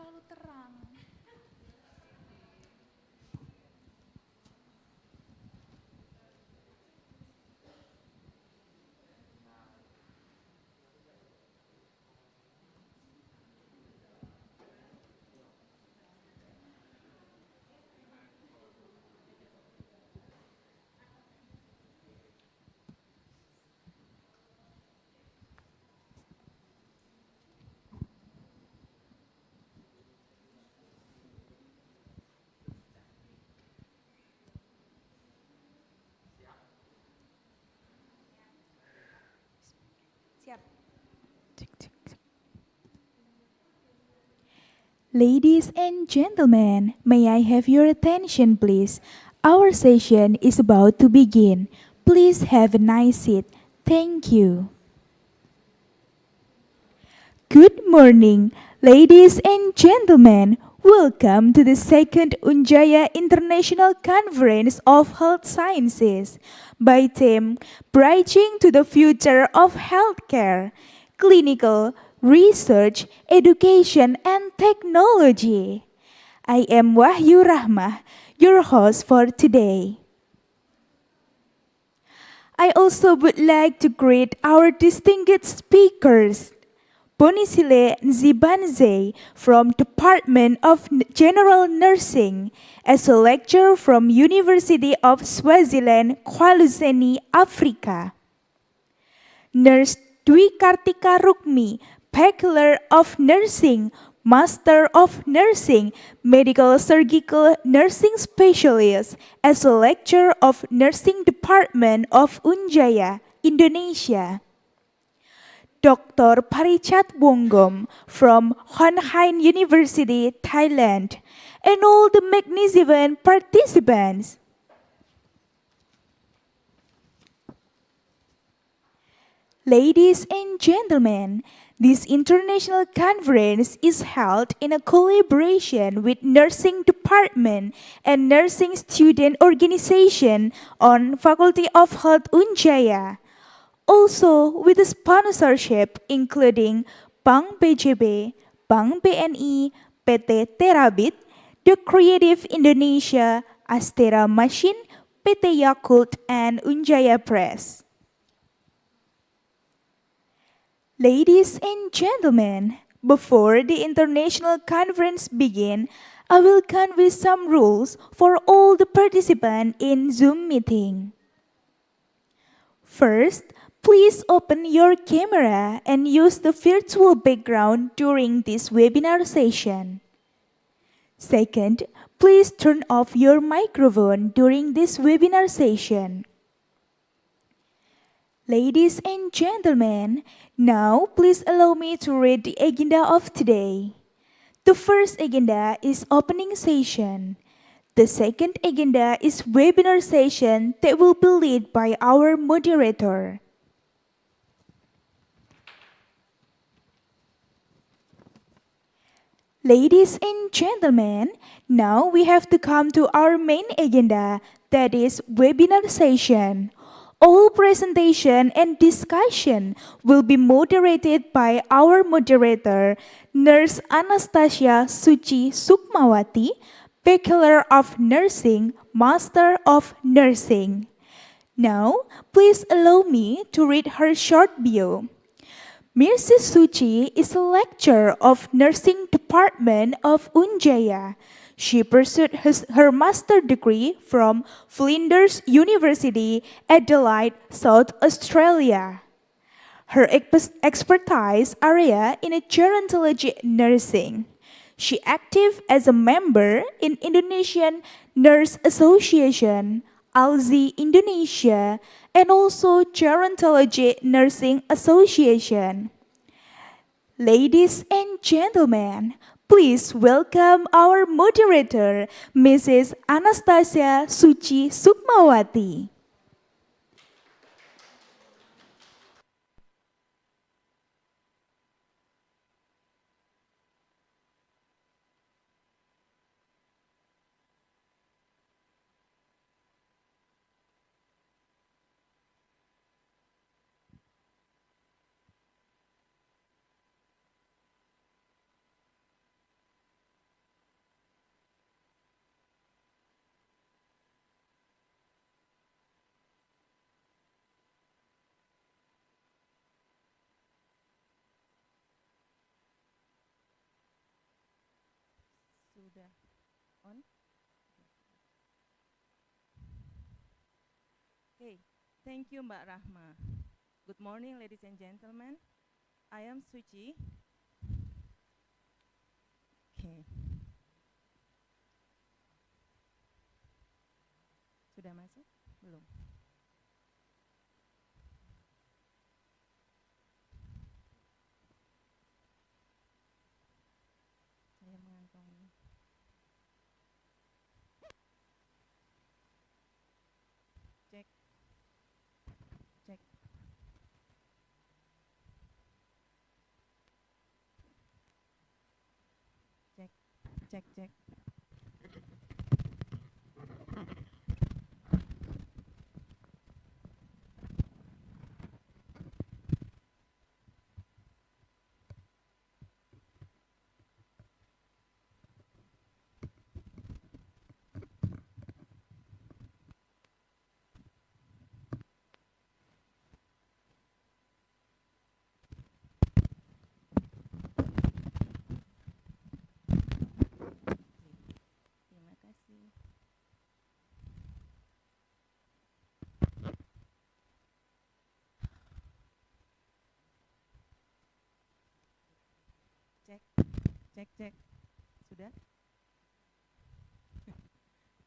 terlalu terang. Siap. Ladies and gentlemen, may I have your attention, please? Our session is about to begin. Please have a nice seat. Thank you. Good morning, ladies and gentlemen. Welcome to the second UNJAYA International Conference of Health Sciences by theme Bridging to the Future of Healthcare, Clinical, Research, Education, and Technology. I am Wahyu Rahmah, your host for today. I also would like to greet our distinguished speakers. Bonisile Nzibanze from Department of General Nursing as a lecturer from University of Swaziland, Kwazulu, Africa. Nurse Dwi Kartika Rukmi, Bachelor of Nursing, Master of Nursing, Medical Surgical Nursing Specialist as a lecturer of Nursing Department of UNJAYA, Indonesia. Dr. Parichat Wonggom from Hon Hai University, Thailand, and all the magnificent participants. Ladies and gentlemen, this international conference is held in a collaboration with Nursing Department and Nursing Student Organization on Faculty of Health UNJAYA. Also with a sponsorship including Bank BJB, Bank BNI, PT Terabit, The Creative Indonesia, Astera Machine, PT Yakult, and UNJAYA Press. Ladies and gentlemen, before the international conference begins, I will convey some rules for all the participants in Zoom meeting. First, please open your camera and use the virtual background during this webinar session. Second, please turn off your microphone during this webinar session. Ladies and gentlemen, now please allow me to read the agenda of today. The first agenda is opening session. The second agenda is webinar session that will be led by our moderator. Ladies and gentlemen, now we have to come to our main agenda, that is webinar session. All presentation and discussion will be moderated by our moderator, Nurse Anastasia Suci Sukmawati, Bachelor of Nursing, Master of Nursing. Now, please allow me to read her short bio. Mrs. Suci is a lecturer of Nursing Department of UNJAYA. She pursued her master degree from Flinders University, Adelaide, South Australia. Her expertise area in gerontology nursing. She active as a member in Indonesian Nurse Association, ALZI Indonesia, and also Gerontology Nursing Association. Ladies and gentlemen, please welcome our moderator, Mrs. Anastasia Suci Sukmawati. Sudah on? Okay, thank you Mbak Rahma. Good morning ladies and gentlemen. I am Suci. Okay. Sudah masuk? Belum? Saya mengantongi. Cek. Cek. Cek. Cek, cek. Terima kasih. Cek, cek, cek. Sudah?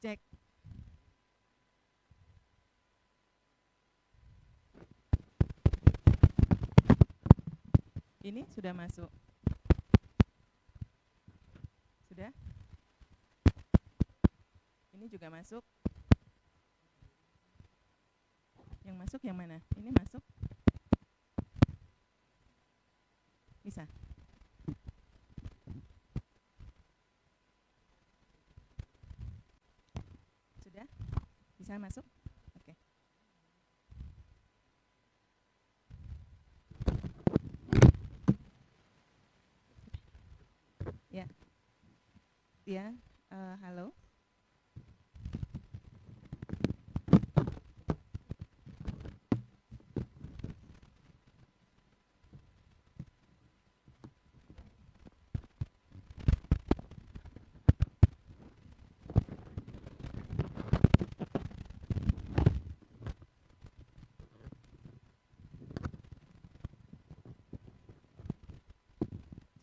Cek. Ini sudah masuk. Sudah? Ini juga masuk. Yang masuk yang mana? Ini masuk? Bisa? Sudah? Bisa masuk? Oke. Ya. Ya, halo.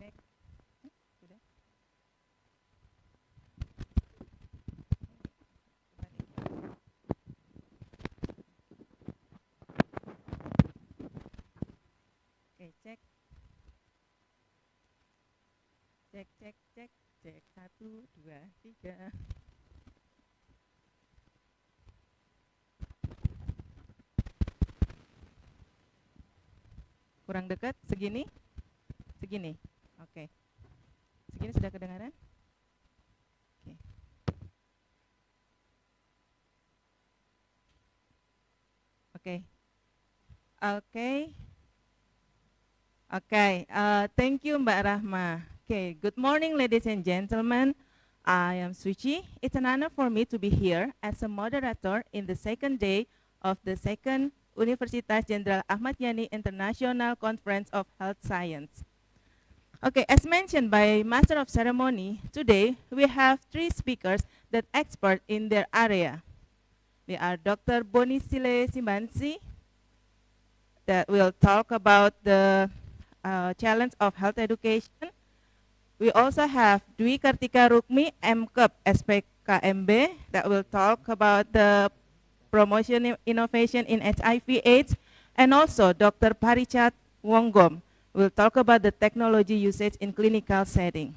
Cek. Sudah? Oke, cek. Cek, cek, cek, cek. 1, 2, 3. Kurang dekat? Segini? Segini? Oke. Segini sudah kedengaran? Oke. Oke. Oke. Okay, thank you Mbak Rahma. Okay, good morning ladies and gentlemen. I am Suci. It's an honor for me to be here as a moderator in the second day of the second Universitas Jenderal Achmad Yani International Conference of Health Science. Okay, as mentioned by Master of Ceremony, today we have 3 speakers that expert in their area. They are Dr. Bonisile Simbansi, that will talk about the challenge of health education. We also have Dwi Kartika Rukmi, MKEP SPKMB, that will talk about the promotion innovation in HIV/AIDS, and also Dr. Parichat Wonggom will talk about the technology usage in clinical setting.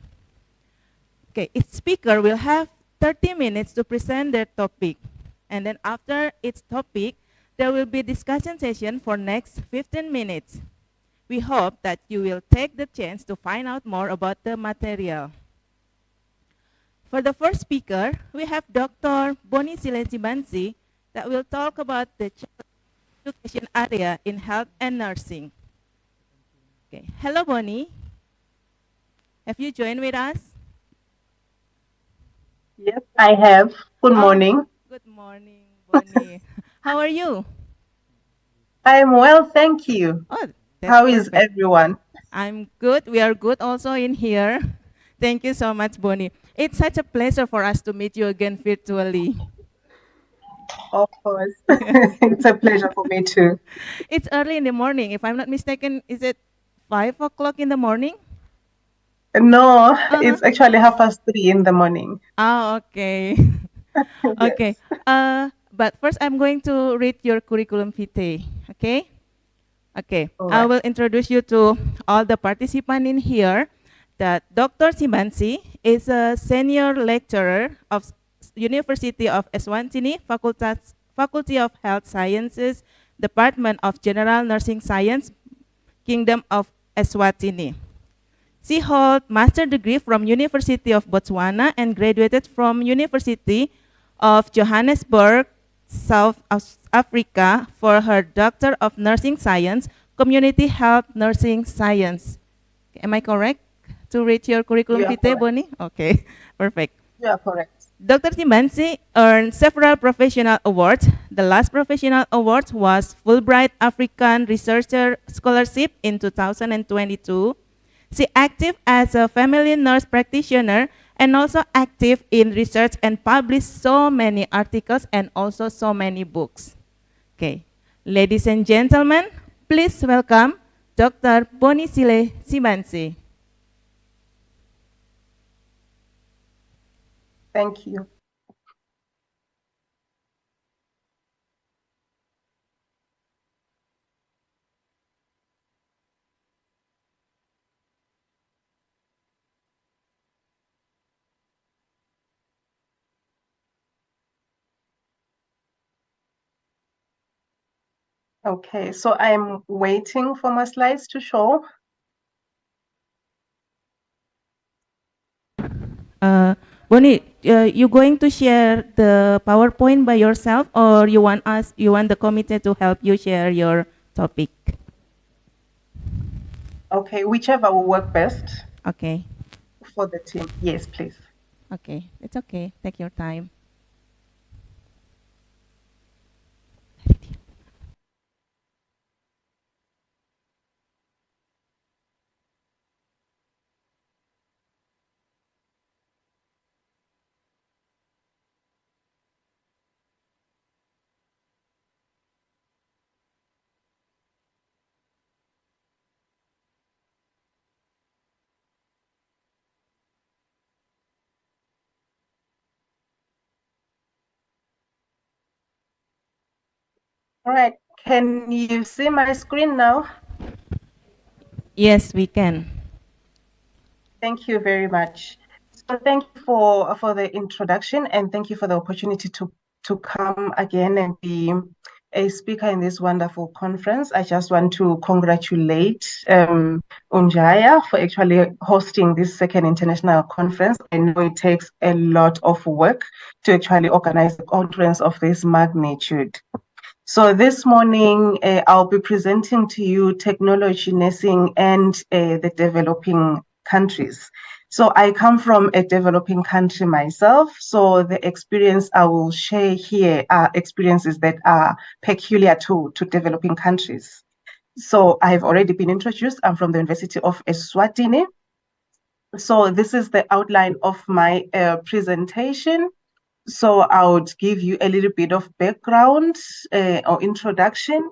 Okay, each speaker will have 30 minutes to present their topic, and then after each topic, there will be discussion session for next 15 minutes. We hope that you will take the chance to find out more about the material. For the first speaker, we have Dr. Bonisile Simbansi that will talk about the education area in health and nursing. Okay. Hello, Boni. Have you joined with us? Yes, I have. Good morning. Good morning, Boni. How are you? I'm well, thank you. Oh, how is everyone? I'm good. We are good also in here. Thank you so much, Boni. It's such a pleasure for us to meet you again virtually. Of course. It's a pleasure for me too. It's early in the morning. If I'm not mistaken, is it 5 o'clock in the morning? No, Uh-huh. it's actually 3:30 in the morning. Oh, okay. Okay. Yes. But first I'm going to read your curriculum vitae, okay? Okay, All I right. will introduce you to all the participants in here. That Dr. Simansi is a senior lecturer of University of Eswatini, Faculty of Health Sciences, Department of General Nursing Science, Kingdom of Eswatini. She holds master degree from University of Botswana and graduated from University of Johannesburg, South Africa for her Doctor of Nursing Science, Community Health Nursing Science. Am I correct to read your curriculum You are vitae, correct. Bonnie? Okay, perfect. You are correct. Dr. Simansi earned several professional awards. The last professional award was Fulbright African Researcher Scholarship in 2022. She active as a family nurse practitioner and also active in research and published so many articles and also so many books. Okay, ladies and gentlemen, please welcome Dr. Bonisile Simansi. Thank you. Okay, so I'm waiting for my slides to show. Bonnie, you going to share the PowerPoint by yourself, or you want the committee to help you share your topic? Okay, whichever will work best Okay, for the team. Yes, please. okay, it's okay. Take your time. All right, can you see my screen now? Yes, we can. Thank you very much. So thank you for the introduction, and thank you for the opportunity to come again and be a speaker in this wonderful conference. I just want to congratulate UNJAYA for actually hosting this second international conference. I know it takes a lot of work to actually organize a conference of this magnitude. So this morning, I'll be presenting to you technology, nursing, and the developing countries. So I come from a developing country myself. So the experience I will share here are experiences that are peculiar to developing countries. So I've already been introduced. I'm from the University of Eswatini. So this is the outline of my presentation. So I would give you a little bit of background or introduction,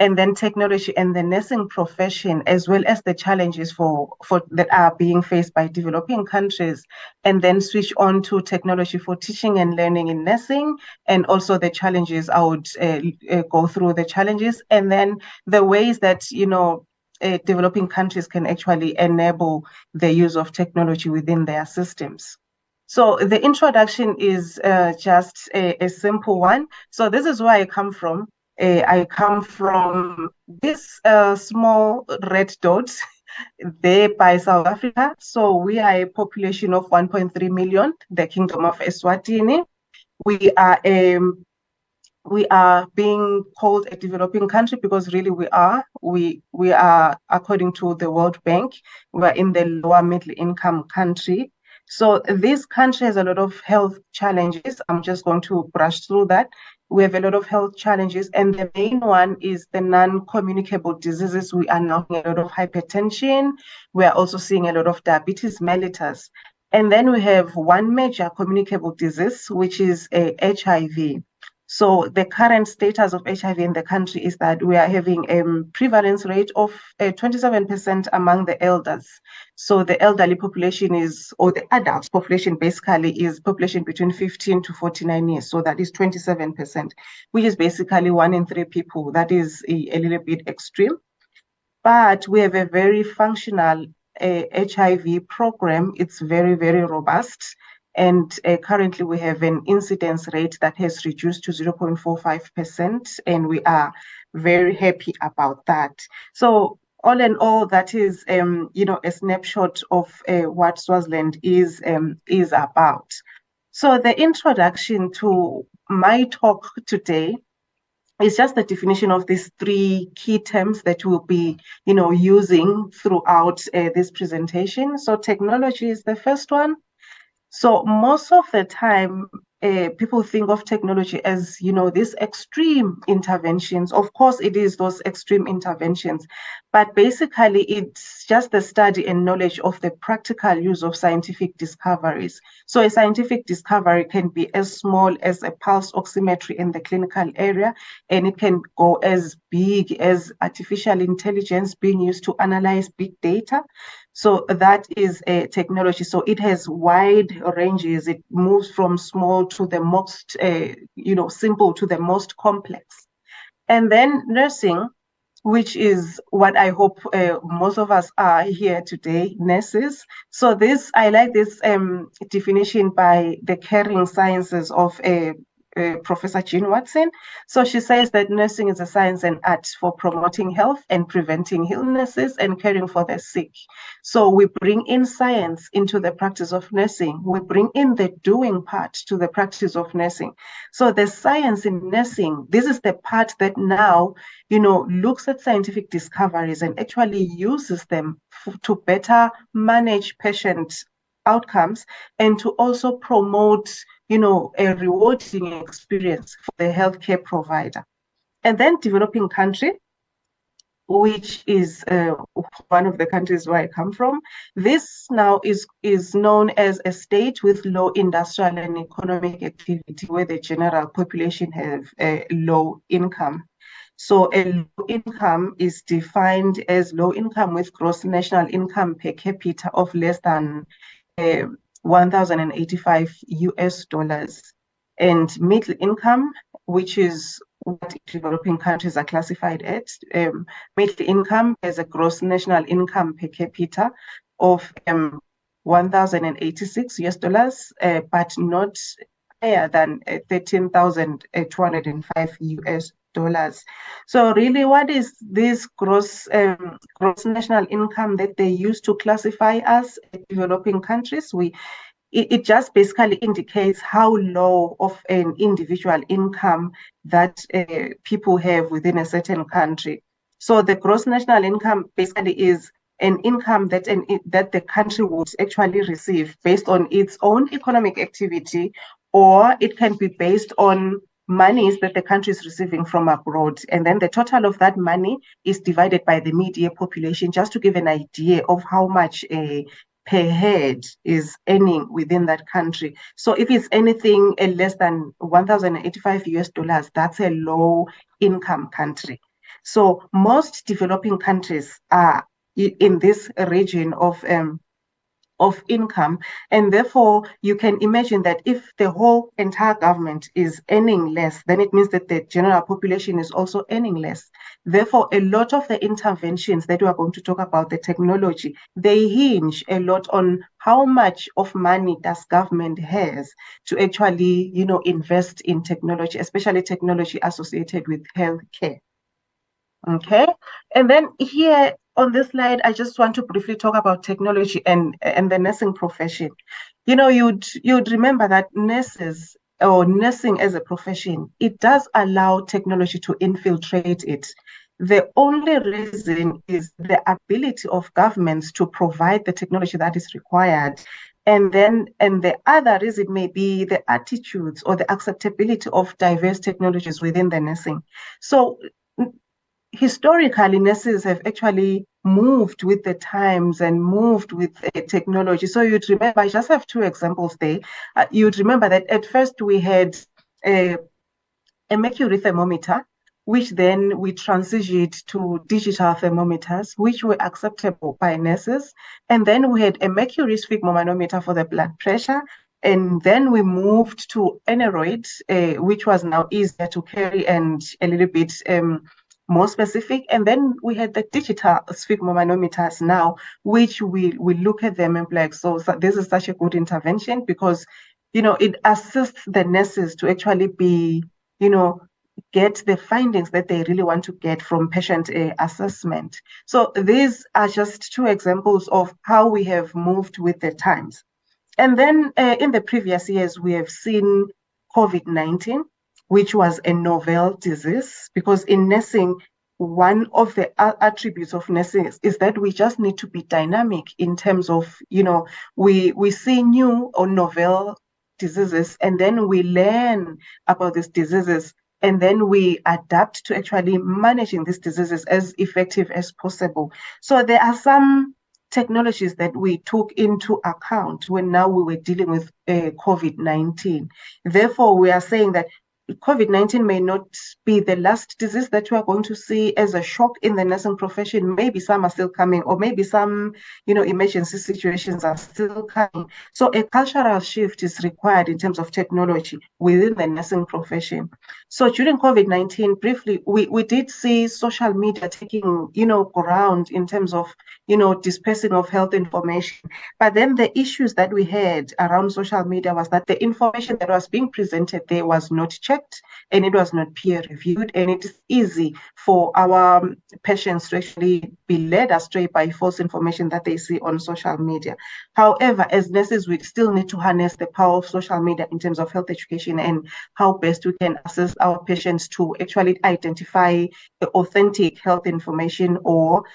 and then technology and the nursing profession, as well as the challenges for that are being faced by developing countries, and then switch on to technology for teaching and learning in nursing, and also the challenges. I would go through the challenges, and then the ways that developing countries can actually enable the use of technology within their systems. So the introduction is just a simple one. So this is where I come from. I come from this small red dot there by South Africa. So we are a population of 1.3 million, the Kingdom of Eswatini. We are being called a developing country because really we are. We are, according to the World Bank, we are in the lower middle income country. So this country has a lot of health challenges. I'm just going to brush through that. We have a lot of health challenges, and the main one is the non-communicable diseases. We are now seeing a lot of hypertension. We are also seeing a lot of diabetes mellitus. And then we have one major communicable disease, which is HIV. So the current status of HIV in the country is that we are having a prevalence rate of 27% among the elders. So the elderly population is, or the adult population basically is population between 15 to 49 years. So that is 27%, which is basically 1 in 3 people. That is a little bit extreme. But we have a very functional HIV program. It's very, very robust. And currently we have an incidence rate that has reduced to 0.45%, and we are very happy about that. So all in all, that is, a snapshot of what Swaziland is about. So the introduction to my talk today is just the definition of these 3 key terms that we'll be, using throughout this presentation. So technology is the first one. So most of the time, people think of technology as, these extreme interventions. Of course, it is those extreme interventions, but basically it's just the study and knowledge of the practical use of scientific discoveries. So a scientific discovery can be as small as a pulse oximetry in the clinical area, and it can go as big as artificial intelligence being used to analyze big data. So that is a technology. So it has wide ranges. It moves from small to the most, simple to the most complex. And then nursing, which is what I hope most of us are here today, nurses. So I like this definition by the caring sciences of Professor Jean Watson. So she says that nursing is a science and art for promoting health and preventing illnesses and caring for the sick. So we bring in science into the practice of nursing. We bring in the doing part to the practice of nursing. So the science in nursing, this is the part that now, looks at scientific discoveries and actually uses them to better manage patient outcomes and to also promote a rewarding experience for the healthcare provider. And then developing country, which is one of the countries where I come from. This now is known as a state with low industrial and economic activity, where the general population have a low income. So a low income is defined as low income with gross national income per capita of less than 1,085 US dollars. And middle income, which is what developing countries are classified at, middle income has a gross national income per capita of 1,086 US dollars, but not higher than 13,205 US dollars. So really, what is this gross national income that they use to classify us developing countries? It just basically indicates how low of an individual income that people have within a certain country. So the gross national income basically is an income that the country would actually receive based on its own economic activity, or it can be based on monies that the country is receiving from abroad. And then the total of that money is divided by the median population, just to give an idea of how much per head is earning within that country. So if it's anything less than 1,085 US dollars, that's a low income country. So most developing countries are in this region of income, and therefore you can imagine that if the whole entire government is earning less, then it means that the general population is also earning less. Therefore, a lot of the interventions that we are going to talk about, the technology, they hinge a lot on how much of money does government has to actually, invest in technology, especially technology associated with healthcare. Okay, and then here on this slide, I just want to briefly talk about technology and the nursing profession. You'd remember that nurses or nursing as a profession, it does allow technology to infiltrate it. The only reason is the ability of governments to provide the technology that is required. And the other reason may be the attitudes or the acceptability of diverse technologies within the nursing. So historically, nurses have actually moved with the times and moved with technology. So you'd remember, I just have two examples there. You'd remember that at first we had a mercury thermometer, which then we transitioned to digital thermometers, which were acceptable by nurses. And then we had a mercury sphygmomanometer for the blood pressure. And then we moved to aneroid, which was now easier to carry and a little bit more specific. And then we had the digital sphygmomanometers now, which we look at them and be like, so this is such a good intervention because, it assists the nurses to actually be, get the findings that they really want to get from patient assessment. So these are just two examples of how we have moved with the times. And then in the previous years, we have seen COVID-19, which was a novel disease, because in nursing, one of the attributes of nursing is that we just need to be dynamic in terms of, we see new or novel diseases, and then we learn about these diseases, and then we adapt to actually managing these diseases as effective as possible. So there are some technologies that we took into account when now we were dealing with COVID-19. Therefore, we are saying that COVID-19 may not be the last disease that we are going to see as a shock in the nursing profession. Maybe some are still coming, or maybe some, emergency situations are still coming. So a cultural shift is required in terms of technology within the nursing profession. So during COVID-19, briefly, we did see social media taking, ground in terms of, dispersing of health information. But then the issues that we had around social media was that the information that was being presented there was not checked, and it was not peer reviewed, and it is easy for our patients to actually be led astray by false information that they see on social media. However, as nurses, we still need to harness the power of social media in terms of health education and how best we can assist our patients to actually identify authentic health information or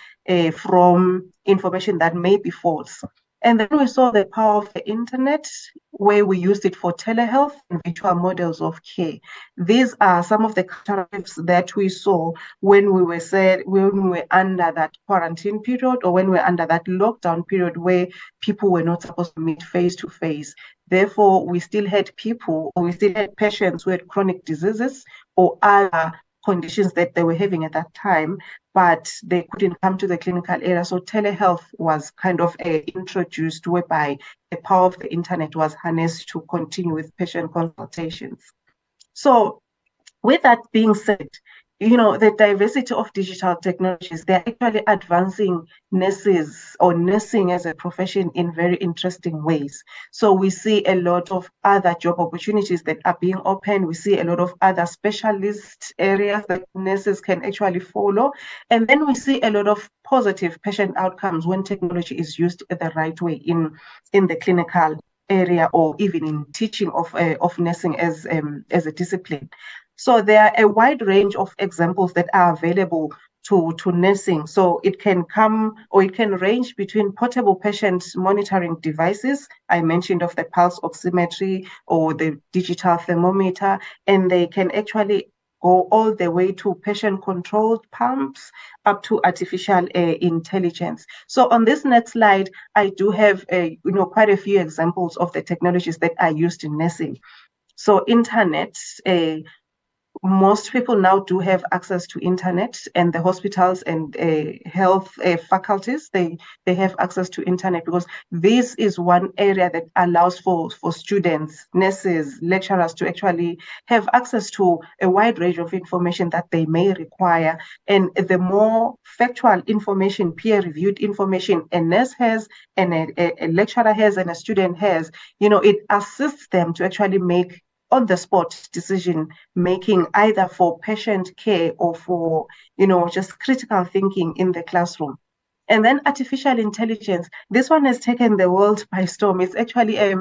from information that may be false. And then we saw the power of the internet, where we used it for telehealth and virtual models of care. These are some of the alternatives that we saw when we were under that quarantine period, or when we were under that lockdown period where people were not supposed to meet face to face. Therefore, we still had patients who had chronic diseases or other conditions that they were having at that time, but they couldn't come to the clinical area. So telehealth was kind of introduced, whereby the power of the internet was harnessed to continue with patient consultations. So with that being said, the diversity of digital technologies, they're actually advancing nurses or nursing as a profession in very interesting ways. So we see a lot of other job opportunities that are being opened. We see a lot of other specialist areas that nurses can actually follow. And then we see a lot of positive patient outcomes when technology is used the right way in the clinical area, or even in teaching of nursing as a discipline. So there are a wide range of examples that are available to nursing. So it can range between portable patient monitoring devices. I mentioned of the pulse oximetry or the digital thermometer, and they can actually go all the way to patient-controlled pumps up to artificial intelligence. So on this next slide, I do have quite a few examples of the technologies that are used in nursing. So internet, most people now do have access to internet, and the hospitals and health faculties, they have access to internet, because this is one area that allows for students, nurses, lecturers to actually have access to a wide range of information that they may require. And the more factual information, peer-reviewed information a nurse has, and a lecturer has, and a student has, it assists them to actually make on-the-spot decision making, either for patient care or for, just critical thinking in the classroom. And then artificial intelligence, this one has taken the world by storm. It's actually a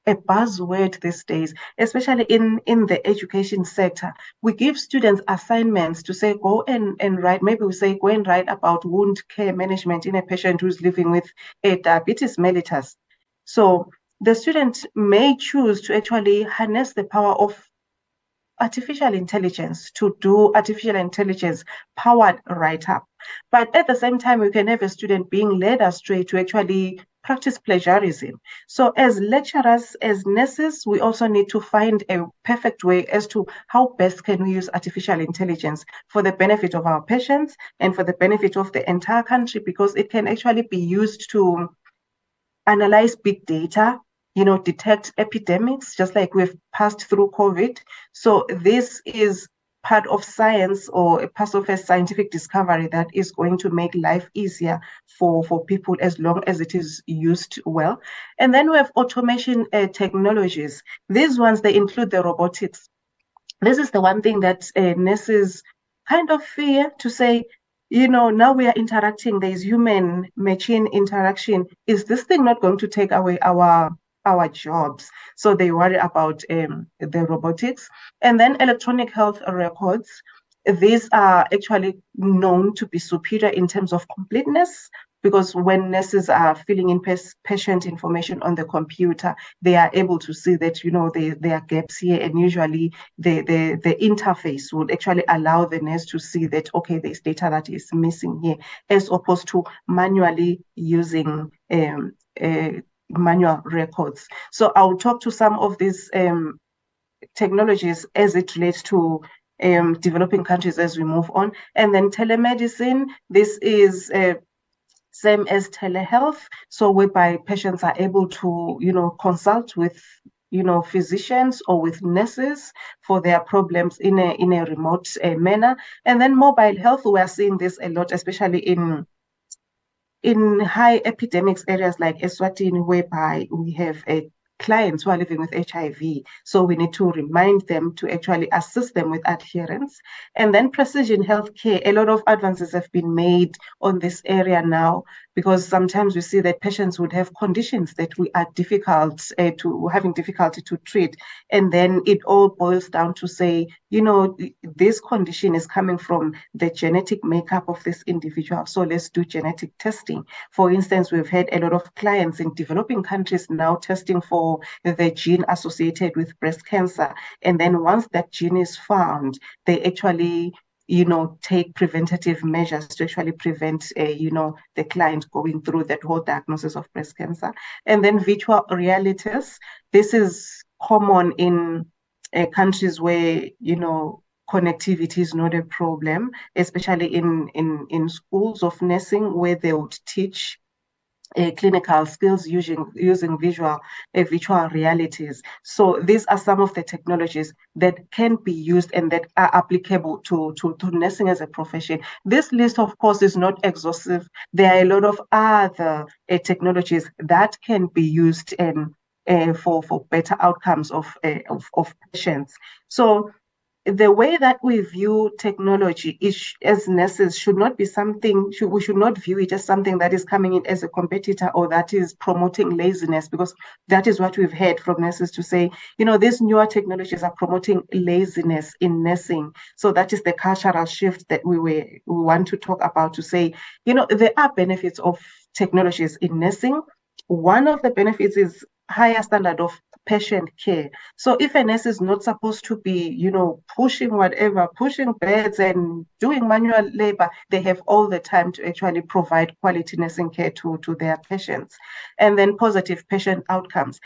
buzzword these days, especially in the education sector. We give students assignments to say, go and write. Maybe we say, go and write about wound care management in a patient who's living with diabetes mellitus. So the student may choose to actually harness the power of artificial intelligence to do artificial intelligence powered write-up. But at the same time, you can have a student being led astray to actually practice plagiarism. So as lecturers, as nurses, we also need to find a perfect way as to how best can we use artificial intelligence for the benefit of our patients and for the benefit of the entire country, because it can actually be used to analyze big data, detect epidemics, just like we've passed through COVID. So this is part of science, or a part of a scientific discovery that is going to make life easier for people as long as it is used well. And then we have automation technologies. These ones, they include the robotics. This is the one thing that nurses kind of fear to say, now we are interacting, there's human machine interaction. Is this thing not going to take away our jobs? So they worry about the robotics. And then electronic health records. These are actually known to be superior in terms of completeness, because when nurses are filling in patient information on the computer, they are able to see that, there are gaps here, and usually the interface would actually allow the nurse to see that, okay, there's data that is missing here, as opposed to manually using manual records. So I'll talk to some of these technologies as it relates to developing countries as we move on. And then telemedicine, this is same as telehealth, so whereby patients are able to, consult with, physicians or with nurses for their problems in a remote manner. And then mobile health, we are seeing this a lot, especially in high epidemics areas like Eswatini, whereby we have clients who are living with HIV. So we need to remind them to actually assist them with adherence. And then precision healthcare, a lot of advances have been made on this area now, because sometimes we see that patients would have conditions that we are having difficulty to treat. And then it all boils down to say, this condition is coming from the genetic makeup of this individual. So let's do genetic testing. For instance, we've had a lot of clients in developing countries now testing for the gene associated with breast cancer. And then once that gene is found, they actually take preventative measures to actually prevent, the client going through that whole diagnosis of breast cancer. And then virtual realities. This is common in countries where, connectivity is not a problem, especially in schools of nursing, where they would teach clinical skills using virtual realities. So these are some of the technologies that can be used and that are applicable to nursing as a profession. This list, of course, is not exhaustive. There are a lot of other technologies that can be used for better outcomes of patients. So the way that we view technology as nurses should not be something, we should not view it as something that is coming in as a competitor or that is promoting laziness, because that is what we've heard from nurses to say, these newer technologies are promoting laziness in nursing. So that is the cultural shift that we want to talk about, to say, there are benefits of technologies in nursing. One of the benefits is higher standard of patient care. So if a nurse is not supposed to be, pushing beds and doing manual labor, they have all the time to actually provide quality nursing care to their patients. And then positive patient outcomes.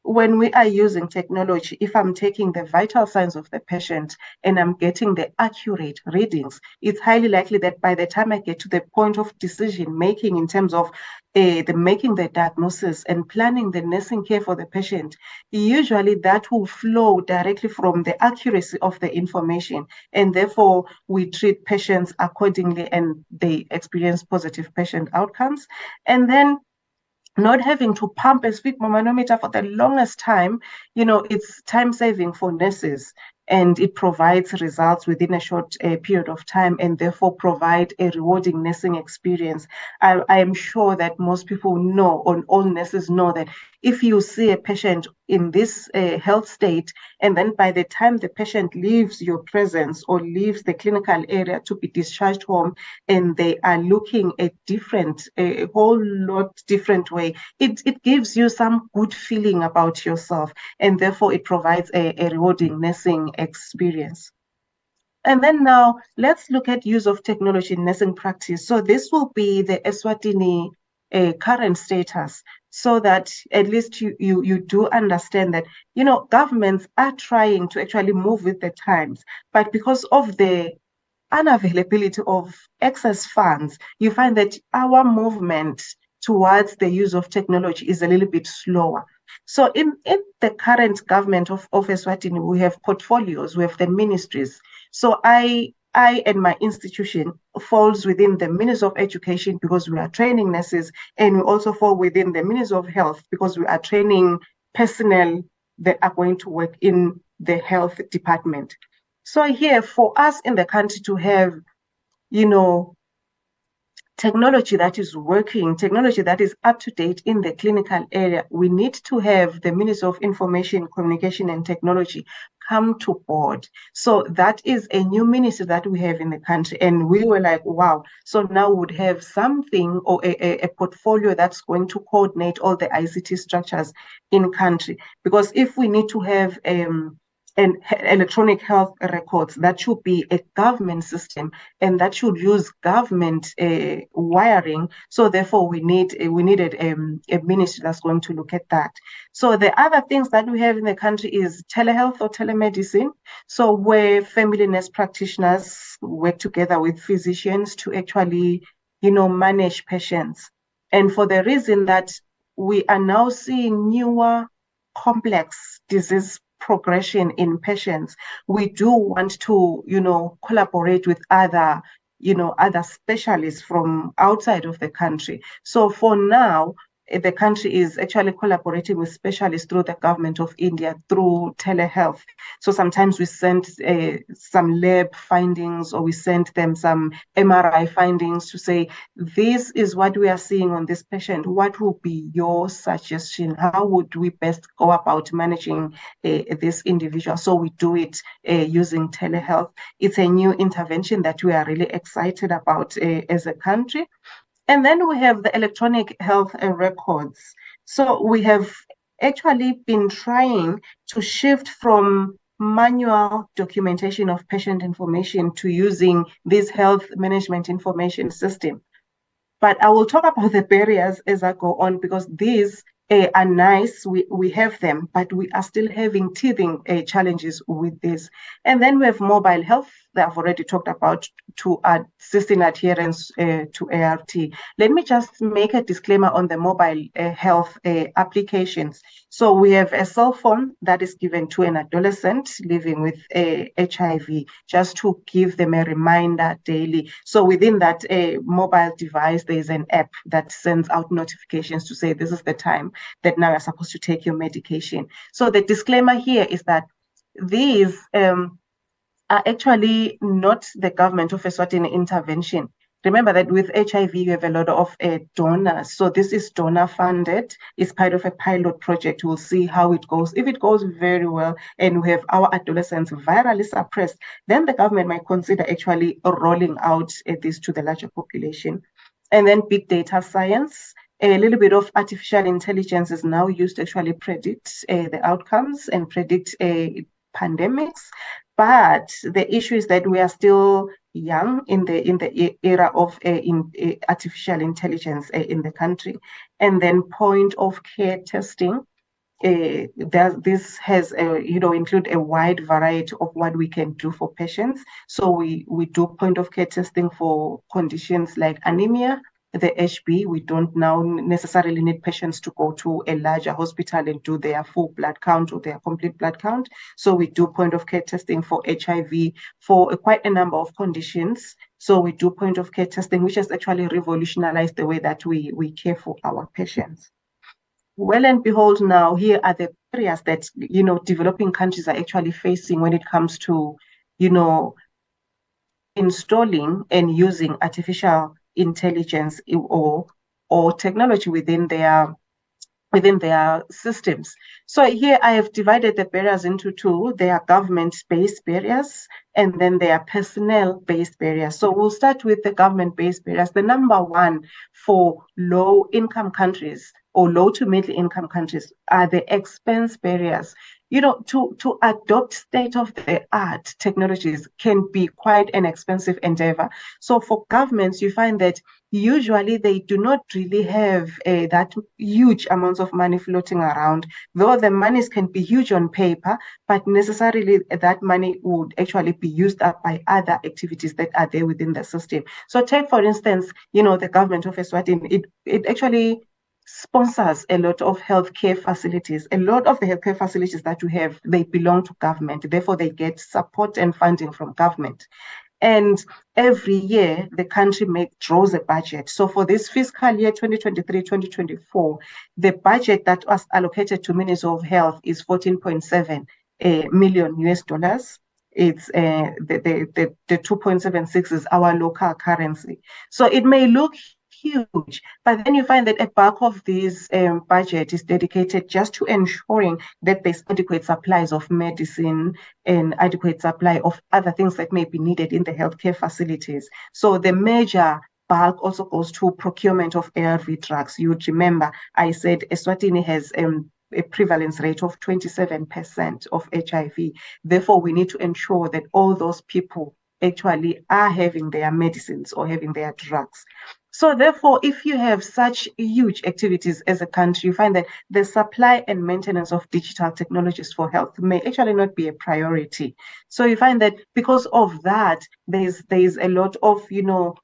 When we are using technology, if I'm taking the vital signs of the patient and I'm getting the accurate readings, it's highly likely that by the time I get to the point of decision making in terms of making the diagnosis and planning the nursing care for the patient, usually that will flow directly from the accuracy of the information. And therefore, we treat patients accordingly and they experience positive patient outcomes. And then not having to pump a sphygmomanometer manometer for the longest time, it's time saving for nurses, and it provides results within a short period of time, and therefore provide a rewarding nursing experience. I am sure that most people know, or all nurses know, that if you see a patient in this health state, and then by the time the patient leaves your presence or leaves the clinical area to be discharged home, and they are looking a whole lot different way, it gives you some good feeling about yourself, and therefore it provides a rewarding nursing experience. And then now let's look at use of technology in nursing practice. So this will be the Eswatini current status, so that at least you do understand that, you know, governments are trying to actually move with the times, but because of the unavailability of excess funds, you find that our movement towards the use of technology is a little bit slower. So in the current government of Eswatini, we have portfolios, we have the ministries. So I and my institution falls within the Ministry of Education because we are training nurses, and we also fall within the Ministry of Health because we are training personnel that are going to work in the health department. So here, for us in the country to have, you know, technology that is working, technology that is up to date in the clinical area, we need to have the Ministry of Information, Communication and Technology come to board. So that is a new ministry that we have in the country. And we were like, wow, so now we would have something or a portfolio that's going to coordinate all the ICT structures in country. Because if we need to have and electronic health records, that should be a government system, and that should use government wiring. So therefore, we needed a ministry that's going to look at that. So the other things that we have in the country is telehealth or telemedicine. So where family nurse practitioners work together with physicians to actually, you know, manage patients. And for the reason that we are now seeing newer complex disease progression in patients, we do want to, you know, collaborate with other, you know, other specialists from outside of the country. So for now, the country is actually collaborating with specialists through the government of India through telehealth. So sometimes we send some lab findings, or we send them some MRI findings to say, this is what we are seeing on this patient. What would be your suggestion? How would we best go about managing this individual? So we do it using telehealth. It's a new intervention that we are really excited about as a country. And then we have the electronic health records. So we have actually been trying to shift from manual documentation of patient information to using this health management information system. But I will talk about the barriers as I go on, because these are nice. We have them, but we are still having teething challenges with this. And then we have mobile health that I've already talked about, to assist in adherence to ART. Let me just make a disclaimer on the mobile health applications. So we have a cell phone that is given to an adolescent living with HIV, just to give them a reminder daily. So within that mobile device, there's an app that sends out notifications to say, this is the time that now you're supposed to take your medication. So the disclaimer here is that these are actually not the government of Eswatini intervention. Remember that with HIV, you have a lot of donors. So this is donor funded. It's part of a pilot project. We'll see how it goes. If it goes very well and we have our adolescents virally suppressed, then the government might consider actually rolling out this to the larger population. And then big data science. A little bit of artificial intelligence is now used to actually predict the outcomes and predict pandemics. But the issue is that we are still young in the era of artificial intelligence in the country. And then point of care testing. This has include a wide variety of what we can do for patients. So we do point of care testing for conditions like anemia, the HB. We don't now necessarily need patients to go to a larger hospital and do their full blood count or their complete blood count. So we do point of care testing for HIV for quite a number of conditions. So we do point of care testing, which has actually revolutionized the way that we care for our patients. Well and behold, now here are the areas that, developing countries are actually facing when it comes to, installing and using artificial intelligence or technology within their systems. So here I have divided the barriers into two. There are government-based barriers, and then there are personnel-based barriers. So we'll start with the government-based barriers. The number one for low-income countries or low to middle income countries are the expense barriers. to adopt state-of-the-art technologies can be quite an expensive endeavor. So for governments, you find that usually they do not really have that huge amounts of money floating around, though the monies can be huge on paper, but necessarily that money would actually be used up by other activities that are there within the system. So take, for instance, the government of Eswatini, it actually sponsors a lot of healthcare facilities. A lot of the healthcare facilities that you have, they belong to government. Therefore, they get support and funding from government. And every year, the country draws a budget. So for this fiscal year, 2023-2024, the budget that was allocated to Ministry of Health is 14.7 million US dollars. It's the 2.76 is our local currency. So it may look huge, but then you find that a bulk of this budget is dedicated just to ensuring that there's adequate supplies of medicine and adequate supply of other things that may be needed in the healthcare facilities. So the major bulk also goes to procurement of ARV drugs. You would remember I said Eswatini has a prevalence rate of 27% of HIV. Therefore, we need to ensure that all those people actually are having their medicines or having their drugs. So therefore, if you have such huge activities as a country, you find that the supply and maintenance of digital technologies for health may actually not be a priority. So you find that because of that, there's a lot of,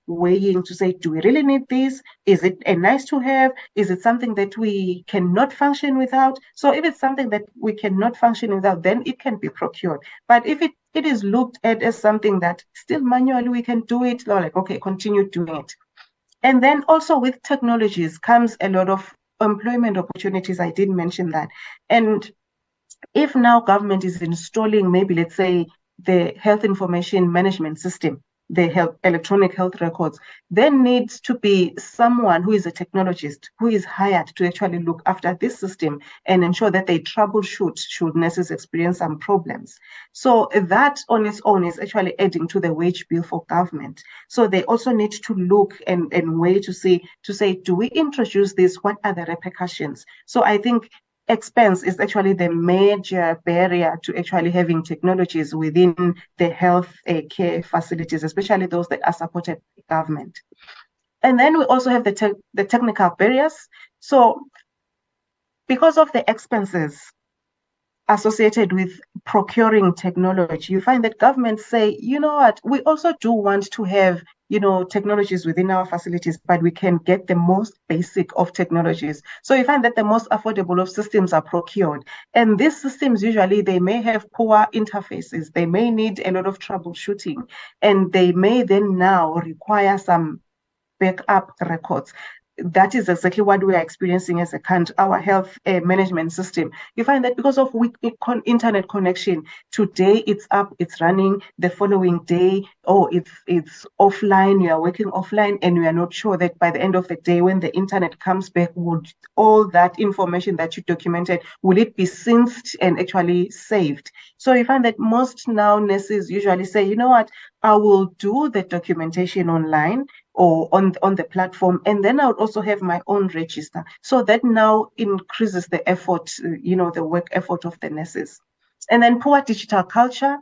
weighing to say, do we really need this? Is it a nice to have? Is it something that we cannot function without? So if it's something that we cannot function without, then it can be procured. But if it is looked at as something that still manually we can do it, like, okay, continue doing it. And then also with technologies comes a lot of employment opportunities. I did mention that. And if now government is installing maybe, let's say, the health information management system, the electronic health records, there needs to be someone who is a technologist who is hired to actually look after this system and ensure that they troubleshoot should nurses experience some problems. So that on its own is actually adding to the wage bill for government. So they also need to look and weigh to say, do we introduce this? What are the repercussions? So I think expense is actually the major barrier to actually having technologies within the health care facilities, especially those that are supported by government. And then we also have the technical barriers. So because of the expenses associated with procuring technology, you find that governments say, you know what, we also do want to have technologies within our facilities, but we can get the most basic of technologies. So you find that the most affordable of systems are procured. And these systems, usually, they may have poor interfaces. They may need a lot of troubleshooting. And they may then now require some backup records. That is exactly what we are experiencing as a country, our health management system. You find that because of weak internet connection, today it's up, it's running, the following day, it's offline, you are working offline, and you are not sure that by the end of the day, when the internet comes back, would all that information that you documented, will it be synced and actually saved? So you find that most now nurses usually say, you know what, I will do the documentation online or on the platform, and then I would also have my own register. So that now increases the effort, the work effort of the nurses. And then poor digital culture,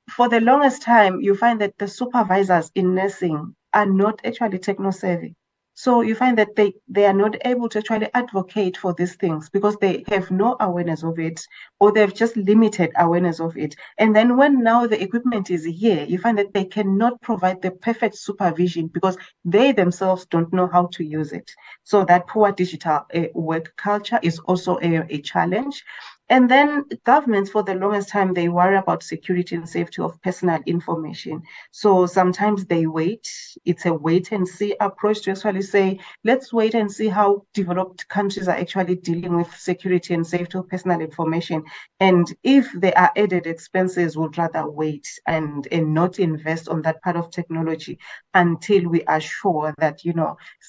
for the longest time, you find that the supervisors in nursing are not actually techno-savvy. So you find that they are not able to actually advocate for these things because they have no awareness of it, or they have just limited awareness of it. And then when now the equipment is here, you find that they cannot provide the perfect supervision because they themselves don't know how to use it. So that poor digital work culture is also a challenge. And then governments, for the longest time, they worry about security and safety of personal information. So sometimes they wait. It's a wait and see approach to actually say, let's wait and see how developed countries are actually dealing with security and safety of personal information. And if there are added expenses, we'd rather wait and not invest on that part of technology until we are sure that,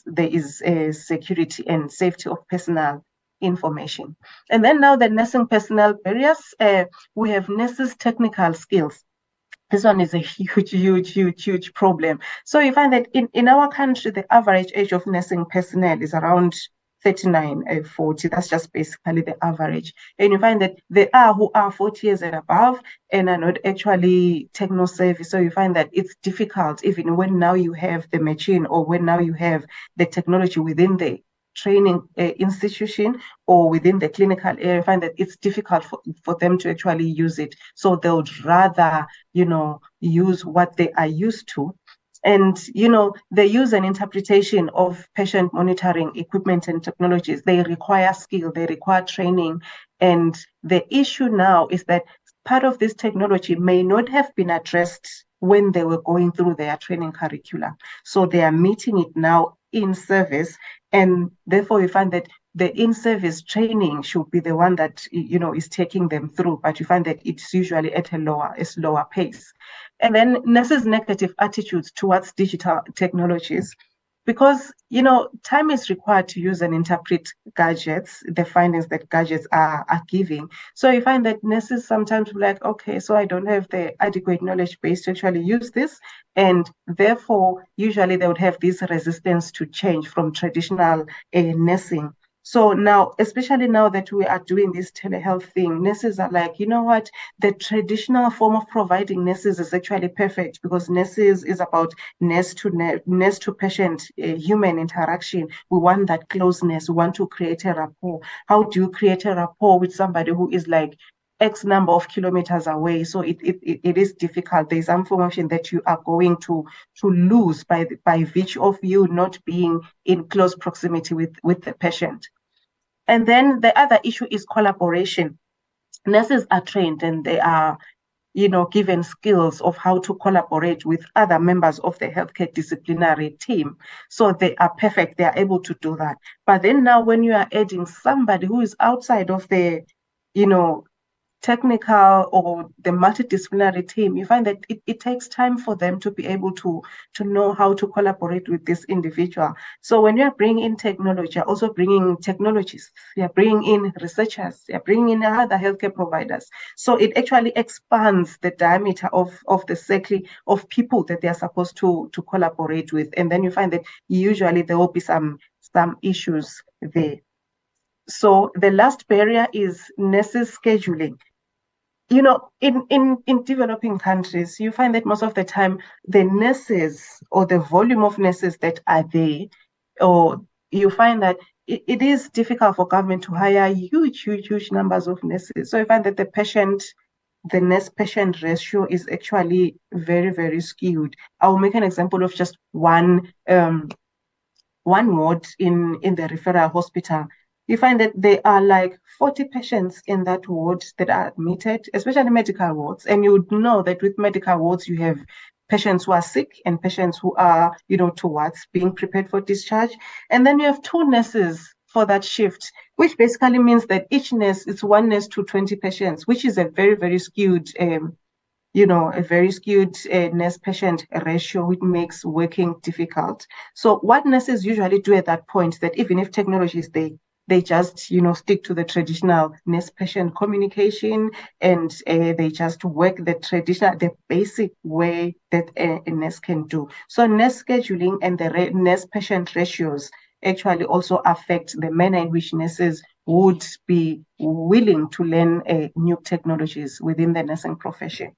there is a security and safety of personal information. And then now the nursing personnel barriers, we have nurses' technical skills. This one is a huge problem. So you find that in our country, the average age of nursing personnel is around 39, 40. That's just basically the average. And you find that there are who are 40 years and above and are not actually techno-savvy. So you find that it's difficult, even when now you have the machine or when now you have the technology within the training institution or within the clinical area, you find that it's difficult for them to actually use it. So they would rather, use what they are used to. And, the use and interpretation of patient monitoring equipment and technologies, they require skill, they require training. And the issue now is that part of this technology may not have been addressed when they were going through their training curricula. So they are meeting it now in service. And therefore, you find that the in-service training should be the one that, is taking them through. But you find that it's usually at a slower pace. And then nurses' negative attitudes towards digital technologies, because, time is required to use and interpret gadgets, the findings that gadgets are giving. So you find that nurses sometimes be like, okay, so I don't have the adequate knowledge base to actually use this. And therefore, usually they would have this resistance to change from traditional nursing. So now, especially now that we are doing this telehealth thing, nurses are like, you know what, the traditional form of providing nurses is actually perfect, because nurses is about nurse to patient, human interaction. We want that closeness. We want to create a rapport. How do you create a rapport with somebody who is like X number of kilometers away? So it is difficult. There's information that you are going to lose by virtue of you not being in close proximity with the patient. And then the other issue is collaboration. Nurses are trained and they are, given skills of how to collaborate with other members of the healthcare disciplinary team. So they are perfect. They are able to do that. But then now when you are adding somebody who is outside of the, technical or the multidisciplinary team, you find that it takes time for them to be able to know how to collaborate with this individual. So when you're bringing in technology, you're also bringing technologists, you're bringing in researchers, you're bringing in other healthcare providers. So it actually expands the diameter of the circle of people that they're supposed to collaborate with. And then you find that usually there will be some issues there. So the last barrier is nurses scheduling. In developing countries, you find that most of the time the nurses or the volume of nurses that are there, or you find that it is difficult for government to hire huge numbers of nurses. So you find that the nurse-patient ratio is actually very, very skewed. I'll make an example of just one ward in the referral hospital. You find that there are like 40 patients in that ward that are admitted, especially medical wards. And you would know that with medical wards, you have patients who are sick and patients who are, towards being prepared for discharge. And then you have 2 nurses for that shift, which basically means that each nurse is 1 nurse to 20 patients, which is a very, very skewed nurse-patient ratio, which makes working difficult. So what nurses usually do at that point, that even if technology is there, they just, stick to the traditional nurse-patient communication, and they just work the basic way that a nurse can do. So nurse scheduling and the nurse-patient ratios actually also affect the manner in which nurses would be willing to learn new technologies within the nursing profession.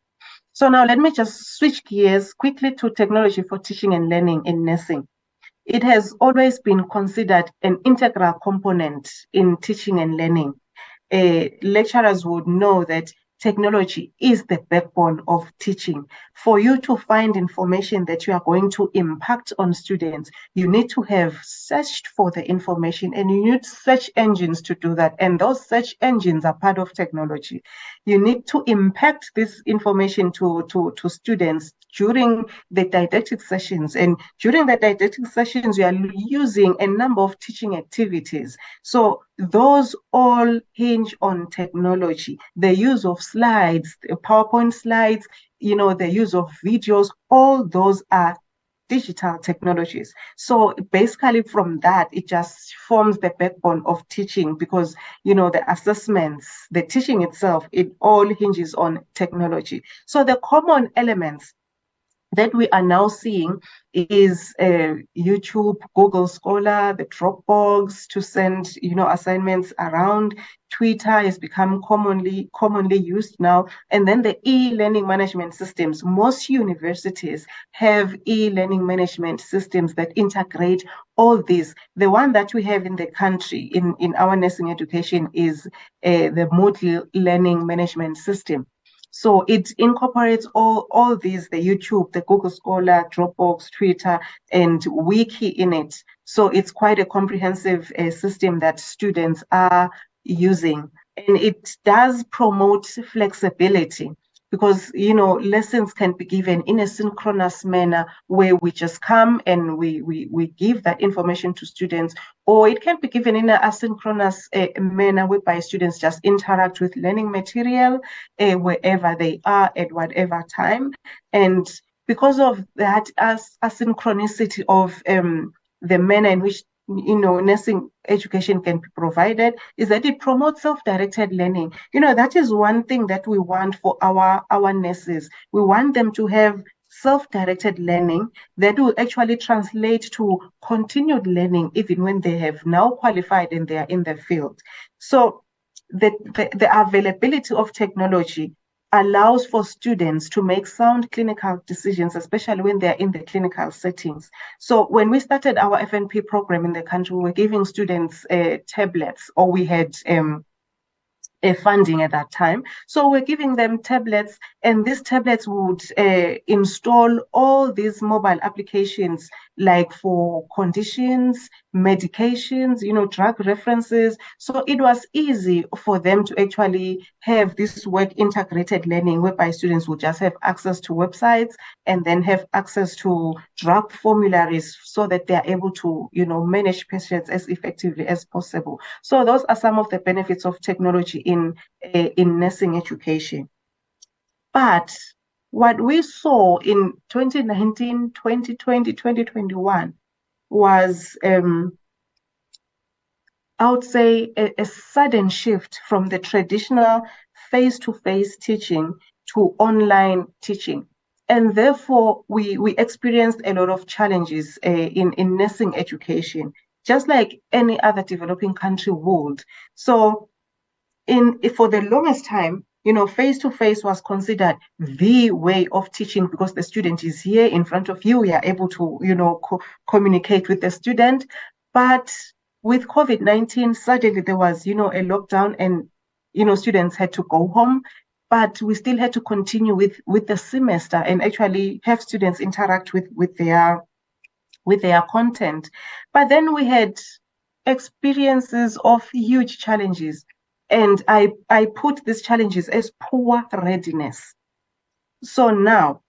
So now let me just switch gears quickly to technology for teaching and learning in nursing. It has always been considered an integral component in teaching and learning. Lecturers would know that technology is the backbone of teaching. For you to find information that you are going to impact on students, you need to have searched for the information, and you need search engines to do that. And those search engines are part of technology. You need to impact this information to students during the didactic sessions. And during the didactic sessions, you are using a number of teaching activities. So those all hinge on technology. The use of slides, PowerPoint slides, the use of videos, all those are digital technologies. So basically from that, it just forms the backbone of teaching, because, the assessments, the teaching itself, it all hinges on technology. So the common elements that we are now seeing is YouTube, Google Scholar, the Dropbox to send, assignments around. Twitter has become commonly used now. And then the e-learning management systems. Most universities have e-learning management systems that integrate all these. The one that we have in the country in our nursing education is the Moodle learning management system. So it incorporates all these, the YouTube, the Google Scholar, Dropbox, Twitter, and Wiki in it. So it's quite a comprehensive system that students are using. And it does promote flexibility because, lessons can be given in a synchronous manner where we just come and we give that information to students, or it can be given in an asynchronous manner whereby students just interact with learning material wherever they are at whatever time. And because of that asynchronicity of the manner in which nursing education can be provided, is that it promotes self-directed learning. That is one thing that we want for our nurses. We want them to have self-directed learning that will actually translate to continued learning even when they have now qualified and they are in the field. So the availability of technology allows for students to make sound clinical decisions, especially when they're in the clinical settings. So when we started our FNP program in the country, we were giving students tablets, or we had funding at that time. So we're giving them tablets, and these tablets would install all these mobile applications, like for conditions, medications, drug references. So it was easy for them to actually have this work integrated learning, whereby students would just have access to websites and then have access to drug formularies so that they are able to, manage patients as effectively as possible. So those are some of the benefits of technology in nursing education. But what we saw in 2019, 2020, 2021 was, I would say, a sudden shift from the traditional face-to-face teaching to online teaching. And therefore, we experienced a lot of challenges in nursing education, just like any other developing country would. So for the longest time, face-to-face was considered the way of teaching because the student is here in front of you. We are able to, communicate with the student. But with COVID-19, suddenly there was, a lockdown and, students had to go home. But we still had to continue with the semester and actually have students interact with their content. But then we had experiences of huge challenges. And I put these challenges as poor readiness. So now,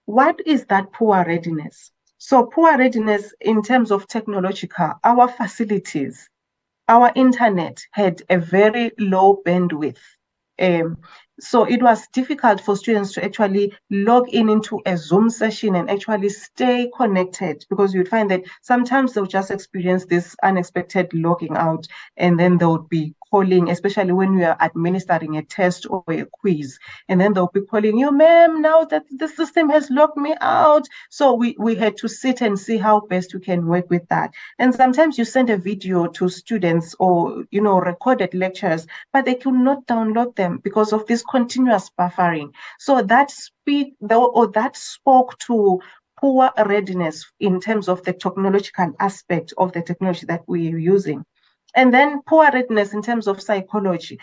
what is that poor readiness? So poor readiness in terms of technological, our facilities, our internet had a very low bandwidth. So it was difficult for students to actually log into a Zoom session and actually stay connected, because you'd find that sometimes they'll just experience this unexpected logging out, and then they would be calling, especially when we are administering a test or a quiz, and then they'll be calling you, ma'am, now that the system has logged me out. So we had to sit and see how best we can work with that. And sometimes you send a video to students or, recorded lectures, but they could not download them because of this continuous buffering. So that spoke to poor readiness in terms of the technological aspect of the technology that we are using. And then poor readiness in terms of psychology.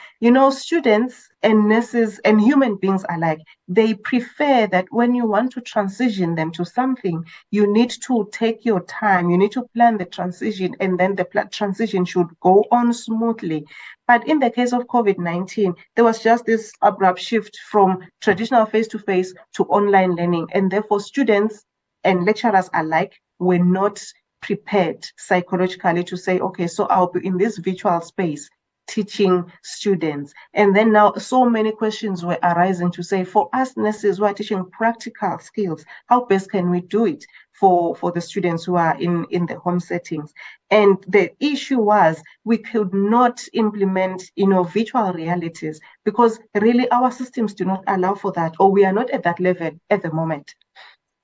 Students and nurses and human beings alike, they prefer that when you want to transition them to something, you need to take your time, you need to plan the transition, and then the transition should go on smoothly. But in the case of COVID-19, there was just this abrupt shift from traditional face-to-face to online learning, and therefore students and lecturers alike were not prepared psychologically to say, okay, so I'll be in this virtual space teaching students. And then now so many questions were arising to say, for us nurses who are teaching practical skills, how best can we do it for the students who are in the home settings? And the issue was we could not implement, virtual realities because really our systems do not allow for that, or we are not at that level at the moment.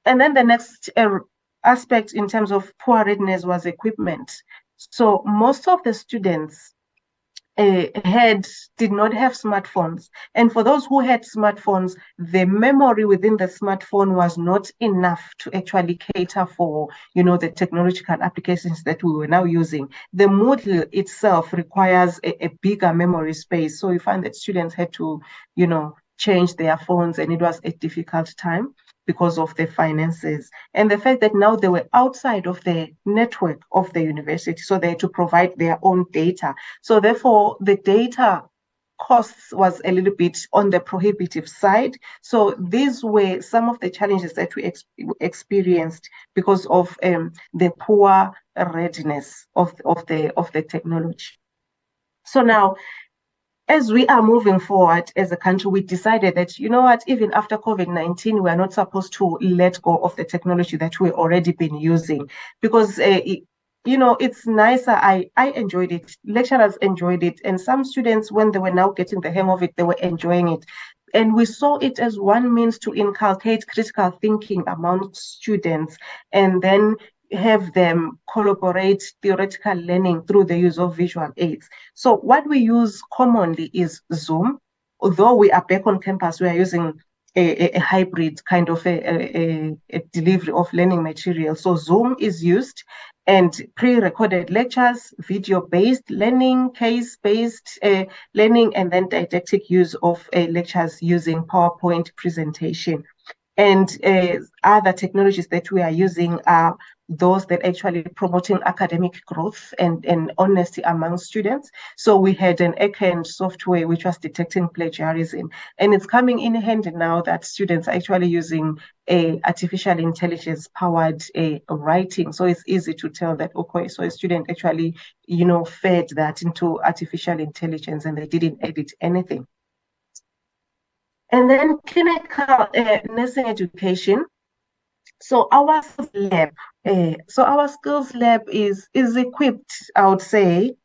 And then the next aspect in terms of poor readiness was equipment. So most of the students did not have smartphones. And for those who had smartphones, the memory within the smartphone was not enough to actually cater for, the technological applications that we were now using. The Moodle itself requires a bigger memory space. So you find that students had to, change their phones, and it was a difficult time because of the finances and the fact that now they were outside of the network of the university, so they had to provide their own data. So therefore, the data costs was a little bit on the prohibitive side. So these were some of the challenges that we experienced because of the poor readiness of the technology. So now, as we are moving forward as a country, we decided that, even after COVID-19, we are not supposed to let go of the technology that we've already been using because, it's nicer. I enjoyed it. Lecturers enjoyed it. And some students, when they were now getting the hang of it, they were enjoying it. And we saw it as one means to inculcate critical thinking among students and then have them collaborate theoretical learning through the use of visual aids. So what we use commonly is Zoom. Although we are back on campus, we are using a hybrid kind of a delivery of learning material. So Zoom is used, and pre-recorded lectures, video-based learning, case-based learning, and then didactic use of lectures using PowerPoint presentation. And other technologies that we are using are those that actually promoting academic growth and honesty among students. So we had an Eckhand software which was detecting plagiarism, and it's coming in handy now that students are actually using a artificial intelligence powered writing. So it's easy to tell that, okay, so a student actually, fed that into artificial intelligence and they didn't edit anything. And then clinical nursing education. So our skills lab is equipped, I would say,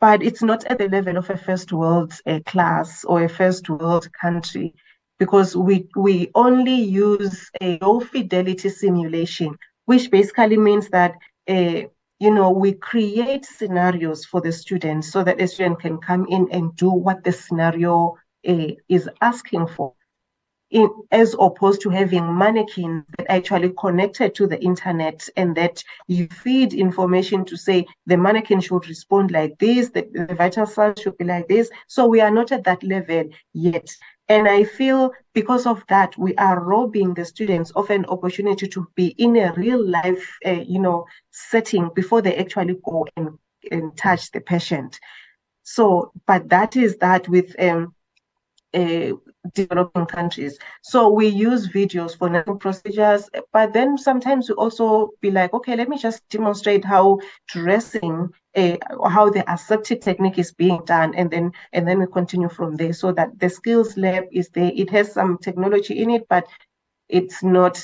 but it's not at the level of a first world class or a first world country, because we only use a low fidelity simulation, which basically means that we create scenarios for the students so that the student can come in and do what the scenario is asking for, as opposed to having mannequins that are actually connected to the internet and that you feed information to say the mannequin should respond like this, the vital signs should be like this. So we are not at that level yet. And I feel because of that, we are robbing the students of an opportunity to be in a real life, setting before they actually go and touch the patient. So, but that is that with developing countries. So we use videos for nursing procedures, but then sometimes we also be like, okay, let me just demonstrate how dressing, how the aseptic technique is being done, and then we continue from there. So that the skills lab is there. It has some technology in it, but it's not,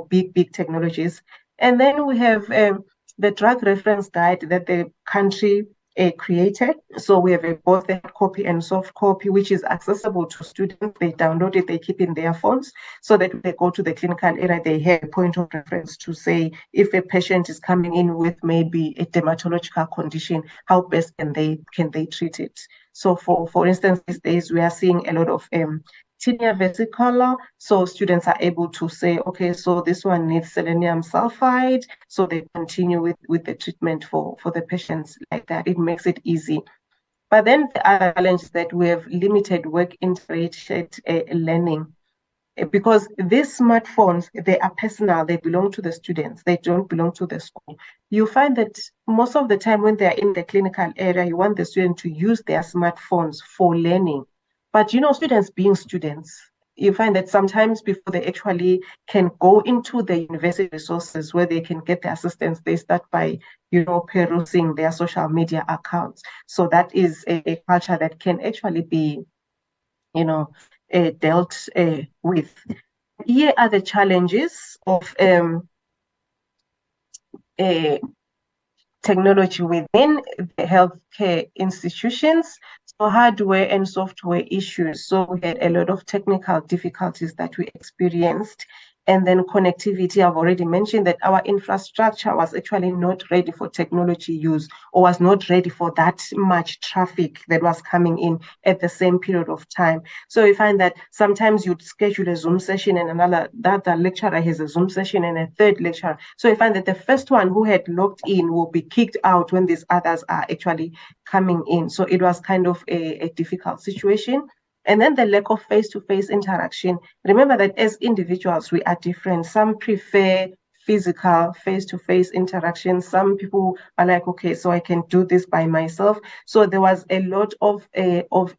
big technologies. And then we have the drug reference guide that the country created. So we have both the hard copy and soft copy, which is accessible to students. They download it, they keep in their phones, so that when they go to the clinical area, they have a point of reference to say if a patient is coming in with maybe a dermatological condition, how best can they treat it. So for instance, these days we are seeing a lot of tinea vesicolor, so students are able to say, okay, so this one needs selenium sulfide, so they continue with the treatment for the patients like that. It makes it easy. But then the other challenge is that we have limited work integrated learning, because these smartphones, they are personal, they belong to the students, they don't belong to the school. You find that most of the time when they're in the clinical area, you want the student to use their smartphones for learning. But students being students, you find that sometimes before they actually can go into the university resources where they can get the assistance, they start by, perusing their social media accounts. So that is a culture that can actually be, dealt with. Here are the challenges of technology within the healthcare institutions. So hardware and software issues. So we had a lot of technical difficulties that we experienced. And then connectivity, I've already mentioned that our infrastructure was actually not ready for technology use, or was not ready for that much traffic that was coming in at the same period of time. So you find that sometimes you'd schedule a Zoom session and the lecturer has a Zoom session and a third lecturer. So you find that the first one who had logged in will be kicked out when these others are actually coming in. So it was kind of a difficult situation. And then the lack of face-to-face interaction. Remember that as individuals, we are different. Some prefer physical face-to-face interaction. Some people are like, okay, so I can do this by myself. So there was a lot of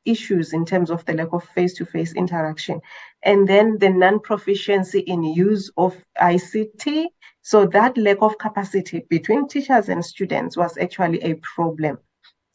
issues in terms of the lack of face-to-face interaction. And then the non-proficiency in use of ICT. So that lack of capacity between teachers and students was actually a problem.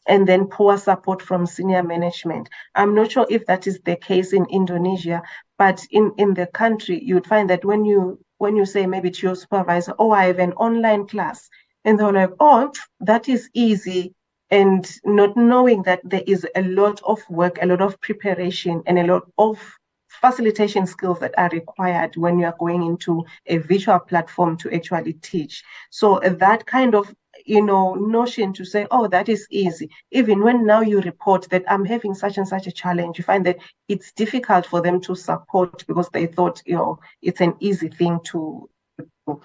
And then poor support from senior management. I'm not sure if that is the case in Indonesia, but in the country, you'd find that when you say maybe to your supervisor, oh, I have an online class, and they're like, oh, that is easy, and not knowing that there is a lot of work, a lot of preparation, and a lot of facilitation skills that are required when you are going into a visual platform to actually teach. So that kind of notion to say, oh, that is easy. Even when now you report that I'm having such and such a challenge, you find that it's difficult for them to support because they thought, it's an easy thing to do.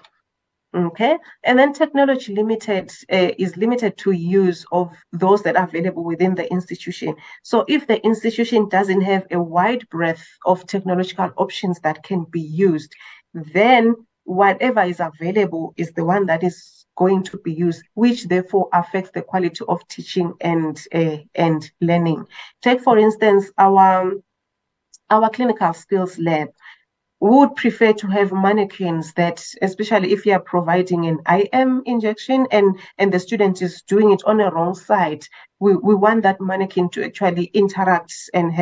Okay, and then technology is limited to use of those that are available within the institution. So if the institution doesn't have a wide breadth of technological options that can be used, then whatever is available is the one that is going to be used, which therefore affects the quality of teaching and learning. Take, for instance, our clinical skills lab. We would prefer to have mannequins that, especially if you are providing an IM injection and the student is doing it on the wrong side, we want that mannequin to actually interact and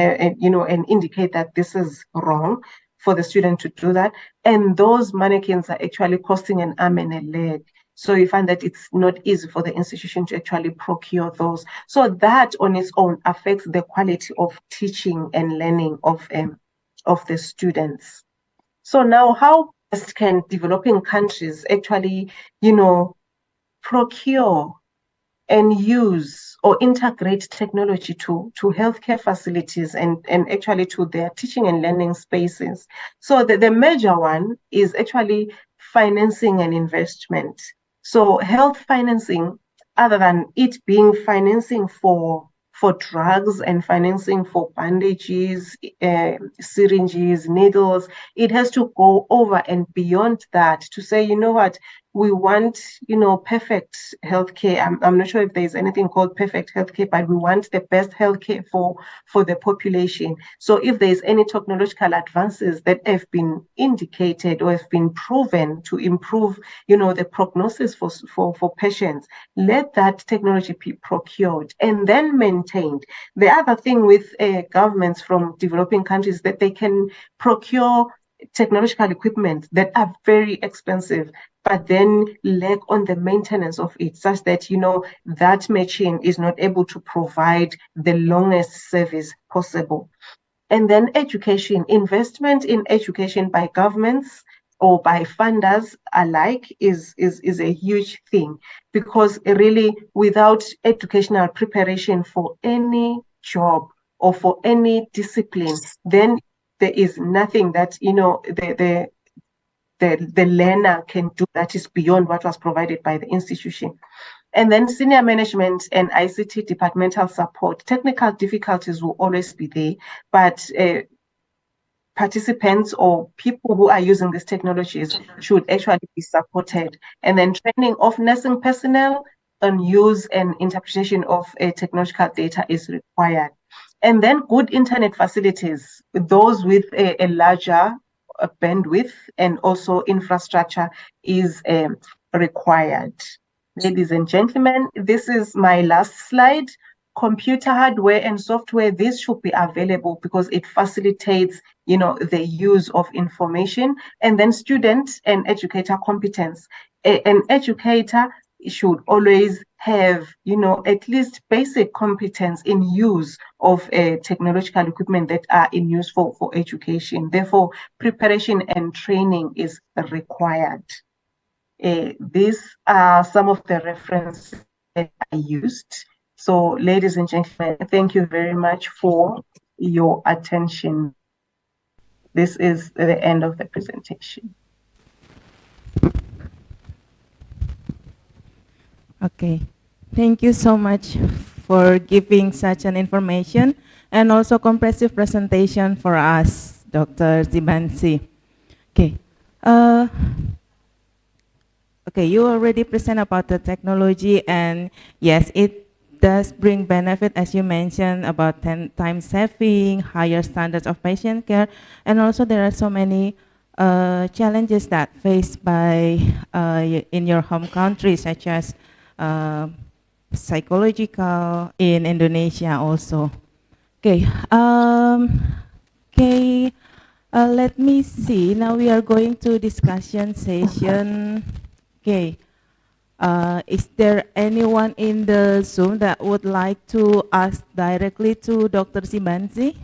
indicate that this is wrong for the student to do that. And those mannequins are actually costing an arm and a leg. So you find that it's not easy for the institution to actually procure those. So that on its own affects the quality of teaching and learning of the students. So now, how best can developing countries actually, procure and use or integrate technology to healthcare facilities and actually to their teaching and learning spaces? So the major one is actually financing and investment. So health financing, other than it being financing for drugs and financing for bandages, syringes, needles, it has to go over and beyond that to say, you know what, we want, perfect healthcare. I'm not sure if there's anything called perfect healthcare, but we want the best healthcare for the population. So if there's any technological advances that have been indicated or have been proven to improve, the prognosis for patients, let that technology be procured and then maintained. The other thing with governments from developing countries that they can procure technological equipment that are very expensive, but then lack on the maintenance of it, such that, that machine is not able to provide the longest service possible. And then education, investment in education by governments or by funders alike is a huge thing, because really without educational preparation for any job or for any discipline, then there is nothing that, the learner can do that is beyond what was provided by the institution. And then senior management and ICT departmental support. Technical difficulties will always be there, but participants or people who are using these technologies should actually be supported. And then training of nursing personnel on use and interpretation of technological data is required. And then good internet facilities, those with a larger bandwidth and also infrastructure is required. Ladies and gentlemen, this is my last slide. Computer hardware and software, this should be available because it facilitates, the use of information. And then student and educator competence. An educator should always have, at least basic competence in use of technological equipment that are in use for education. Therefore, preparation and training is required. These are some of the references that I used. So, ladies and gentlemen, thank you very much for your attention. This is the end of the presentation. Okay. Thank you so much for giving such an information and also comprehensive presentation for us, Dr. Zibansi. Okay. Okay, you already present about the technology, and yes, it does bring benefit, as you mentioned, about time saving, higher standards of patient care, and also there are so many challenges that faced by in your home country, such as psychological in Indonesia also. Okay, okay, let me see. Now we are going to discussion session. Okay. Is there anyone in the Zoom that would like to ask directly to Dr. Zibansi?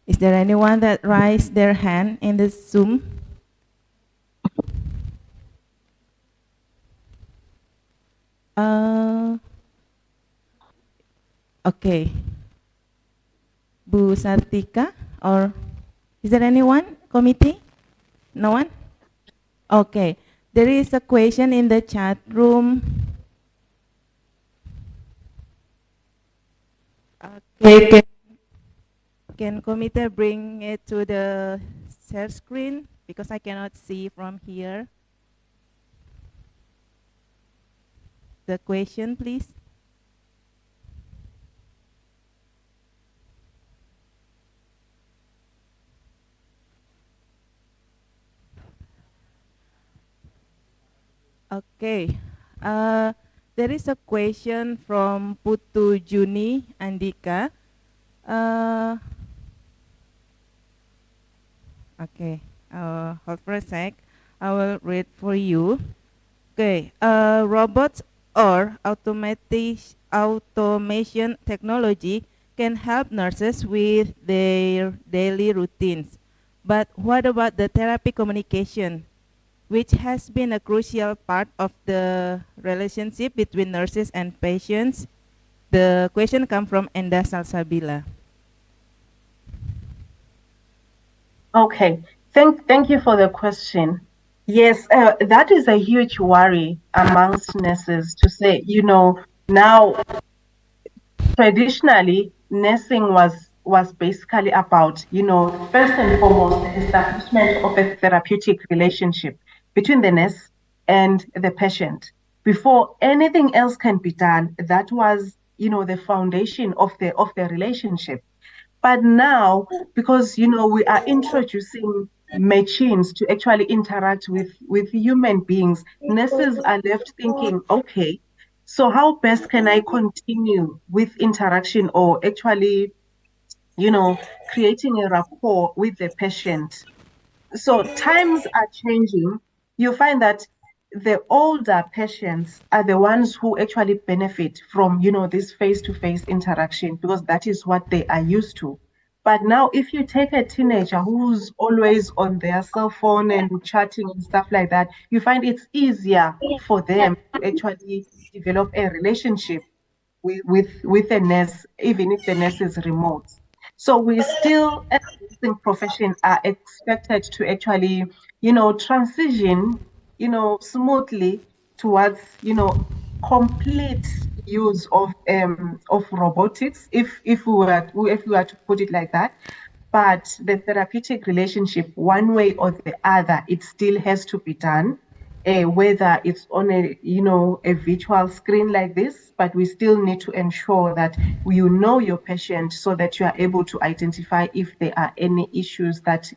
Is there anyone that raised their hand in the Zoom? Okay. Bu Sartika, or is there anyone? Committee? No one? Okay. There is a question in the chat room. Okay, can committee bring it to the share screen because I cannot see from here. The question, please. Okay. There is a question from Putu Juni Andika. Okay. Hold for a sec. I will read for you. Okay. Robots or automation technology can help nurses with their daily routines. But what about the therapy communication, which has been a crucial part of the relationship between nurses and patients? The question comes from Enda Salsabila. Okay, thank you for the question. Yes, that is a huge worry amongst nurses to say, now traditionally nursing was basically about, first and foremost, the establishment of a therapeutic relationship between the nurse and the patient. Before anything else can be done, that was, the foundation of the relationship. But now, because we are introducing machines to actually interact with human beings, nurses are left thinking, okay, so how best can I continue with interaction or actually, creating a rapport with the patient? So times are changing. You find that the older patients are the ones who actually benefit from, this face-to-face interaction because that is what they are used to. But now if you take a teenager who's always on their cell phone and chatting and stuff like that, you find it's easier for them to actually develop a relationship with a nurse, even if the nurse is remote. So we still, as a nursing profession, are expected to actually, transition, smoothly towards, complete use of robotics, if we were to put it like that. But the therapeutic relationship, one way or the other, it still has to be done. Whether it's on a virtual screen like this, but we still need to ensure that you know your patient so that you are able to identify if there are any issues that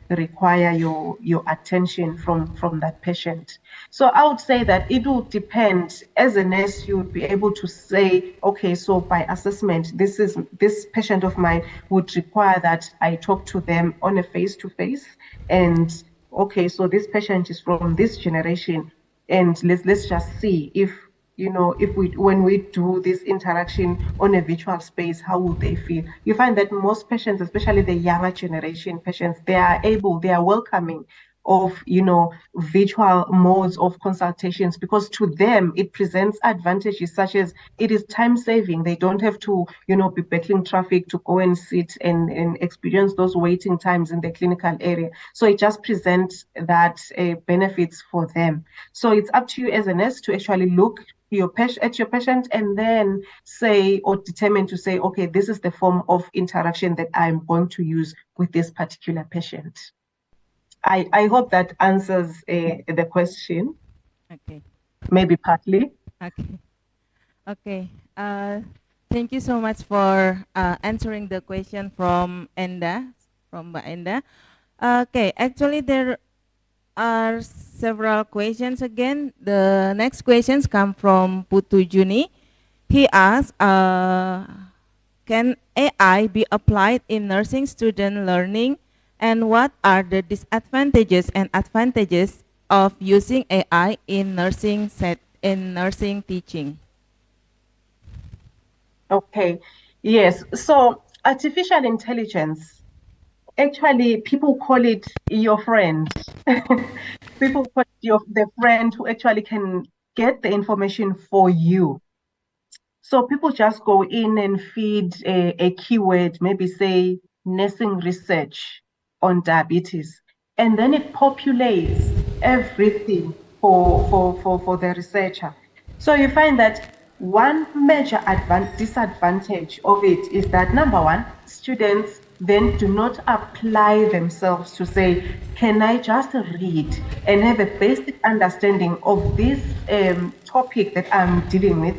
require your attention from that patient. So I would say that it will depend. As a nurse, you would be able to say, okay, so by assessment, this patient of mine would require that I talk to them on a face-to-face, and okay, so this patient is from this generation, and let's just see if when we do this interaction on a virtual space, how would they feel? You find that most patients, especially the younger generation patients, they are welcoming of virtual modes of consultations, because to them it presents advantages such as it is time saving. They don't have to be battling traffic to go and sit and experience those waiting times in the clinical area. So it just presents that benefits for them. So it's up to you as a nurse to actually look at your patient and then say or determine to say, okay, this is the form of interaction that I'm going to use with this particular patient. I hope that answers the question. Okay. Maybe partly. Okay. Okay. Thank you so much for answering the question from Enda, from Mbak Enda. Okay, actually there are several questions again. The next questions come from Putu Juni. He asks, can AI be applied in nursing student learning, and what are the disadvantages and advantages of using AI in nursing teaching? Okay, yes. So artificial intelligence, actually, people call it your friend. People call it the friend who actually can get the information for you. So people just go in and feed a keyword, maybe say nursing research on diabetes, and then it populates everything for the researcher. So you find that one major disadvantage of it is that, number one, students then do not apply themselves to say, can I just read and have a basic understanding of this topic that I'm dealing with?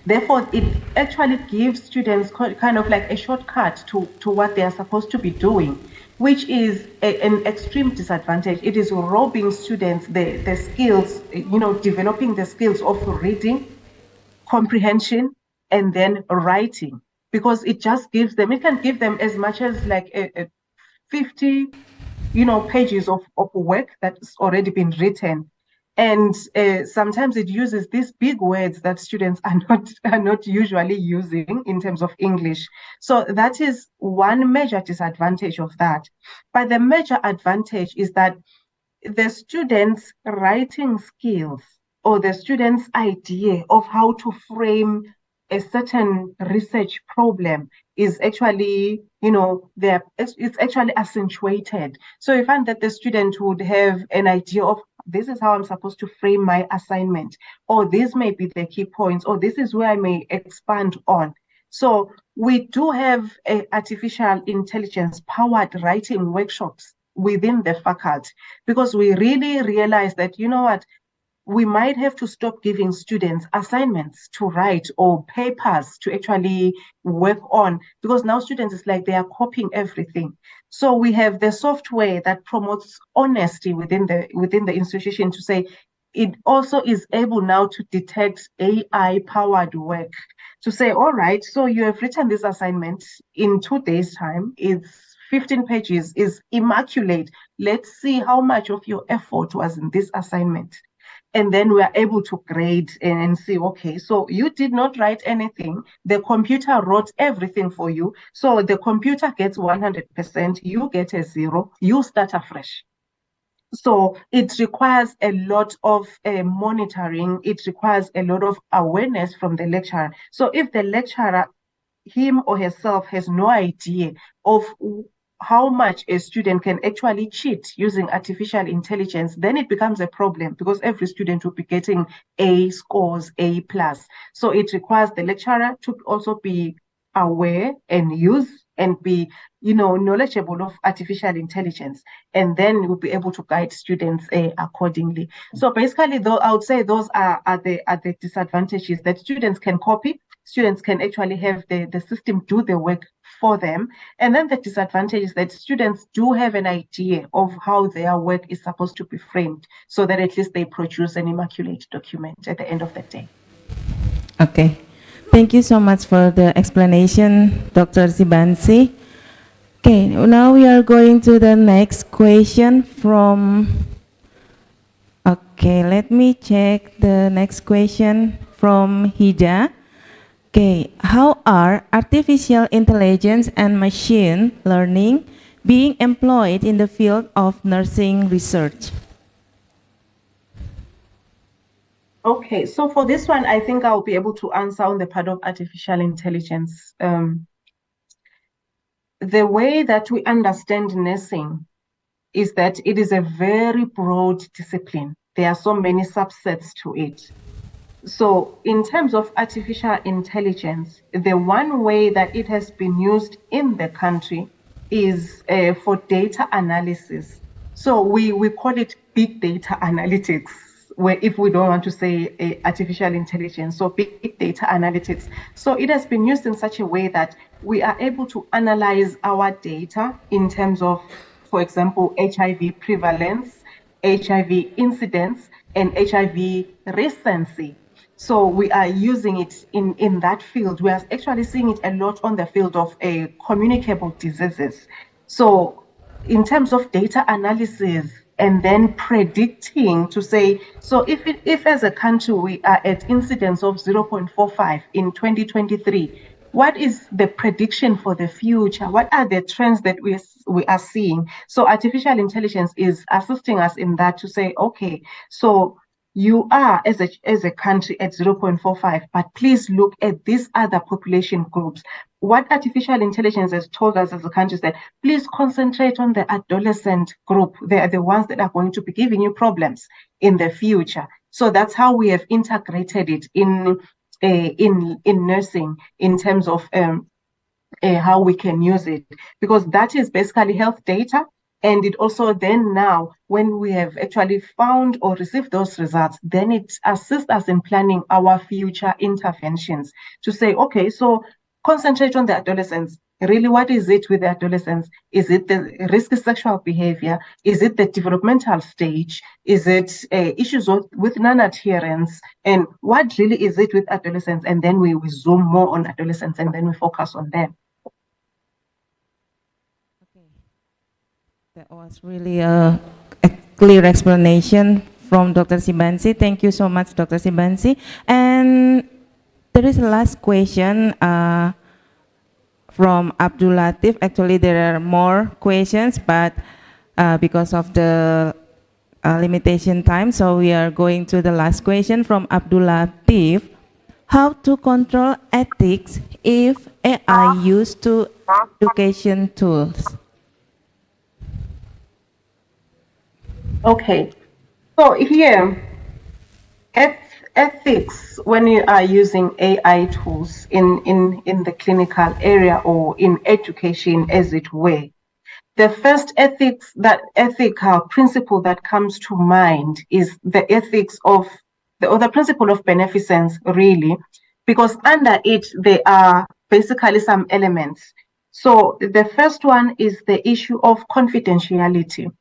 Therefore, it actually gives students kind of like a shortcut to what they are supposed to be doing, which is an extreme disadvantage. It is robbing students the skills, developing the skills of reading, comprehension, and then writing, because it can give them as much as like a 50 pages of work that's already been written. And sometimes it uses these big words that students are not usually using in terms of English. So that is one major disadvantage of that. But the major advantage is that the students' writing skills or the students' idea of how to frame a certain research problem is actually, it's actually accentuated. So you find that the student would have an idea of, this is how I'm supposed to frame my assignment, or this may be the key points, or this is where I may expand on. So we do have artificial intelligence powered writing workshops within the faculty, because we really realize that, we might have to stop giving students assignments to write or papers to actually work on, because now students, it's like they are copying everything. So we have the software that promotes honesty within the institution to say it also is able now to detect AI-powered work, to say, all right, so you have written this assignment in 2 days' time. It's 15 pages, is immaculate. Let's see how much of your effort was in this assignment. And then we are able to grade and see, okay, so you did not write anything. The computer wrote everything for you. So the computer gets 100%, you get a 0, you start afresh. So it requires a lot of monitoring. It requires a lot of awareness from the lecturer. So if the lecturer, him or herself, has no idea of how much a student can actually cheat using artificial intelligence, then it becomes a problem, because every student will be getting A scores, A+. So it requires the lecturer to also be aware and use and be, knowledgeable of artificial intelligence, and then we'll be able to guide students accordingly. So basically, though, I would say those are the disadvantages, that students can copy, students can actually have the system do the work for them. And then the disadvantage is that students do have an idea of how their work is supposed to be framed, so that at least they produce an immaculate document at the end of the day. Okay. Thank you so much for the explanation, Dr. Zibansi. Okay, now we are going to the next question from, okay, let me check the next question from HIJA. Okay, how are artificial intelligence and machine learning being employed in the field of nursing research? Okay, so for this one, I think I'll be able to answer on the part of artificial intelligence. The way that we understand nursing is that it is a very broad discipline. There are so many subsets to it. So in terms of artificial intelligence, the one way that it has been used in the country is for data analysis. So we call it big data analytics, where if we don't want to say artificial intelligence, so big data analytics. So it has been used in such a way that we are able to analyze our data in terms of, for example, HIV prevalence, HIV incidence, and HIV recency. So we are using it in that field. We are actually seeing it a lot on the field of communicable diseases. So in terms of data analysis and then predicting to say, so if as a country we are at incidence of 0.45 in 2023, what is the prediction for the future? What are the trends that we are seeing? So artificial intelligence is assisting us in that to say, okay, so you are as a country at 0.45, but please look at these other population groups. What artificial intelligence has told us as a country is that please concentrate on the adolescent group. They are the ones that are going to be giving you problems in the future. So that's how we have integrated it in nursing in terms of how we can use it, because that is basically health data. And it also then now, when we have actually found or received those results, then it assists us in planning our future interventions to say, okay, so concentrate on the adolescents. Really, what is it with the adolescents? Is it the risky sexual behavior? Is it the developmental stage? Is it issues with non-adherence? And what really is it with adolescents? And then we zoom more on adolescents and then we focus on them. That was really a clear explanation from Dr. Sibansi. Thank you so much, Dr. Sibansi. And there is a last question from Abdul Latif. Actually, there are more questions, but because of the limitation time, so we are going to the last question from Abdul Latif. How to control ethics if AI used to education tools? Okay, so here, ethics, when you are using AI tools in the clinical area or in education, as it were, the first ethical principle that comes to mind is the ethics of the principle of beneficence, really, because under it there are basically some elements. So the first one is the issue of confidentiality.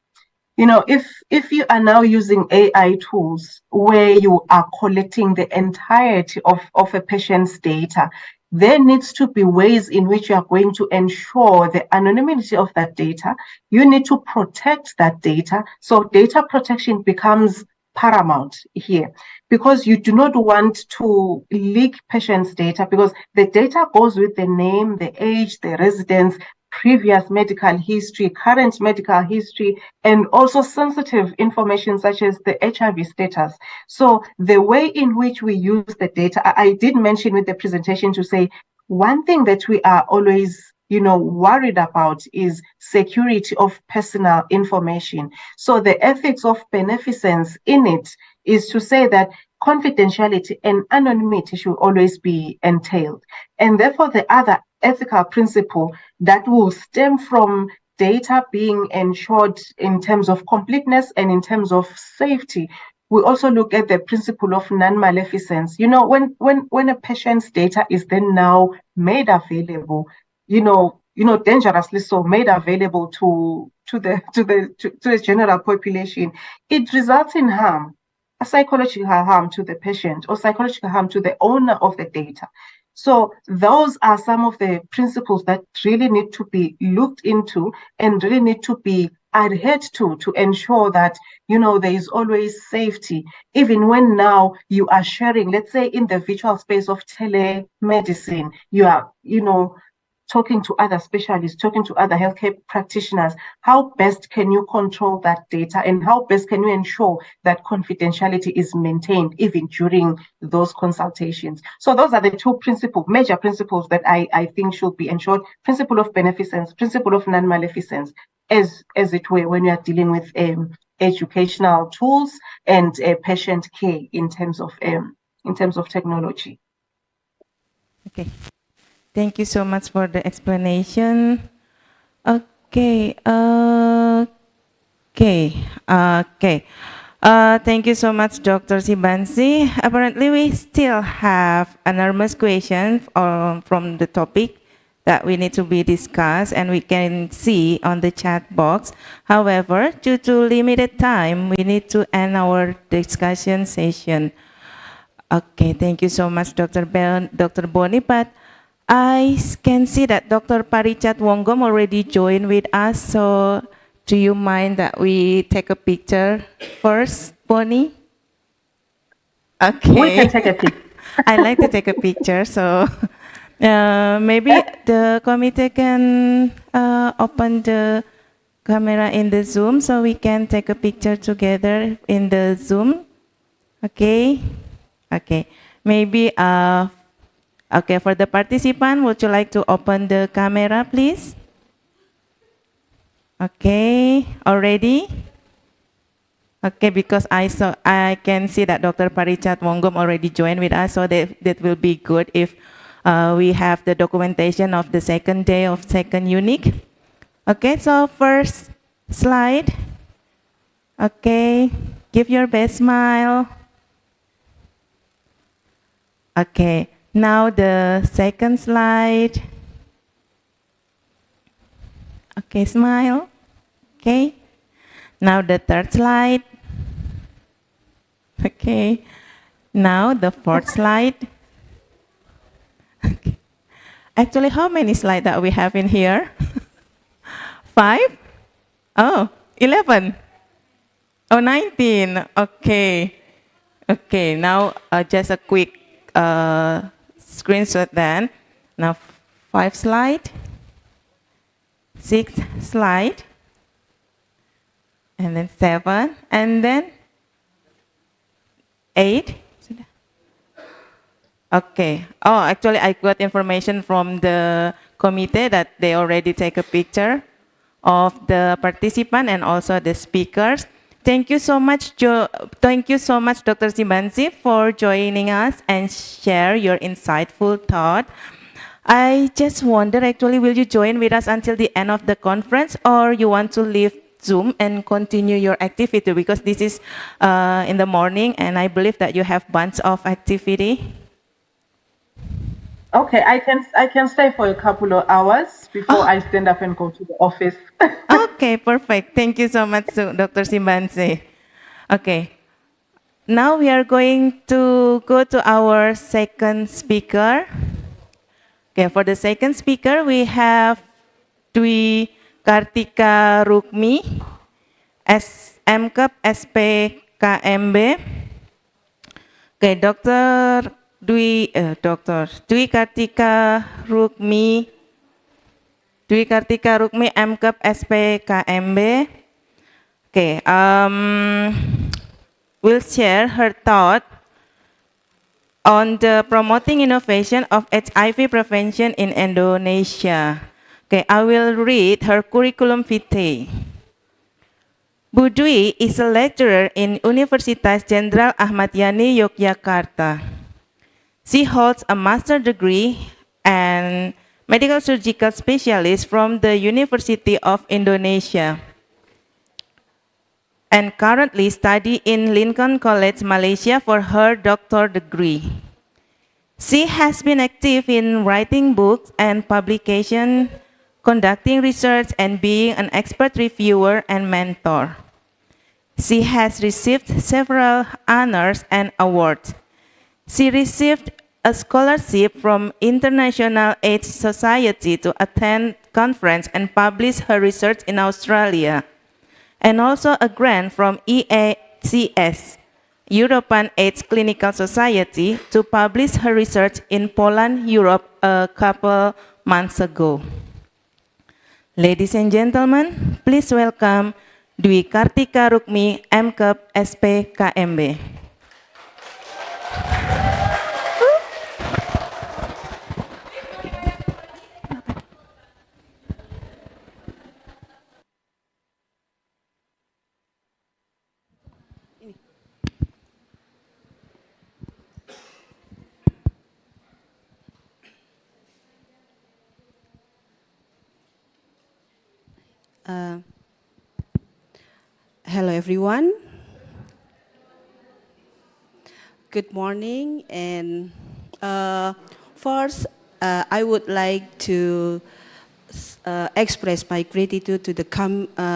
You know, if you are now using AI tools where you are collecting the entirety of a patient's data, there needs to be ways in which you are going to ensure the anonymity of that data. You need to protect that data. So data protection becomes paramount here, because you do not want to leak patients' data, because the data goes with the name, the age, the residence, previous medical history, current medical history, and also sensitive information such as the HIV status. So the way in which we use the data, I did mention with the presentation to say, one thing that we are always, you know, worried about is security of personal information. So the ethics of beneficence in it is to say that confidentiality and anonymity should always be entailed. And therefore, the other ethical principle that will stem from data being ensured in terms of completeness and in terms of safety, we also look at the principle of non-maleficence. You know, when a patient's data is then now made available, you know, dangerously so, made available to the general population, it results in harm, a psychological harm to the patient or psychological harm to the owner of the data. So those are some of the principles that really need to be looked into and really need to be adhered to ensure that, there is always safety, even when now you are sharing, let's say in the virtual space of telemedicine, you are, talking to other specialists, talking to other healthcare practitioners. How best can you control that data, and how best can you ensure that confidentiality is maintained even during those consultations? So those are the two major principles that I think should be ensured: principle of beneficence, principle of non-maleficence, as it were, when you are dealing with educational tools and patient care in terms of technology. Okay. Thank you so much for the explanation. Okay. Thank you so much, Dr. Sibansi. Apparently, we still have enormous questions from the topic that we need to be discussed, and we can see on the chat box. However, due to limited time, we need to end our discussion session. Okay, thank you so much, Dr. Boni. But I can see that Dr. Parichat Wonggom already joined with us. So do you mind that we take a picture first, Boni? Okay. We can take a picture. I like to take a picture. So maybe the committee can open the camera in the Zoom so we can take a picture together in the Zoom. Okay. Okay. Maybe okay, for the participant, would you like to open the camera, please? Okay, already? Okay, because I can see that Dr. Parichat Wonggom already joined with us, so that will be good if we have the documentation of the second day of second unit. Okay, so first slide. Okay, give your best smile. Okay. Now the second slide. Okay, smile. Okay. Now the third slide. Okay. Now the fourth slide. Okay. Actually, how many slides that we have in here? 5? Oh, 11. Oh, 19. Okay. Okay, now just a quick screenshot then. Now 5 slide, 6 slide, and then 7, and then 8. Okay. Oh, actually I got information from the committee that they already take a picture of the participant and also the speakers. Thank you so much, Thank you so much, Dr. Sibansi, for joining us and share your insightful thought. I just wonder, actually, will you join with us until the end of the conference, or you want to leave Zoom and continue your activity? Because this is in the morning, and I believe that you have bunch of activity. Okay, I can stay for a couple of hours before I stand up and go to the office. Okay, perfect. Thank you so much, Dr. Sibansi. Okay, now we are going to go to our second speaker. Okay, for the second speaker, we have Dwi Kartika Rukmi, MKep SPKMB. Okay, Dr. Dwi Kartika Rukmi, MKep SPKMB. Okay, will share her thought on the promoting innovation of HIV prevention in Indonesia. Okay, I will read her curriculum vitae. Bu Dwi is a lecturer in Universitas Jenderal Achmad Yani, Yogyakarta. She holds a master's degree and medical surgical specialist from the University of Indonesia, and currently study in Lincoln College, Malaysia for her doctoral degree. She has been active in writing books and publication, conducting research, and being an expert reviewer and mentor. She has received several honors and awards. She received a scholarship from International AIDS Society to attend conference and publish her research in Australia. and also a grant from EACS, European AIDS Clinical Society, to publish her research in Poland, Europe a couple months ago. Ladies and gentlemen, please welcome Dwi Kartika Rukmi, MKep SP KMB. Hello, everyone. Good morning. And first, I would like to express my gratitude to the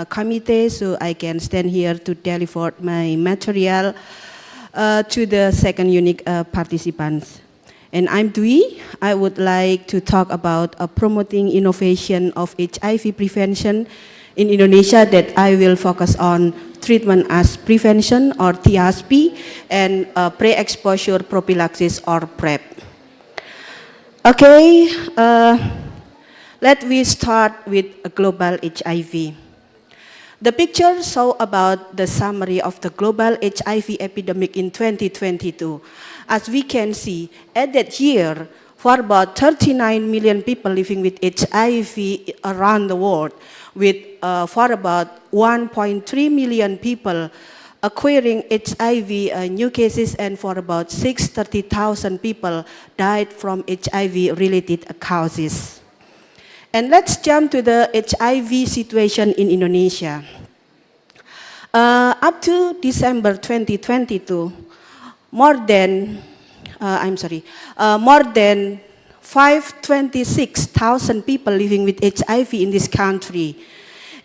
committee so I can stand here to deliver my material to the second unique participants. And I'm Dwi. I would like to talk about promoting innovation of HIV prevention in Indonesia, that I will focus on treatment as prevention or TSP and pre-exposure prophylaxis or PrEP. Okay, let me start with global HIV. The picture shows about the summary of the global HIV epidemic in 2022. As we can see, at that year, for about 39 million people living with HIV around the world, with for about 1.3 million people acquiring HIV new cases, and for about 630,000 people died from HIV-related causes. And let's jump to the HIV situation in Indonesia. Up to December 2022, more than 526,000 people living with HIV in this country.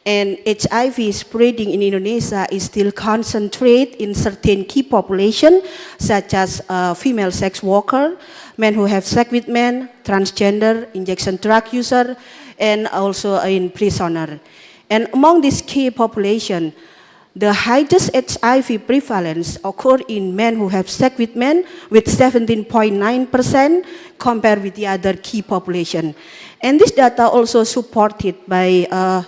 And HIV spreading in Indonesia is still concentrated in certain key population, such as female sex worker, men who have sex with men, transgender, injection drug user, and also in prisoner. And among this key population, the highest HIV prevalence occur in men who have sex with men, with 17.9% compared with the other key population. And this data also supported by a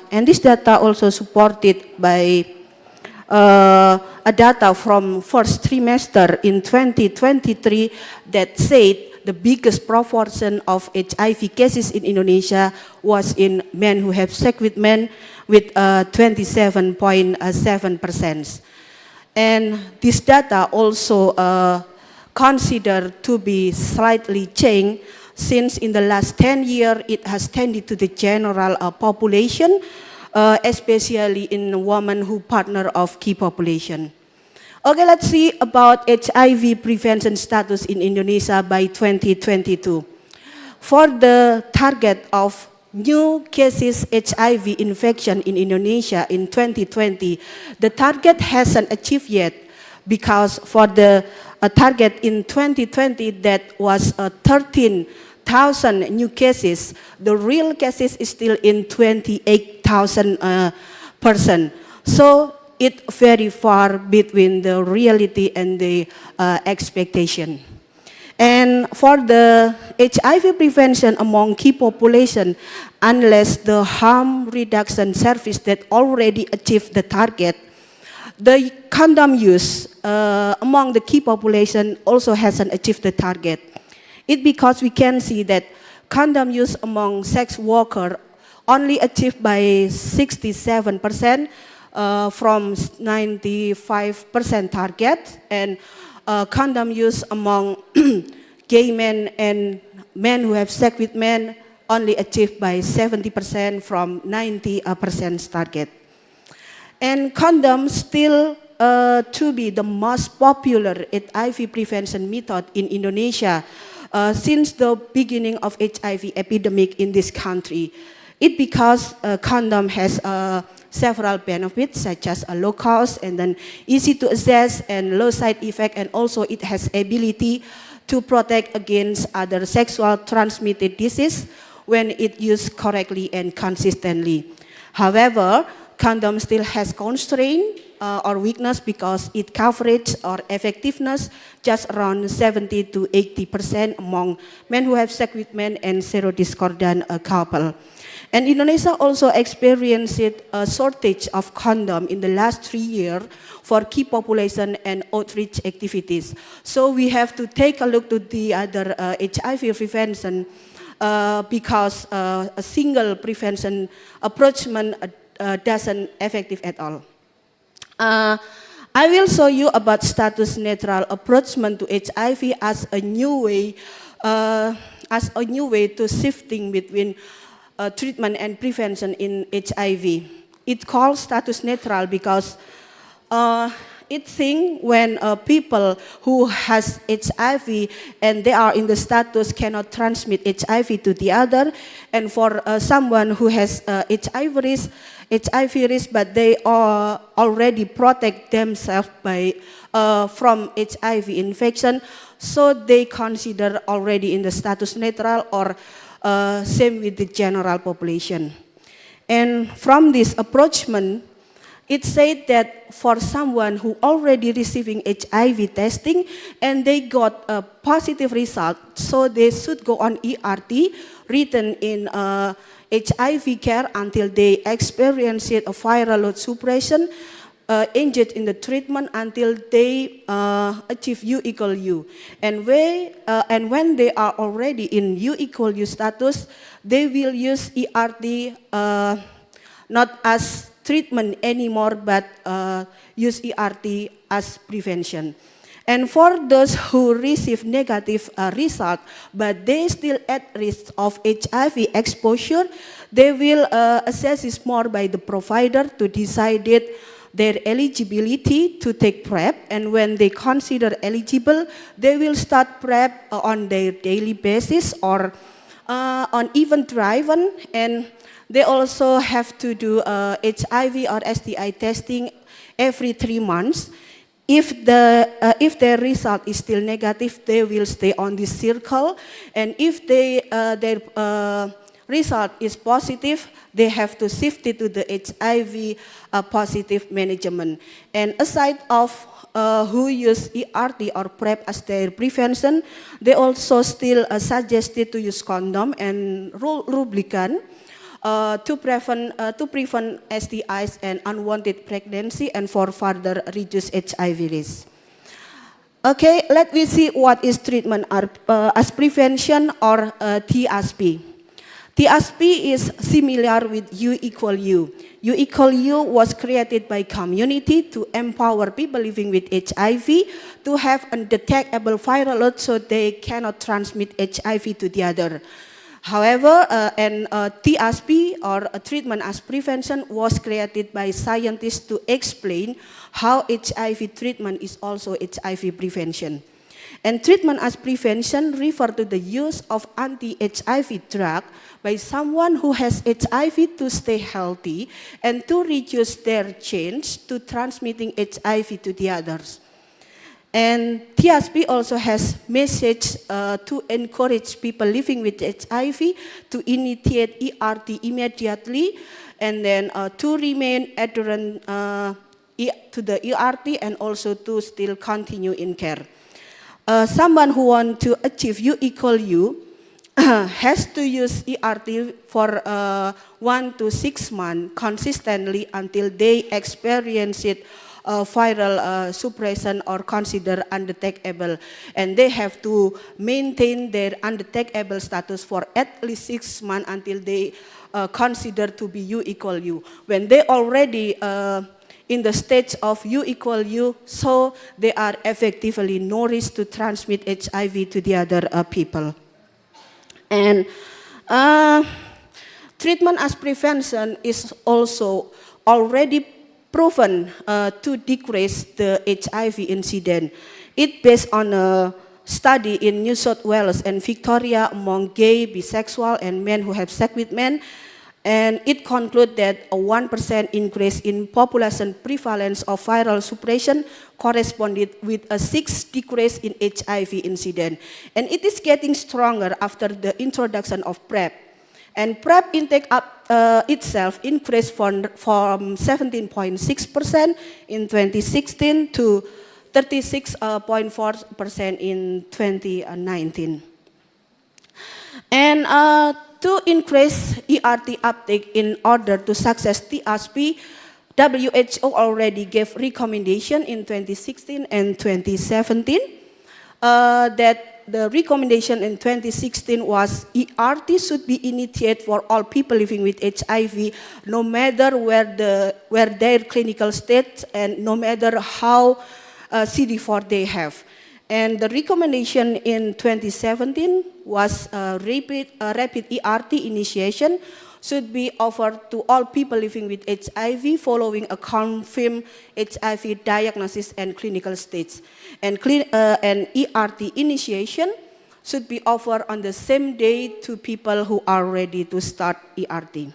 data from first trimester in 2023 that said the biggest proportion of HIV cases in Indonesia was in men who have sex with men, with 27.7%. And this data also considered to be slightly changed, since in the last 10 years it has tended to the general population, especially in women who partner of key population. Okay, let's see about HIV prevention status in Indonesia by 2022. For the target of new cases HIV infection in Indonesia in 2020, the target hasn't achieved yet, because for the target in 2020 that was 13,000 new cases, the real cases is still in 28,000 person. So it very far between the reality and the expectation. And for the HIV prevention among key population, unless the harm reduction service that already achieved the target, the condom use among the key population also hasn't achieved the target. It's because we can see that condom use among sex workers only achieved by 67% from 95% target, and condom use among gay men and men who have sex with men only achieved by 70% from 90% target. And condoms still to be the most popular HIV prevention method in Indonesia since the beginning of HIV epidemic in this country. It because condom has several benefits, such as a low cost and then easy to access and low side effect, and also it has ability to protect against other sexual transmitted disease when it used correctly and consistently. However, condom still has constraint or weakness because its coverage or effectiveness just around 70 to 80% among men who have sex with men and serodiscordant couple. And Indonesia also experienced a shortage of condom in the last 3 years for key population and outreach activities. So we have to take a look to the other HIV prevention because a single prevention approach doesn't effective at all. I will show you about status neutral approach to HIV as a new way to shifting between treatment and prevention in HIV. It's called status neutral because it thinks when people who has HIV and they are in the status cannot transmit HIV to the other, and for someone who has HIV risk, but they are already protect themselves by from HIV infection, so they consider already in the status neutral or same with the general population. And from this approachment, it said that for someone who already receiving HIV testing and they got a positive result, so they should go on ERT, written in HIV care until they experience a viral load suppression, engage in the treatment until they achieve U equal U. And when they are already in U equal U status, they will use ERT not as treatment anymore, but use ERT as prevention. And for those who receive negative result, but they still at risk of HIV exposure, they will assess this more by the provider to decide their eligibility to take PrEP, and when they consider eligible, they will start PrEP on their daily basis or on event driven, and they also have to do HIV or STI testing every 3 months. If their result is still negative, they will stay on this circle, and if their result is positive, they have to shift it to the HIV positive management. And aside of who use ERT or PrEP as their prevention, they also still suggested to use condom and lubricant to prevent STIs and unwanted pregnancy and for further reduce HIV risk. Okay, let me see what is treatment as prevention or TSP. TSP is similar with U equal U. U equal U was created by community to empower people living with HIV to have undetectable viral load so they cannot transmit HIV to the other. However, TSP or treatment as prevention was created by scientists to explain how HIV treatment is also HIV prevention. And treatment as prevention refer to the use of anti-HIV drug by someone who has HIV to stay healthy and to reduce their chance to transmitting HIV to the others. And TSP also has message to encourage people living with HIV to initiate ERT immediately, and then to remain adherent to the ERT and also to still continue in care. Someone who wants to achieve U equal U has to use ERT for 1 to 6 months consistently until they experience it viral suppression or consider undetectable, and they have to maintain their undetectable status for at least 6 months until they consider to be U equal U. When they already in the stage of U equal U, so they are effectively no risk to transmit HIV to the other people. And treatment as prevention is also already proven to decrease the HIV incident. It based on a study in New South Wales and Victoria among gay, bisexual, and men who have sex with men. And it concluded that a 1% increase in population prevalence of viral suppression corresponded with a 6% decrease in HIV incident. And it is getting stronger after the introduction of PrEP. And PrEP intake itself increased from 17.6% in 2016 to 36.4% in 2019. And to increase ERT uptake in order to success TRSP, WHO already gave recommendation in 2016 and 2017 that the recommendation in 2016 was ERT should be initiated for all people living with HIV, no matter where their clinical state and no matter how CD4 they have. And the recommendation in 2017 was rapid ERT initiation should be offered to all people living with HIV following a confirmed HIV diagnosis and clinical stage. And ERT initiation should be offered on the same day to people who are ready to start ERT.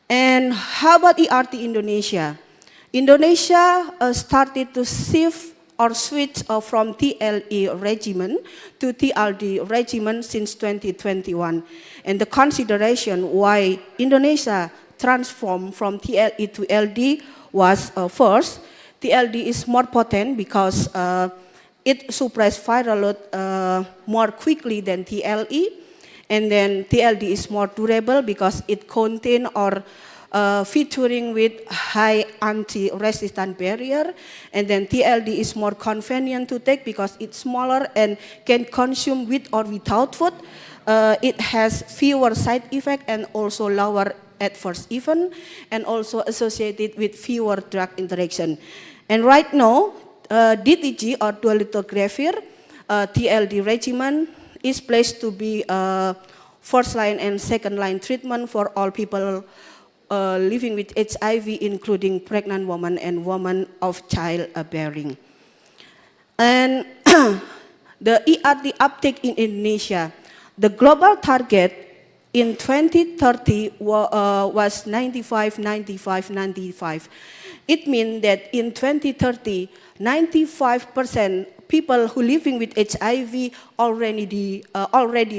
And how about ERT Indonesia? Indonesia started to shift or switch from TLE regimen to TLD regimen since 2021. And the consideration why Indonesia transformed from TLE to LD was first, TLD is more potent because it suppresses viral load more quickly than TLE. And then TLD is more durable because it contains or featuring with high anti-resistant barrier, and then TLD is more convenient to take because it's smaller and can consume with or without food. It has fewer side effects and also lower adverse event, and also associated with fewer drug interaction. And right now, DTG or dolutegravir TLD regimen is placed to be first line and second line treatment for all people living with HIV, including pregnant women and women of childbearing. And the ERT uptake in Indonesia, the global target in 2030 was 95, 95, 95. It means that in 2030, 95% people who living with HIV already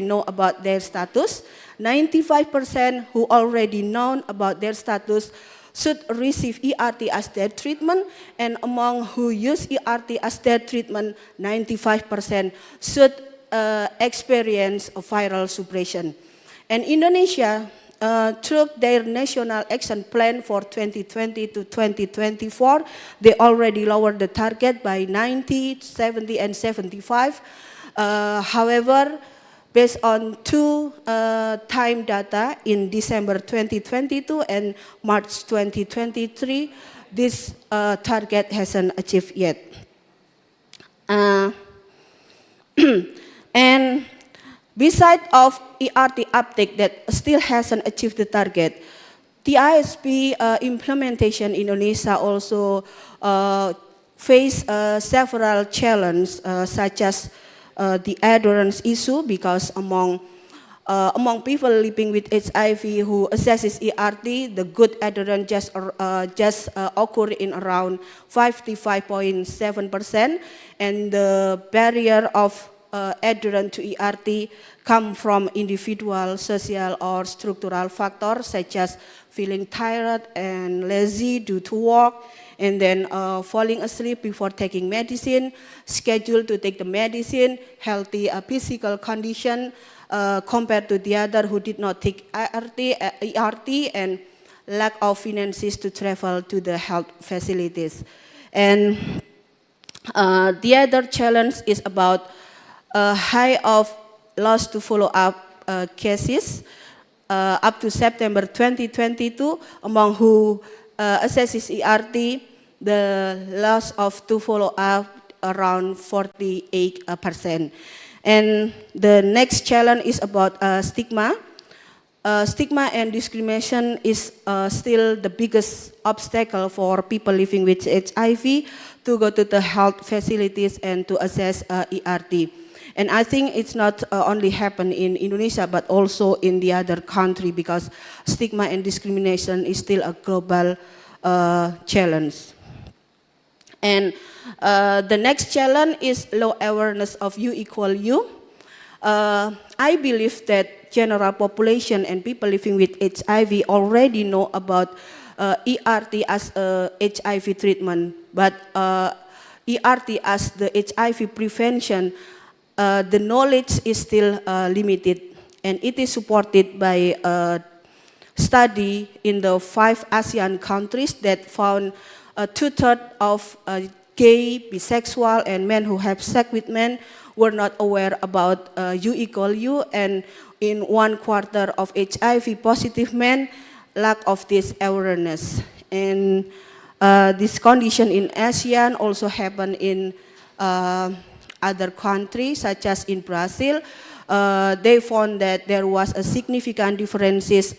know about their status. 95% who already know about their status should receive ERT as their treatment, and among who use ERT as their treatment, 95% should experience a viral suppression. And Indonesia, through their National Action Plan for 2020 to 2024, they already lowered the target by 90, 70, and 75. However, based on two time data in December 2022 and March 2023, this target hasn't achieved yet. And beside of ERT uptake that still hasn't achieved the target, TISP implementation in Indonesia also face several challenges such as the adherence issue, because among people living with HIV who assesses ERT, the good adherence just occur in around 55.7%, and the barrier of adherence to ERT come from individual, social, or structural factors such as feeling tired and lazy due to work, and then falling asleep before taking medicine, schedule to take the medicine, healthy physical condition compared to the other who did not take ERT, and lack of finances to travel to the health facilities. And the other challenge is about high of loss to follow-up cases up to September 2022, among who assesses ERT, the loss of to follow-up around 48%. And the next challenge is about stigma. Stigma and discrimination is still the biggest obstacle for people living with HIV to go to the health facilities and to assess ERT. And I think it's not only happen in Indonesia, but also in the other country, because stigma and discrimination is still a global challenge. And the next challenge is low awareness of U equal U. I believe that that general population and people living with HIV already know about ERT as a HIV treatment, but ERT as the HIV prevention, the knowledge is still limited, and it is supported by a study in the 5 ASEAN countries that found 2/3 of gay, bisexual, and men who have sex with men were not aware about U=U, and in 1/4 of HIV positive men lack of this awareness. And this condition in ASEAN also happen in other countries, such as in Brazil. They found that there was a significant differences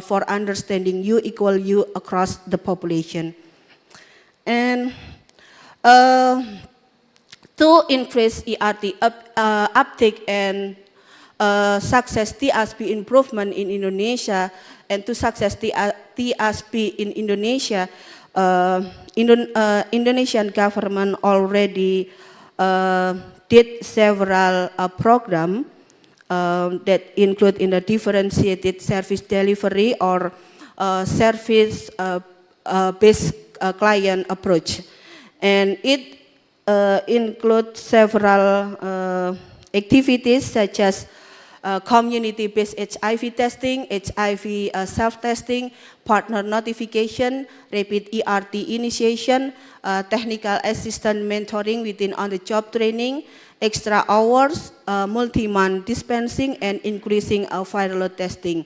for understanding U=U across the population. And to increase ERT uptake and success TSP improvement in Indonesia, and to success TSP in Indonesia, Indonesian government already did several programs that include in the differentiated service delivery or service-based client approach. And it includes several activities such as community-based HIV testing, HIV self-testing, partner notification, rapid ERT initiation, technical assistant mentoring within on-the-job training, extra hours, multi-month dispensing, and increasing viral load testing.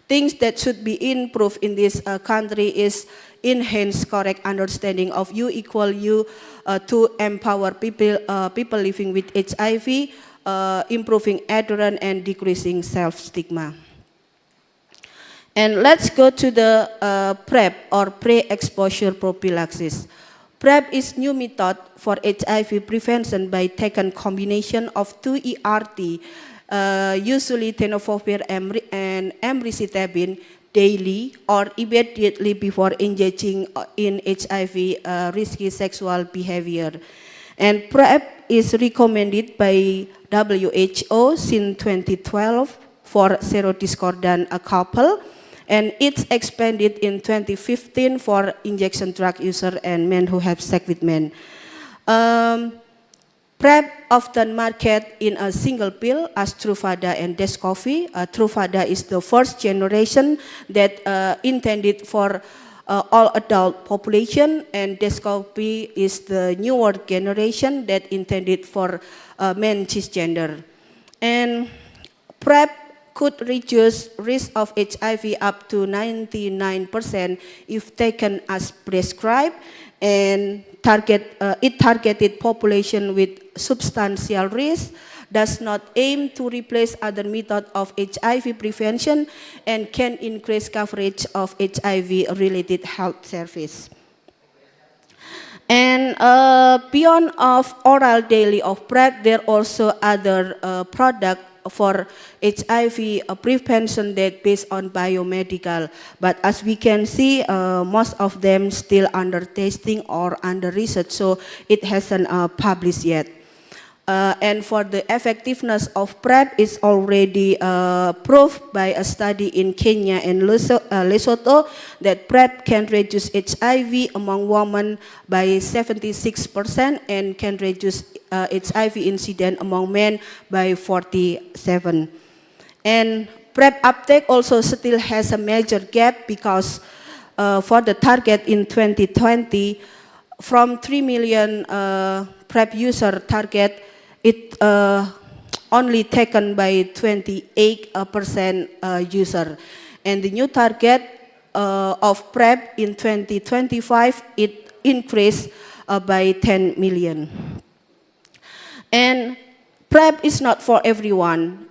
Things that should be improved in this country is enhance correct understanding of U=U to empower people living with HIV, improving adherence and decreasing self-stigma. And let's go to the PrEP or pre-exposure prophylaxis. PrEP is new method for HIV prevention by taking combination of 2 ERT, usually tenofovir and emtricitabine daily or immediately before engaging in HIV risky sexual behavior. And PrEP is recommended by WHO since 2012 for serodiscordant couple, and it's expanded in 2015 for injection drug user and men who have sex with men. PrEP often marketed in a single pill as Truvada and Descovy. Truvada is the first generation that intended for all adult population, and Descovy is the newer generation that intended for men cisgender. And PrEP could reduce risk of HIV up to 99% if taken as prescribed, and it targeted population with substantial risk, does not aim to replace other methods of HIV prevention, and can increase coverage of HIV-related health service. And beyond of oral daily of PrEP, there are also other products for HIV prevention that based on biomedical. But as we can see, most of them still under testing or under research, so it hasn't published yet. And for the effectiveness of PrEP is already proved by a study in Kenya and Lesotho that PrEP can reduce HIV among women by 76% and can reduce HIV incident among men by 47%. And PrEP uptake also still has a major gap because for the target in 2020, from 3 million PrEP user target, it only taken by 28% user. And the new target of PrEP in 2025, it increased by 10 million. And PrEP is not for everyone.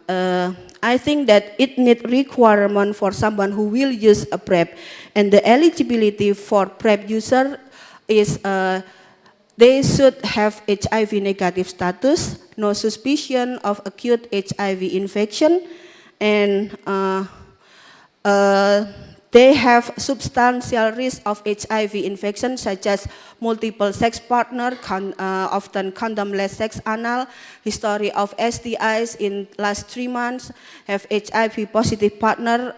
I think that it needs requirement for someone who will use a PrEP. And the eligibility for PrEP user is they should have HIV negative status, no suspicion of acute HIV infection, and they have substantial risk of HIV infection, such as multiple sex partner, often condom-less sex anal, history of STIs in last 3 months, have HIV positive partner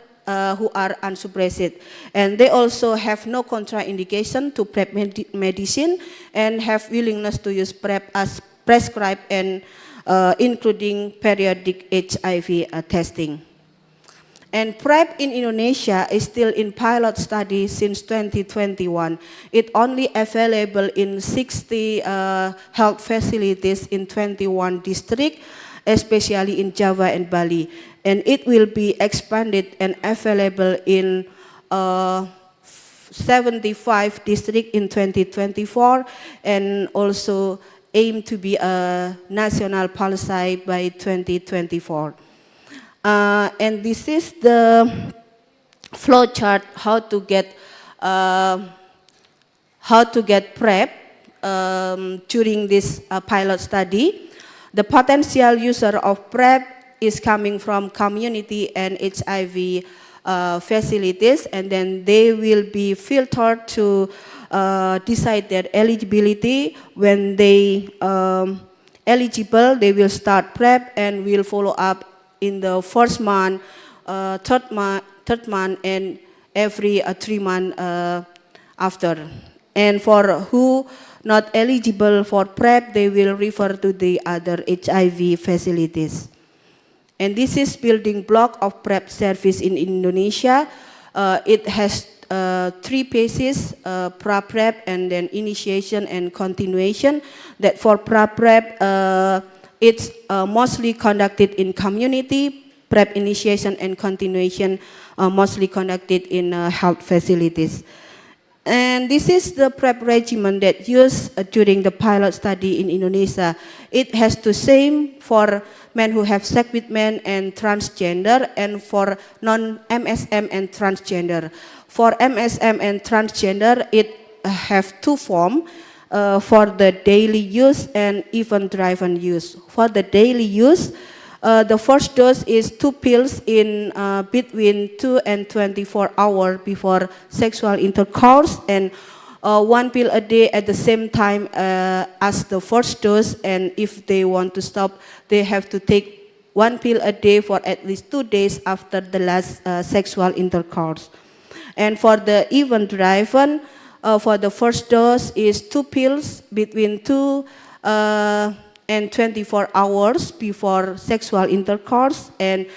who are unsuppressed. And they also have no contraindication to PrEP medicine and have willingness to use PrEP as prescribed and including periodic HIV testing. And PrEP in Indonesia is still in pilot study since 2021. It only available in 60 health facilities in 21 districts, especially in Java and Bali. And it will be expanded and available in 75 districts in 2024, and also aim to be a national policy by 2024. And this is the flow chart how to get PrEP during this pilot study. The potential user of PrEP is coming from community and HIV facilities, and then they will be filtered to decide their eligibility. When they eligible, they will start PrEP and will follow up in the first month, third month, and every 3 months after. And for who not eligible for PrEP, they will refer to the other HIV facilities. And this is building block of PrEP service in Indonesia. It has 3 phases, pra-PrEP, and then initiation and continuation. That for pra-PrEP, it's mostly conducted in community. PrEP initiation and continuation mostly conducted in health facilities. And this is the PrEP regimen that used during the pilot study in Indonesia. It has the same for men who have sex with men and transgender, and for non-MSM and transgender. For MSM and transgender, it have 2 forms. For the daily use and event-driven use. For the daily use, the first dose is 2 pills in between 2 and 24 hours before sexual intercourse, and 1 pill a day at the same time as the first dose. And if they want to stop, they have to take 1 pill a day for at least 2 days after the last sexual intercourse. And for the event-driven, for the first dose is 2 pills between 2 and 24 hours before sexual intercourse, and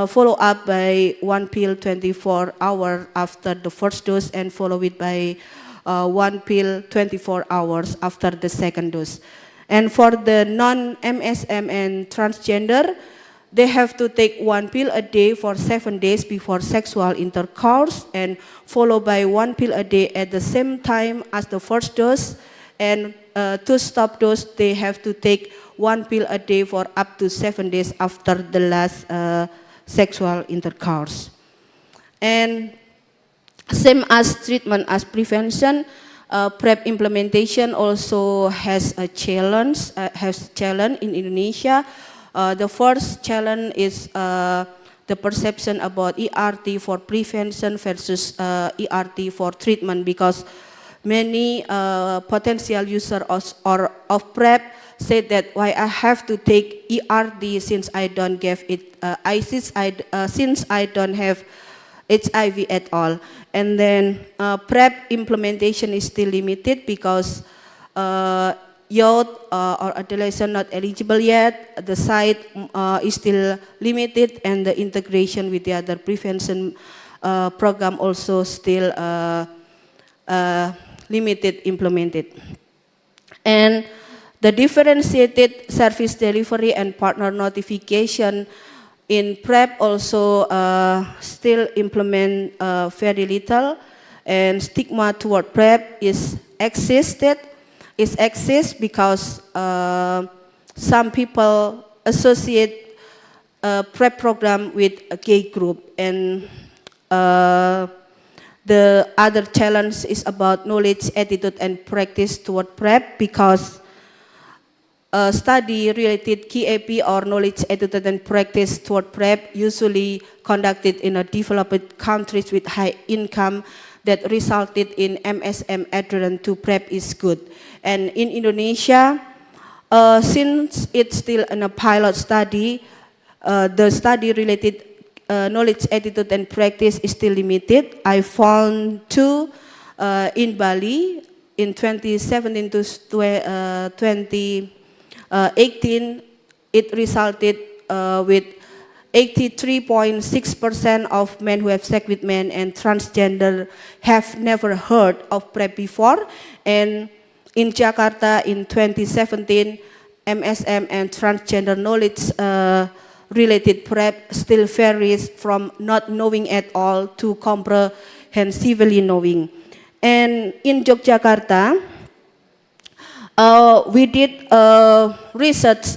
follow up by 1 pill 24 hours after the first dose, and follow it by 1 pill 24 hours after the second dose. And for the non-MSM and transgender, they have to take 1 pill a day for 7 days before sexual intercourse, and followed by 1 pill a day at the same time as the first dose. And to stop dose, they have to take 1 pill a day for up to 7 days after the last sexual intercourse. And same as treatment as prevention, PrEP implementation also has a challenge. In Indonesia. The first challenge is the perception about ERT for prevention versus ERT for treatment, because many potential users of PrEP say that why I have to take ERT since I don't give it since I don't have HIV at all. And then PrEP implementation is still limited because youth or adolescent not eligible yet, the site is still limited, and the integration with the other prevention program also still limited implemented. And the differentiated service delivery and partner notification in PrEP also still implement very little, and stigma toward PrEP exists because some people associate PrEP program with a gay group, and the other challenge is about knowledge, attitude, and practice toward PrEP, because study related KAP or knowledge, attitude, and practice toward PrEP usually conducted in a developed countries with high income that resulted in MSM adherence to PrEP is good. And in Indonesia, since it's still in a pilot study, the study related knowledge, attitude, and practice is still limited. I found two in Bali in 2017 to 2018. It resulted with 83.6% of men who have sex with men and transgender have never heard of PrEP before. And in Jakarta in 2017, MSM and transgender knowledge related PrEP still varies from not knowing at all to comprehensively knowing. And in Yogyakarta, we did research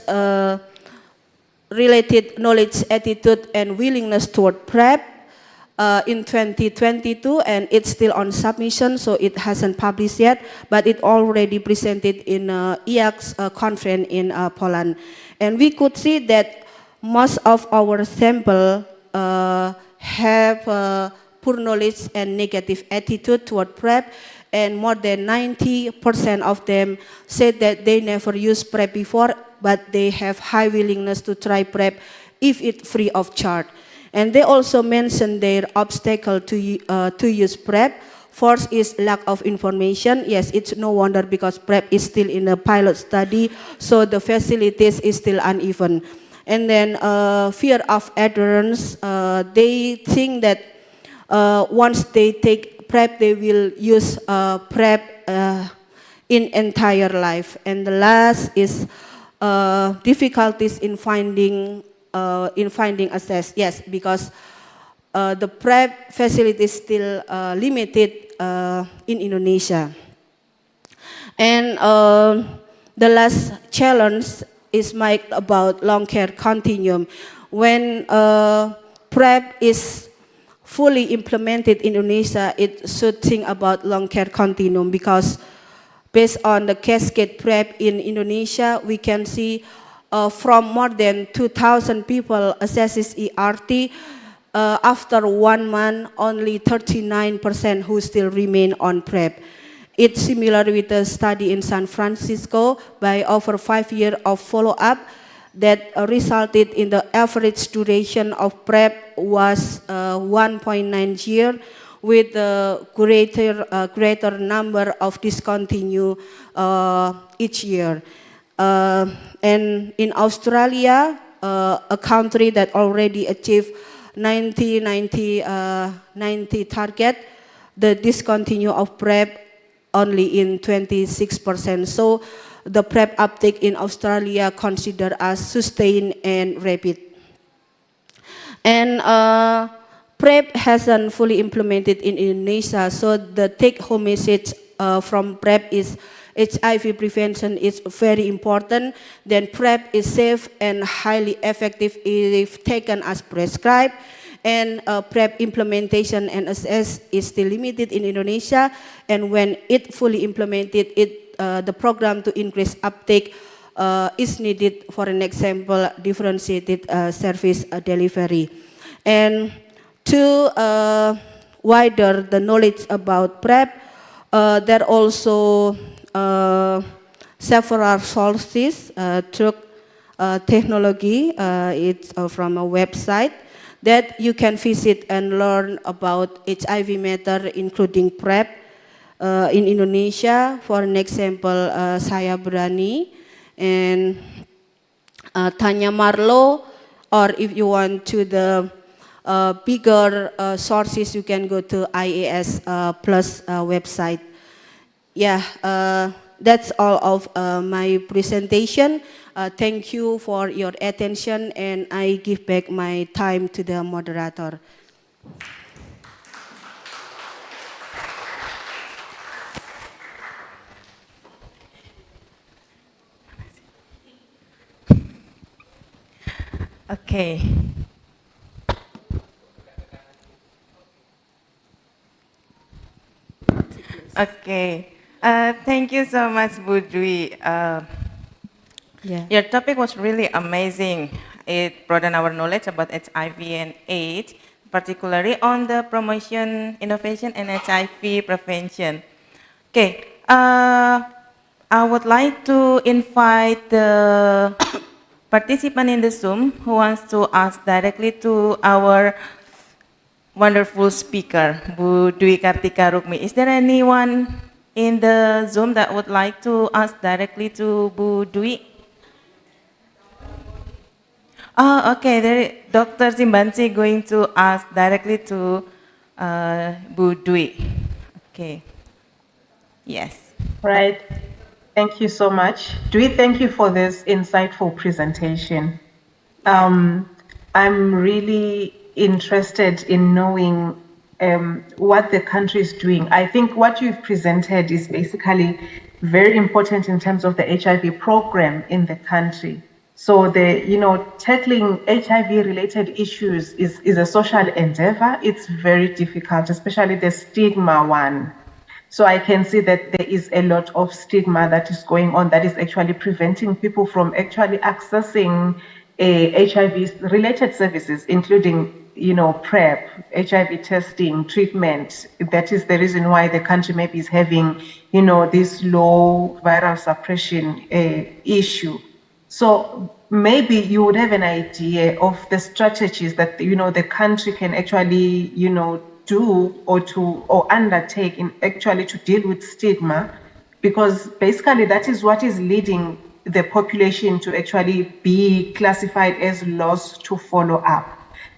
related knowledge, attitude, and willingness toward PrEP in 2022, and it's still on submission, so it hasn't published yet, but it already presented in IACS conference in Poland. And we could see that most of our sample have poor knowledge and negative attitude toward PrEP, and more than 90% of them said that they never used PrEP before, but they have high willingness to try PrEP if it's free of charge. And they also mentioned their obstacle to use PrEP. First is lack of information. Yes, it's no wonder because PrEP is still in a pilot study, so the facilities is still uneven. And then fear of adherence. They think that once they take PrEP, they will use PrEP in entire life. And the last is difficulties in finding access. Yes, because the PrEP facility is still limited in Indonesia. And the last challenge is about long care continuum. When PrEP is fully implemented in Indonesia, it should think about long care continuum, because based on the cascade PrEP in Indonesia, we can see from more than 2,000 people assesses ERT, after 1 month, only 39% who still remain on PrEP. It's similar with a study in San Francisco by over 5 years of follow-up that resulted in the average duration of PrEP was 1.9 years, with a greater number of discontinue each year. And in Australia, a country that already achieved 90 target, the discontinue of PrEP only in 26%. So the PrEP uptake in Australia considered as sustained and rapid. And PrEP hasn't fully implemented in Indonesia, so the take-home message from PrEP is HIV prevention is very important. Then PrEP is safe and highly effective if taken as prescribed. And PrEP implementation and access is still limited in Indonesia. And when it fully implemented, the program to increase uptake is needed. For an example, differentiated service delivery. And to wider the knowledge about PrEP, there are also several sources through technology. It's from a website that you can visit and learn about HIV matter, including PrEP in Indonesia. For an example, Saya Berani and Tanya Marlo, or if you want to the bigger sources, you can go to IAS Plus website. Yeah, that's all of my presentation. Thank you for your attention, and I give back my time to the moderator. Okay. Okay. Thank you so much, Bu Dwi. Yeah. Your topic was really amazing. It broadened our knowledge about HIV and AIDS, particularly on the promotion, innovation, and HIV prevention. Okay, I would like to invite the participant in the Zoom who wants to ask directly to our wonderful speaker, Bu Dwi Kartika Rukmi. Is there anyone in the Zoom that would like to ask directly to Bu Dwi? Oh, okay. Dr. Simbansi going to ask directly to Bu Dwi. Okay. Yes. Right. Thank you so much. Dwi, thank you for this insightful presentation. I'm really interested in knowing what the country is doing. I think what you've presented is basically very important in terms of the HIV program in the country. So tackling HIV-related issues is a social endeavor. It's very difficult, especially the stigma one. So I can see that there is a lot of stigma that is going on that is actually preventing people from actually accessing HIV-related services, including, PrEP, HIV testing, treatment. That is the reason why the country maybe is having, this low viral suppression issue. So maybe you would have an idea of the strategies that, the country can actually, do or undertake to deal with stigma, because basically that is what is leading the population to actually be classified as lost to follow up,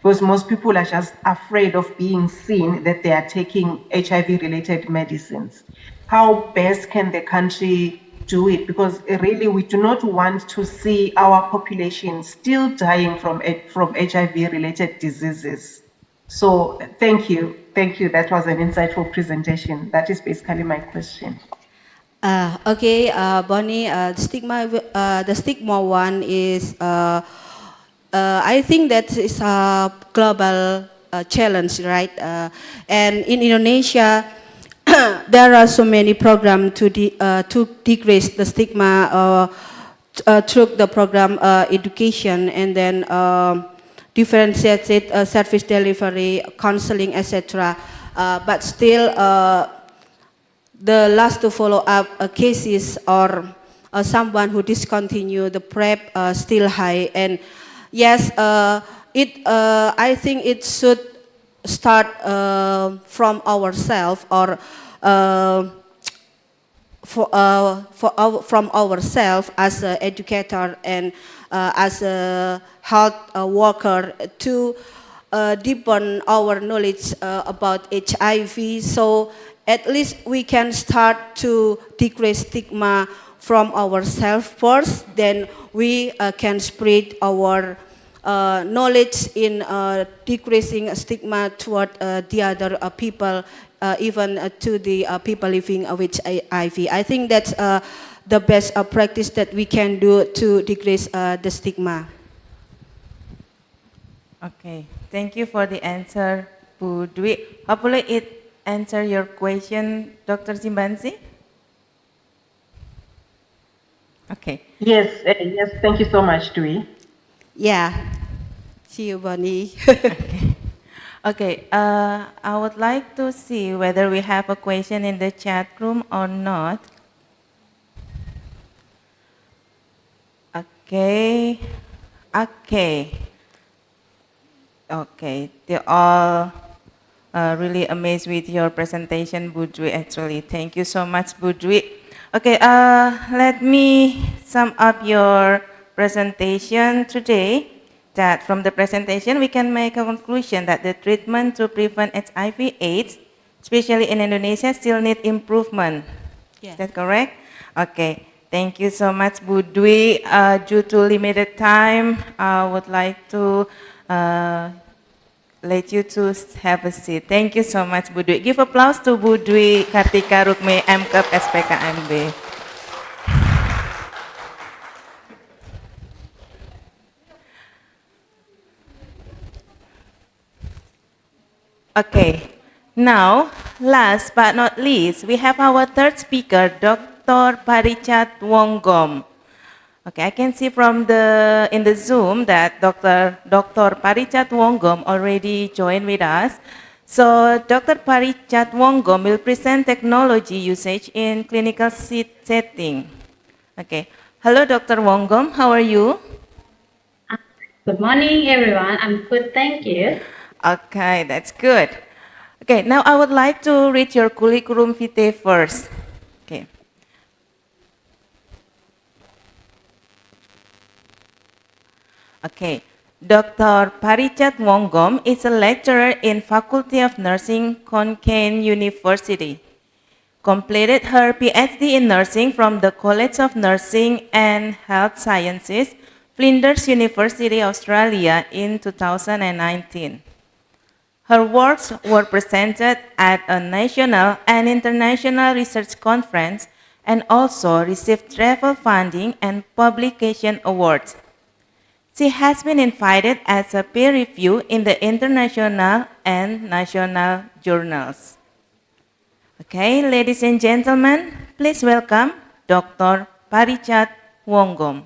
because most people are just afraid of being seen that they are taking HIV-related medicines. How best can the country do it? Because really we do not want to see our population still dying from HIV-related diseases. So thank you. That was an insightful presentation. That is basically my question. Okay, Bonnie, the stigma one is, I think that is a global challenge, right? And in Indonesia, there are so many programs to decrease the stigma through the program education, and then differentiated service delivery, counseling, etc. But still, the last to follow up cases or someone who discontinue the PrEP still high. And yes, I think it should start from ourselves, or from ourselves as an educator and as a health worker, to deepen our knowledge about HIV. So at least we can start to decrease stigma from ourselves first, then we can spread our knowledge in decreasing stigma toward the other people, even to the people living with HIV. I think that's the best practice that we can do to decrease the stigma. Okay, thank you for the answer, Bu Dwi. Hopefully it answer your question, Dr. Simbansi. Okay. Yes, thank you so much, Dwi. Yeah, see you, Bonnie. Okay, I would like to see whether we have a question in the chat room or not. Okay, they're all really amazed with your presentation, Bu Dwi, actually. Thank you so much, Bu Dwi. Okay, let me sum up your presentation today. That from the presentation, we can make a conclusion that the treatment to prevent HIV/AIDS, especially in Indonesia, still need improvement. Yeah. Is that correct? Okay. Thank you so much, Bu Dwi. Due to limited time, I would like to let you to have a seat. Thank you so much, Bu Dwi. Give applause to Bu Dwi Kartika Rukmi, MKep SPKMB. Okay, now, last but not least, we have our third speaker, Dr. Parichat Wonggom. Okay, I can see from in the Zoom that Dr. Parichat Wonggom already joined with us. So Dr. Parichat Wonggom will present technology usage in clinical setting. Okay. Hello, Dr. Wonggom. How are you? Good morning, everyone. I'm good, thank you. Okay, that's good. Okay, now I would like to read your curriculum vitae first. Okay. Okay. Dr. Parichat Wonggom is a lecturer in Faculty of Nursing, Konkan University. Completed her PhD in nursing from the College of Nursing and Health Sciences, Flinders University, Australia in 2019. Her works were presented at a national and international research conference and also received travel funding and publication awards. She has been invited as a peer review in the international and national journals. Okay, ladies and gentlemen, please welcome Dr. Parichat Wonggom.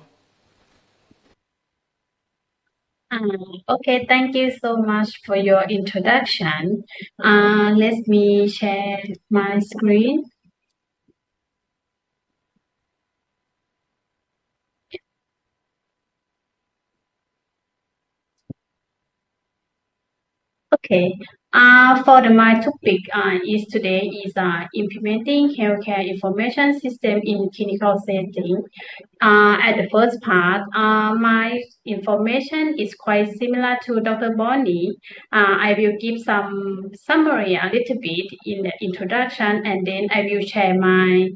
Okay, thank you so much for your introduction. Let me share my screen. Okay. My topic is today is implementing healthcare information system in clinical setting. At the first part, my information is quite similar to Dr. Bonnie. I will give some summary a little bit in the introduction, and then I will share my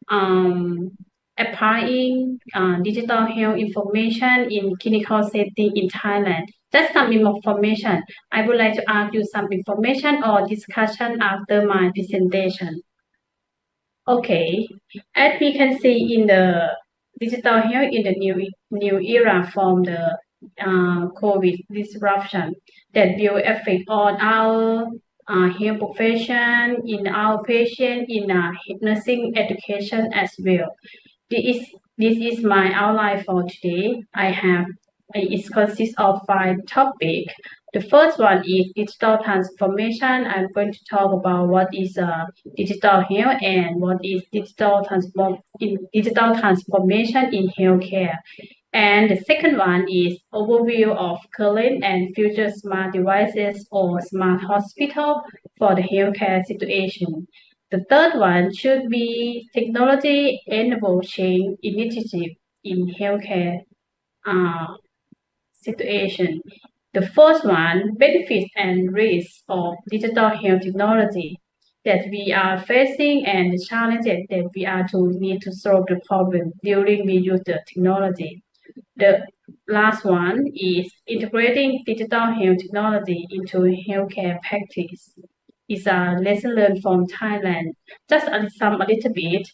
um, applying digital health information in clinical setting in Thailand. Just some information. I would like to ask you some information or discussion after my presentation. Okay, as we can see in the digital health in the new era from the COVID disruption that will affect on our health profession, in our patient, in nursing education as well. This is my outline for today. It consists of 5 topics. The first one is digital transformation. I'm going to talk about what is digital health and what is digital transformation in healthcare. And the second one is overview of current and future smart devices or smart hospital for the healthcare situation. The third one should be technology-enabled change initiative in healthcare situation. The fourth one, benefits and risks of digital health technology that we are facing and the challenges that we are to need to solve the problem during we use the technology. The last one is integrating digital health technology into healthcare practice. It's a lesson learned from Thailand. Just a little bit.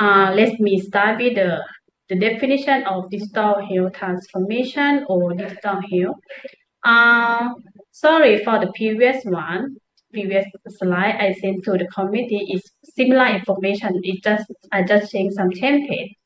Let me start with the definition of digital health transformation or digital health. Sorry for the previous slide I sent to the committee is similar information. I just changed some template.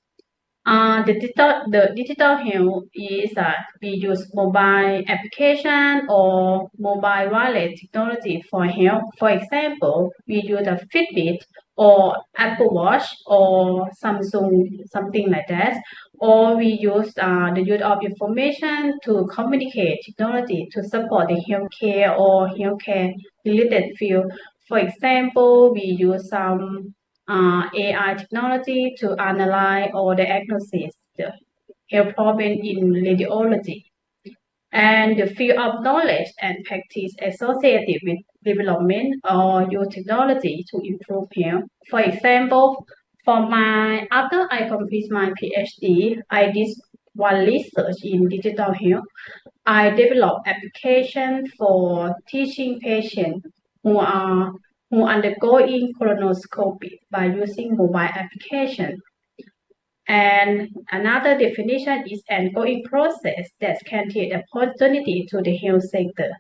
The digital health is we use mobile application or mobile wallet technology for health. For example, we use a Fitbit or Apple Watch or Samsung, something like that. Or we use the use of information to communicate technology to support the healthcare or healthcare related field. For example, we use some AI technology to analyze or diagnose the health problem in radiology. And the field of knowledge and practice associated with development or use technology to improve health. For example, after I complete my PhD, I did one research in digital health. I developed application for teaching patients who undergoing colonoscopy by using mobile application. And another definition is an ongoing process that can create opportunity to the health sector.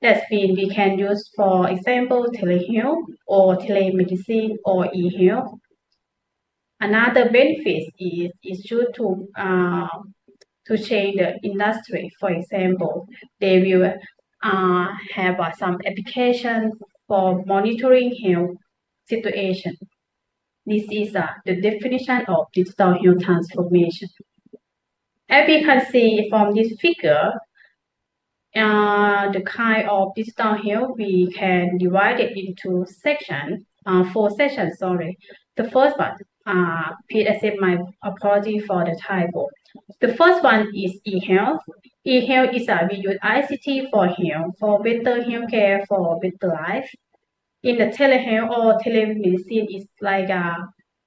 That's mean we can use, for example, telehealth or telemedicine or e-health. Another benefit is due to change the industry. For example, they will have some application for monitoring health situation. This is the definition of digital health transformation. As we can see from this figure, the kind of digital health we can divide it into sections, 4 sections. Sorry, the first one. Please accept my apology for the typo. The first one is e-health. E-health is we use ICT for health, for better healthcare, for better life. In the telehealth or telemedicine, it's like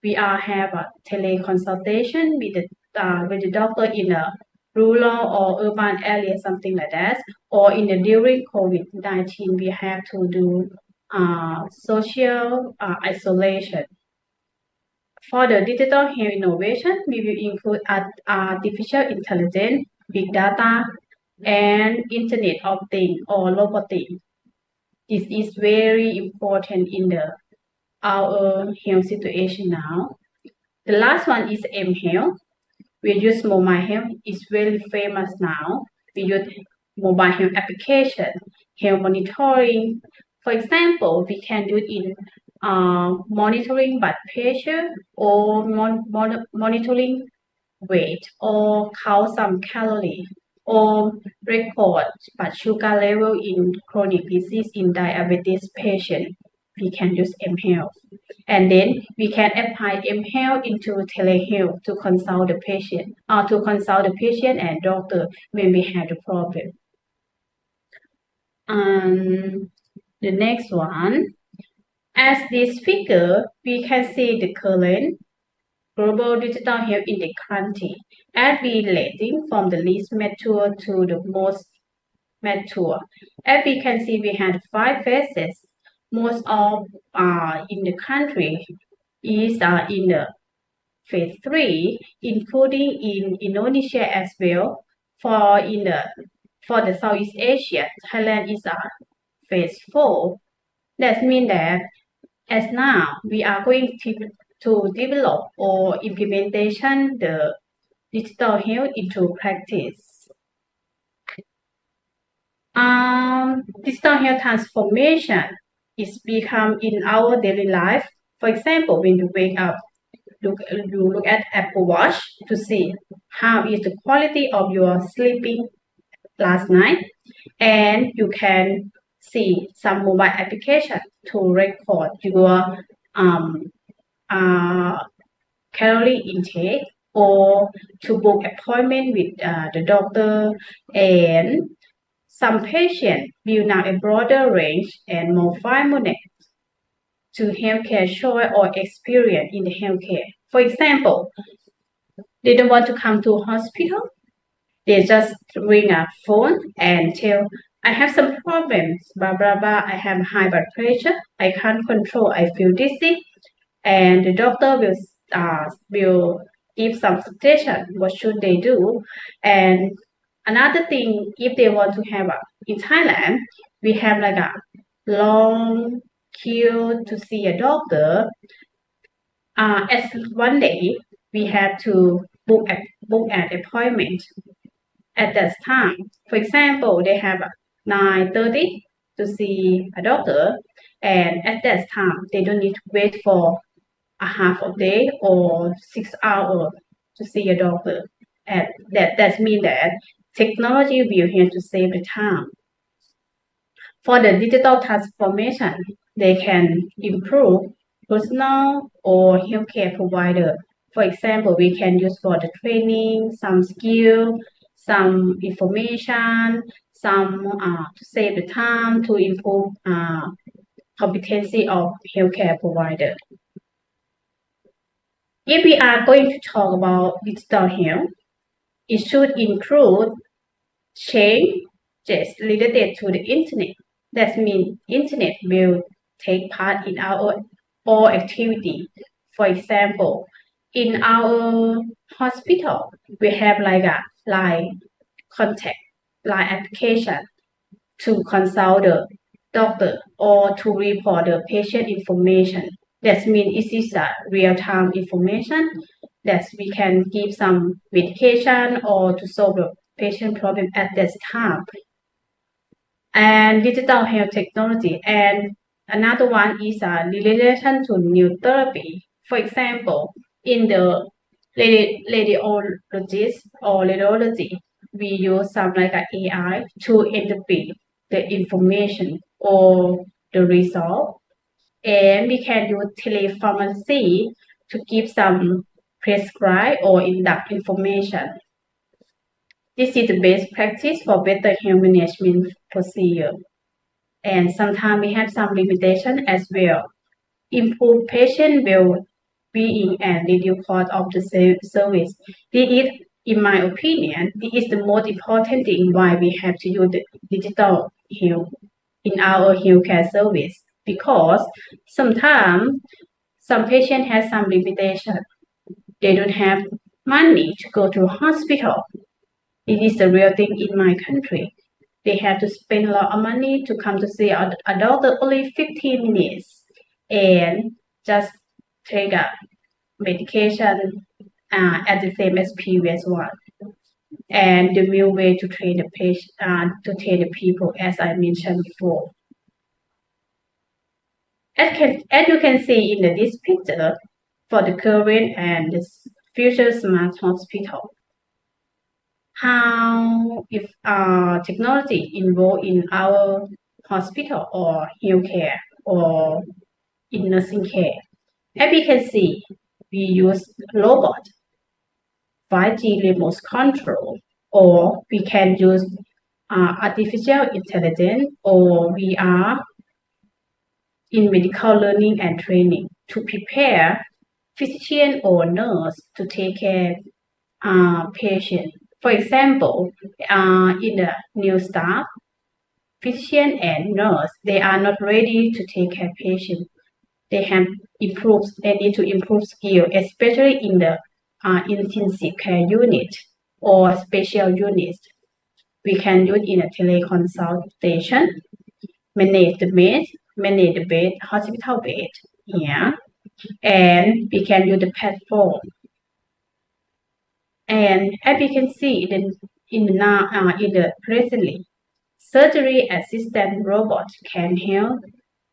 we have a teleconsultation with the doctor in a rural or urban area, something like that. Or in the during COVID-19, we have to do social isolation. For the digital health innovation, we will include artificial intelligence, big data, and Internet of Things or robotics. This is very important in our health situation now. The last one is mHealth. We use mobile health. It's very famous now. We use mobile health application, health monitoring. For example, we can do it in monitoring blood pressure or monitoring weight or count some calorie or record blood sugar level in chronic disease in diabetes patient. We can use mHealth. And then we can apply mHealth into telehealth to consult the patient and doctor when we have the problem. The next one, as this figure, we can see the current global digital health in the country as we rating from the least mature to the most mature. As we can see, we have 5 phases. Most of in the country is in the phase 3, including in Indonesia as well. For the Southeast Asia, Thailand is phase 4. That means that as now we are going to develop or implementation the digital health into practice. Digital health transformation is become in our daily life. For example, when you wake up, you look at Apple Watch to see how is the quality of your sleeping last night, and you can see some mobile application to record your calorie intake or to book appointment with the doctor. And some patients will now a broader range and more mindfulness to healthcare choice or experience in the healthcare. For example, they don't want to come to hospital. They just ring a phone and tell, I have some problems, blah, blah, blah. I have high blood pressure. I can't control. I feel dizzy. And the doctor will give some suggestion. What should they do? And another thing, if they want to have in Thailand, we have like a long queue to see a doctor. As one day, we have to book an appointment at that time. For example, they have 9:30 to see a doctor, and at that time, they don't need to wait for a half a day or 6 hours to see a doctor. And that means that technology will here to save the time. For the digital transformation, they can improve personal or healthcare provider. For example, we can use for the training, some skill, some information, some to save the time, to improve competency of healthcare provider. If we are going to talk about digital health, it should include changes related to the internet. That means internet will take part in our all activity. For example, in our hospital, we have like a line application to consult the doctor or to report the patient information. That means it is a real-time information that we can give some medication or to solve the patient problem at that time. And digital health technology. And another one is in relation to new therapy. For example, in the radiologist or radiology, we use some like an AI to interpret the information or the result. And we can use telepharmacy to give some prescribe or induct information. This is the best practice for better health management procedure. And sometimes we have some limitation as well. Improve patient well-being and reduce cost of the service. This is, in my opinion, this is the most important thing why we have to use the digital health in our healthcare service. Because sometimes some patient has some limitation. They don't have money to go to hospital. It is the real thing in my country. They have to spend a lot of money to come to see a doctor only 15 minutes and just take a medication at the same as previous one. And the new way to train the patient, to train the people, as I mentioned before. As you can see in this picture, for the current and the future smart hospital, how if technology involved in our hospital or healthcare or in nursing care. As we can see, we use robot, 5G remote control, or we can use artificial intelligence or VR in medical learning and training to prepare physician or nurse to take care patient. For example, in the new staff, physician and nurse, they are not ready to take care of patient. They need to improve skill, especially in the intensive care unit or special units. We can use in a teleconsultation, manage the bed, hospital bed here, and we can use the platform. And as we can see in the presently, surgery assistant robot can help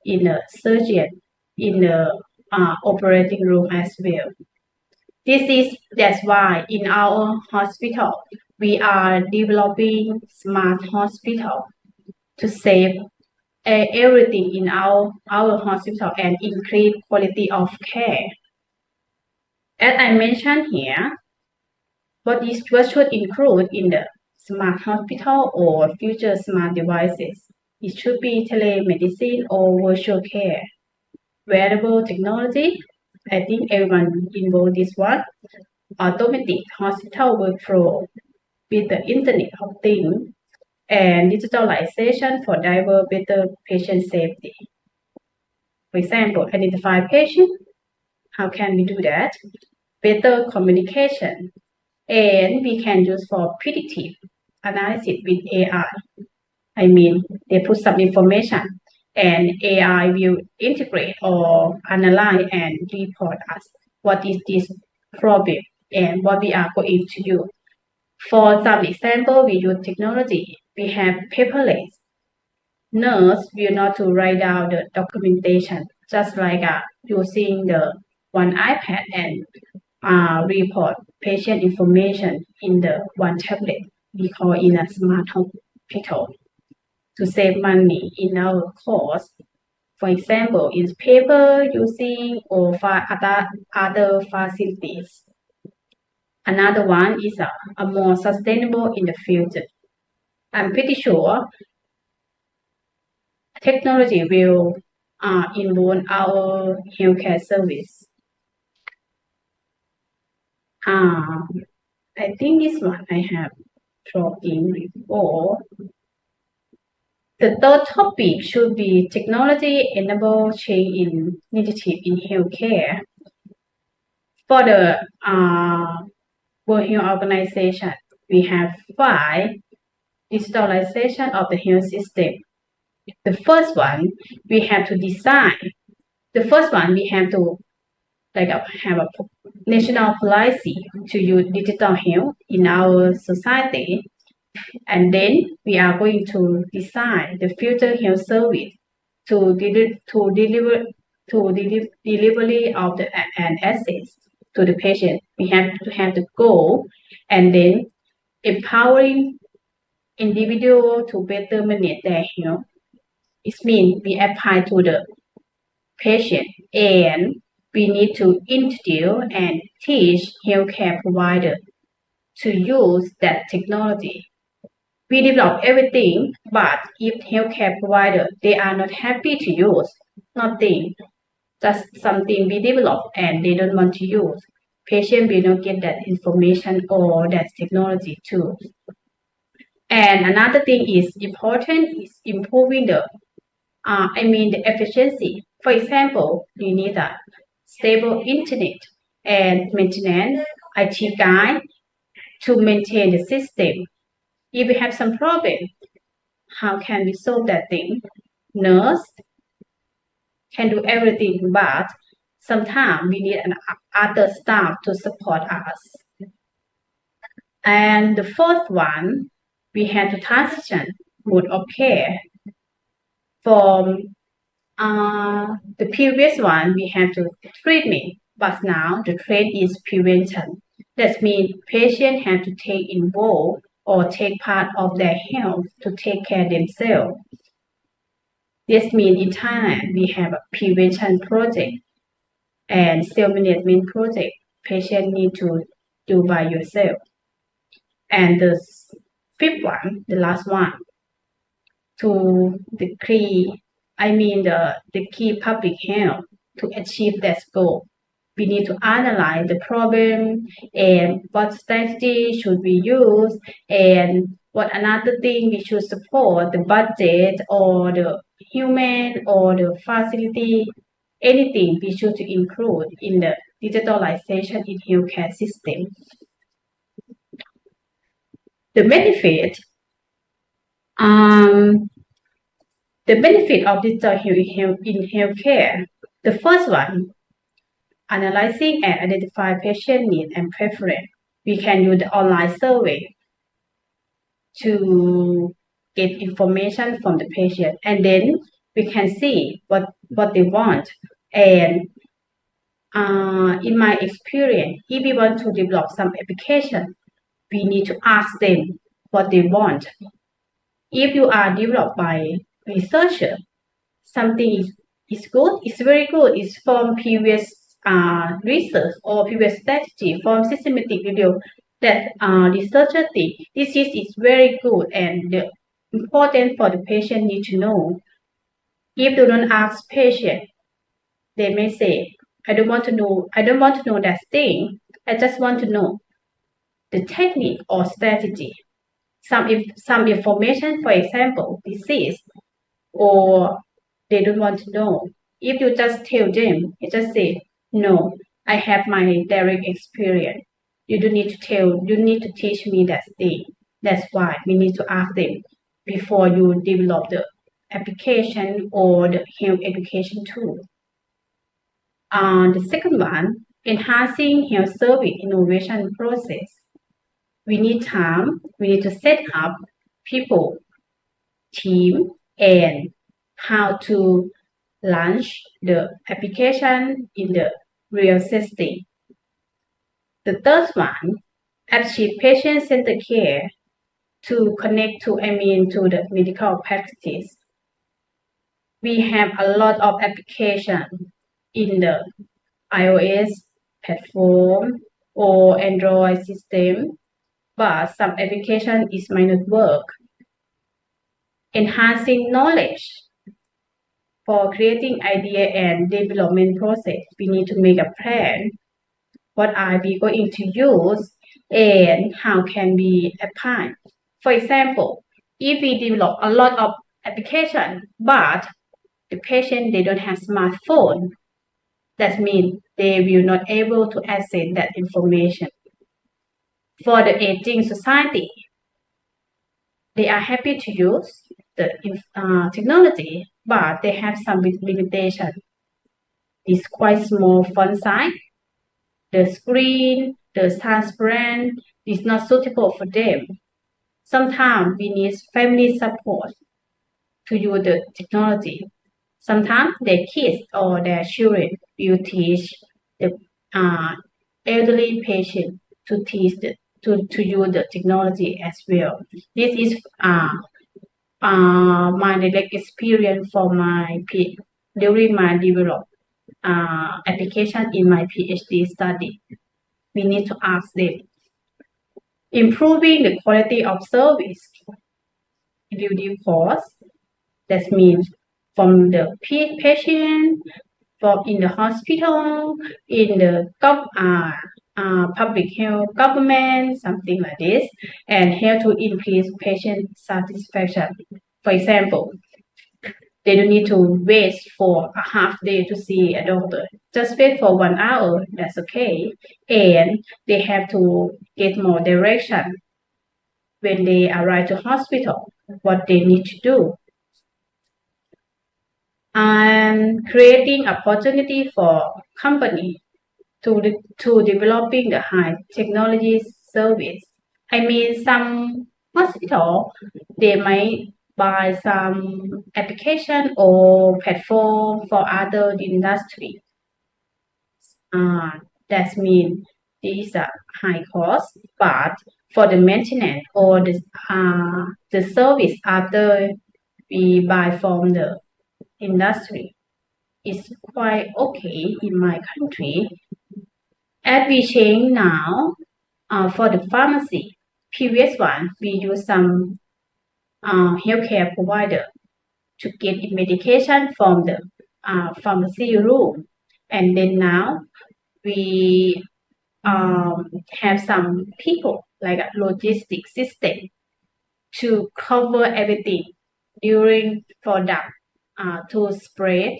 in the surgeon in the operating room as well. That's why in our hospital we are developing smart hospital to save everything in our hospital and increase quality of care. As I mentioned here, what should include in the smart hospital or future smart devices? It should be telemedicine or virtual care. Wearable technology, I think everyone involved this one. Automatic hospital workflow with the Internet of Things and digitalization for driver better patient safety. For example, identify patient. How can we do that? Better communication. And we can use for predictive analysis with AI. I mean, they put some information and AI will integrate or analyze and report us what is this problem and what we are going to do. For some example, we use technology. We have paperless. Nurse will not to write down the documentation, just like using the one iPad and report patient information in the one tablet. We call in a smart hospital to save money in our cost. For example, in paper using or for other facilities. Another one is a more sustainable in the future. I'm pretty sure technology will involve our healthcare service. I think this one I have dropped in before. The third topic should be technology-enabled change initiative in healthcare. For the World Health Organization, we have 5 digitalization of the health system. The first one, we have to design The first one, we have to have a national policy to use digital health in our society, and then we are going to design the future health service to delivery of the an access to the patient. We have to have the goal, and then empowering individual to better manage their health. It means we apply to the patient, and we need to introduce and teach healthcare provider to use that technology. We develop everything, but if healthcare provider they are not happy to use, nothing, just something we develop and they don't want to use, patient will not get that information or that technology too. And another thing is important is improving the efficiency. For example, you need a stable internet and maintenance IT guide to maintain the system. If we have some problem, how can we solve that thing? Nurse can do everything, but sometimes we need other staff to support us. And the fourth one, we have to transition mode of care from the previous one. We have to treatment, but now the trend is prevention. That means patients have to take involved or take part of their health to take care themselves. This means in Thailand we have a prevention project and self-management project. Patient need to do by yourself. And the fifth one, the last one, to the key public health to achieve that goal. We need to analyze the problem and what strategy should we use and what another thing we should support, the budget or the human or the facility, anything we should include in the digitalization in healthcare system. The benefit of digital health in healthcare. The first one, analyzing and identify patient need and preference. We can use the online survey to get information from the patient, and then we can see what they want. And in my experience, if we want to develop some application, we need to ask them what they want. If you are developed by researcher, something is good, it's very good, it's from previous research or previous strategy from systematic review that researcher think this is very good and important for the patient need to know. If you don't ask patient, they may say, I don't want to know that thing. I just want to know the technique or strategy. Some information, for example, disease, or they don't want to know. If you just tell them, you just say, no, I have my direct experience. You don't need to tell, you need to teach me that thing. That's why we need to ask them before you develop the application or the health education tool. The second one, enhancing health service innovation process. We need time, we need to set up people, team, and how to launch the application in the real system. The third one, achieve patient-centered care to connect to the medical practice. We have a lot of application in the iOS platform or Android system, but some application might not work. Enhancing knowledge. For creating idea and development process, we need to make a plan. What are we going to use and how can we apply? For example, if we develop a lot of application, but the patient, they don't have smartphone, that means they will not able to access that information. For the aging society, they are happy to use the technology, but they have some limitation. is quite small font size. The screen, the transparent is not suitable for them. Sometimes we need family support to use the technology. Sometimes their kids or their children will teach the elderly patient to to use the technology as well. This is my direct experience for during my develop application in my PhD study. We need to ask them. Improving the quality of service, reducing costs. That means from the patient, from in the hospital, in the public health, government, something like this, and help to increase patient satisfaction. For example, they don't need to wait for a half day to see a doctor. Just wait for 1 hour, that's okay. And they have to get more direction when they arrive to hospital, what they need to do. And creating opportunity for company to developing the high technology service. I mean, some hospital, they might buy some application or platform for other industry. That means this is a high cost, but for the maintenance or the service after we buy from the industry is quite okay in my country. As we change now, for the pharmacy, previous one we use some healthcare provider to get medication from the pharmacy room, and then now we have some people like a logistic system to cover everything during product to spread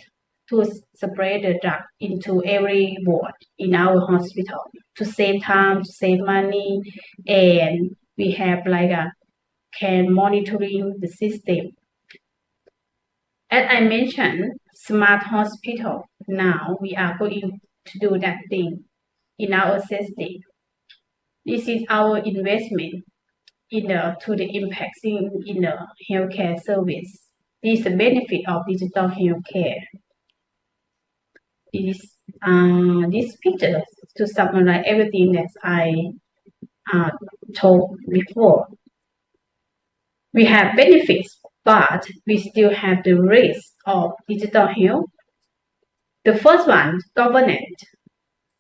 the drug into every ward in our hospital to save time, to save money, and we have like a can monitoring the system. As I mentioned, smart hospital. Now we are going to do that thing in our system. This is our investment to the impact in the healthcare service. This is the benefit of digital healthcare. This picture to summarize everything that I told before. We have benefits, but we still have the risk of digital health. The first one, governance.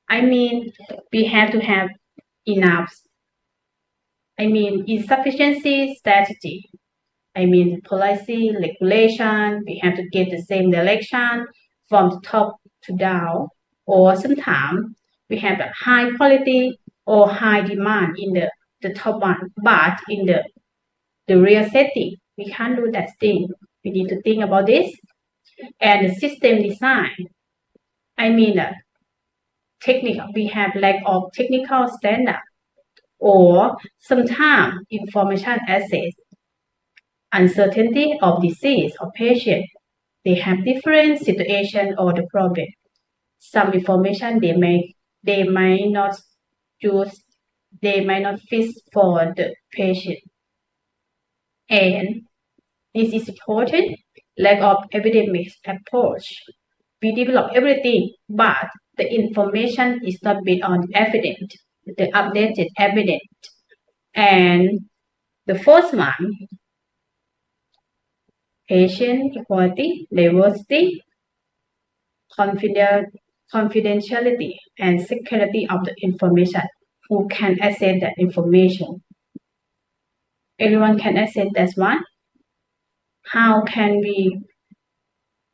I mean, we have to have enough. Insufficiency strategy. Policy, regulation. We have to get the same direction from top to down, or sometimes we have a high quality or high demand in the top one, but in the real setting, we can't do that thing. We need to think about this. And the system design. Technical. We have lack of technical standard, or sometimes information access, uncertainty of disease or patient. They have different situation or the problem. Some information they might not use, they might not fit for the patient. And this is important, lack of evidence-based approach. We develop everything, but the information is not based on evidence, the updated evidence. And the first one, patient equality, diversity, confidentiality, and security of the information. Who can access that information? Everyone can access that one. How can we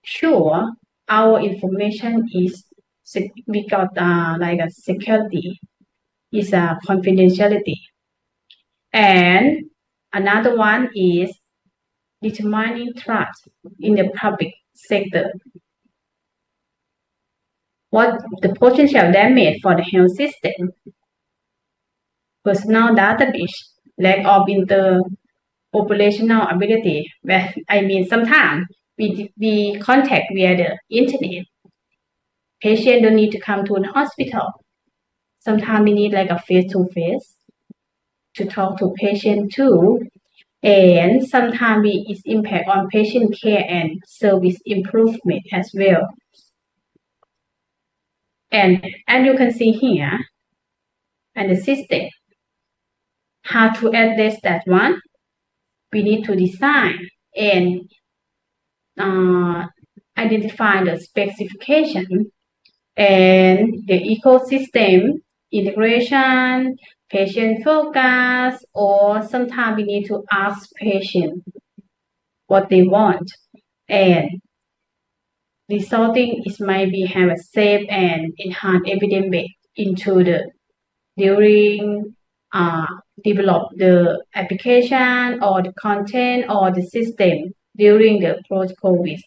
sure our information is we got like a security is a confidentiality? And another one is determining trust in the public sector. What the potential damage for the health system? Personal database, lack of interoperational ability. Sometimes we contact via the internet. Patient don't need to come to an hospital. Sometimes we need like a face-to-face to talk to patient too. And sometimes its impact on patient care and service improvement as well. And as you can see here, and the system, how to address that one, we need to design and identify the specification and the ecosystem integration, patient focus, or sometimes we need to ask patient what they want, and resulting is maybe have a safe and enhanced evidence base into the during develop the application or the content or the system during the post-COVID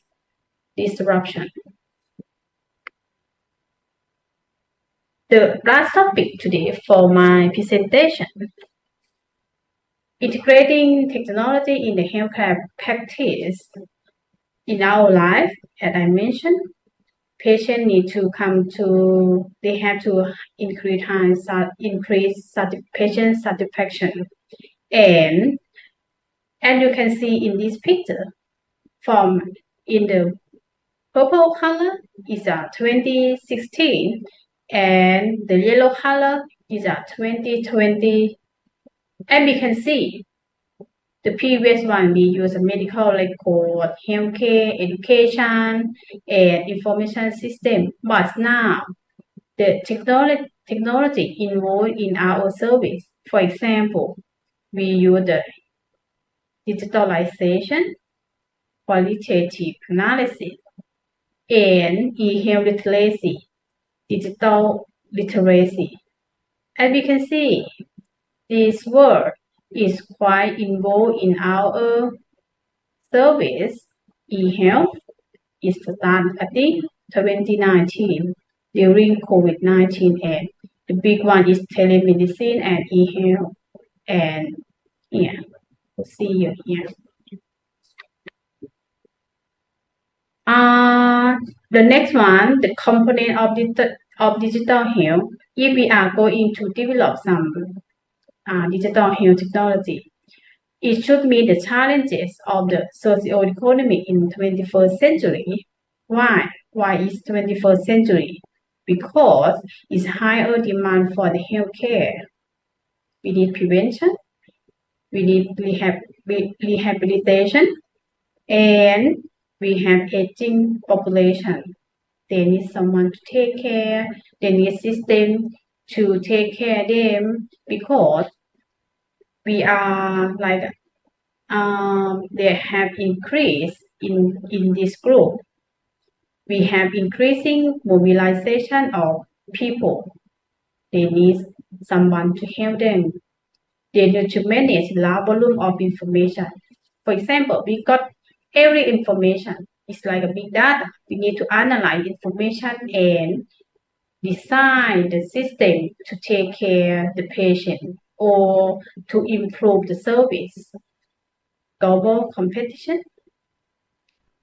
disruption. The last topic today for my presentation, integrating technology in the healthcare practice. In our life, as I mentioned, patients need to they have to increase patient satisfaction. And you can see in this picture, from in the purple color is 2016, and the yellow color is 2020. And we can see the previous one, we use a medical record, healthcare, education, and information system. But now, the technology involved in our service, for example, we use the digitalization, qualitative analysis, and e-health literacy, digital literacy. As we can see, this word is quite involved in our service. E-health is started, I think, 2019 during COVID-19, and the big one is telemedicine and e-health. And yeah, we'll see you here. The next one, the component of digital health. If we are going to develop some digital health technology, it should meet the challenges of the socio-economy in 21st century. Why? Why is 21st century? Because it's higher demand for the healthcare. We need prevention, we need rehabilitation, and we have aging population. They need someone to take care. They need system to take care of them, because we are like they have increased in this group. We have increasing mobilization of people. They need someone to help them. They need to manage large volume of information. For example, we got every information. It's like a big data. We need to analyze information and design the system to take care of the patient or to improve the service. Global competition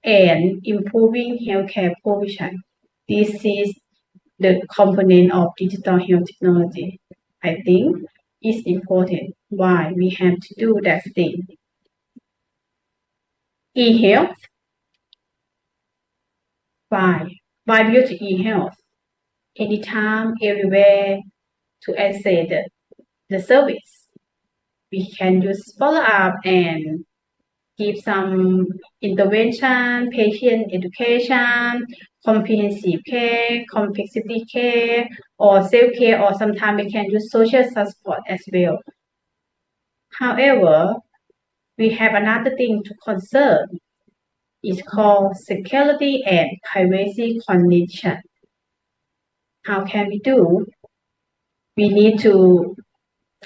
and improving healthcare provision. This is the component of digital health technology. I think it's important why we have to do that thing. E-health. Why build e-health? Anytime, everywhere to access the service. We can use follow-up and give some intervention, patient education, comprehensive care, complexity care, or self-care, or sometimes we can use social support as well. However, we have another thing to concern. It's called security and privacy condition. How can we do? We need to,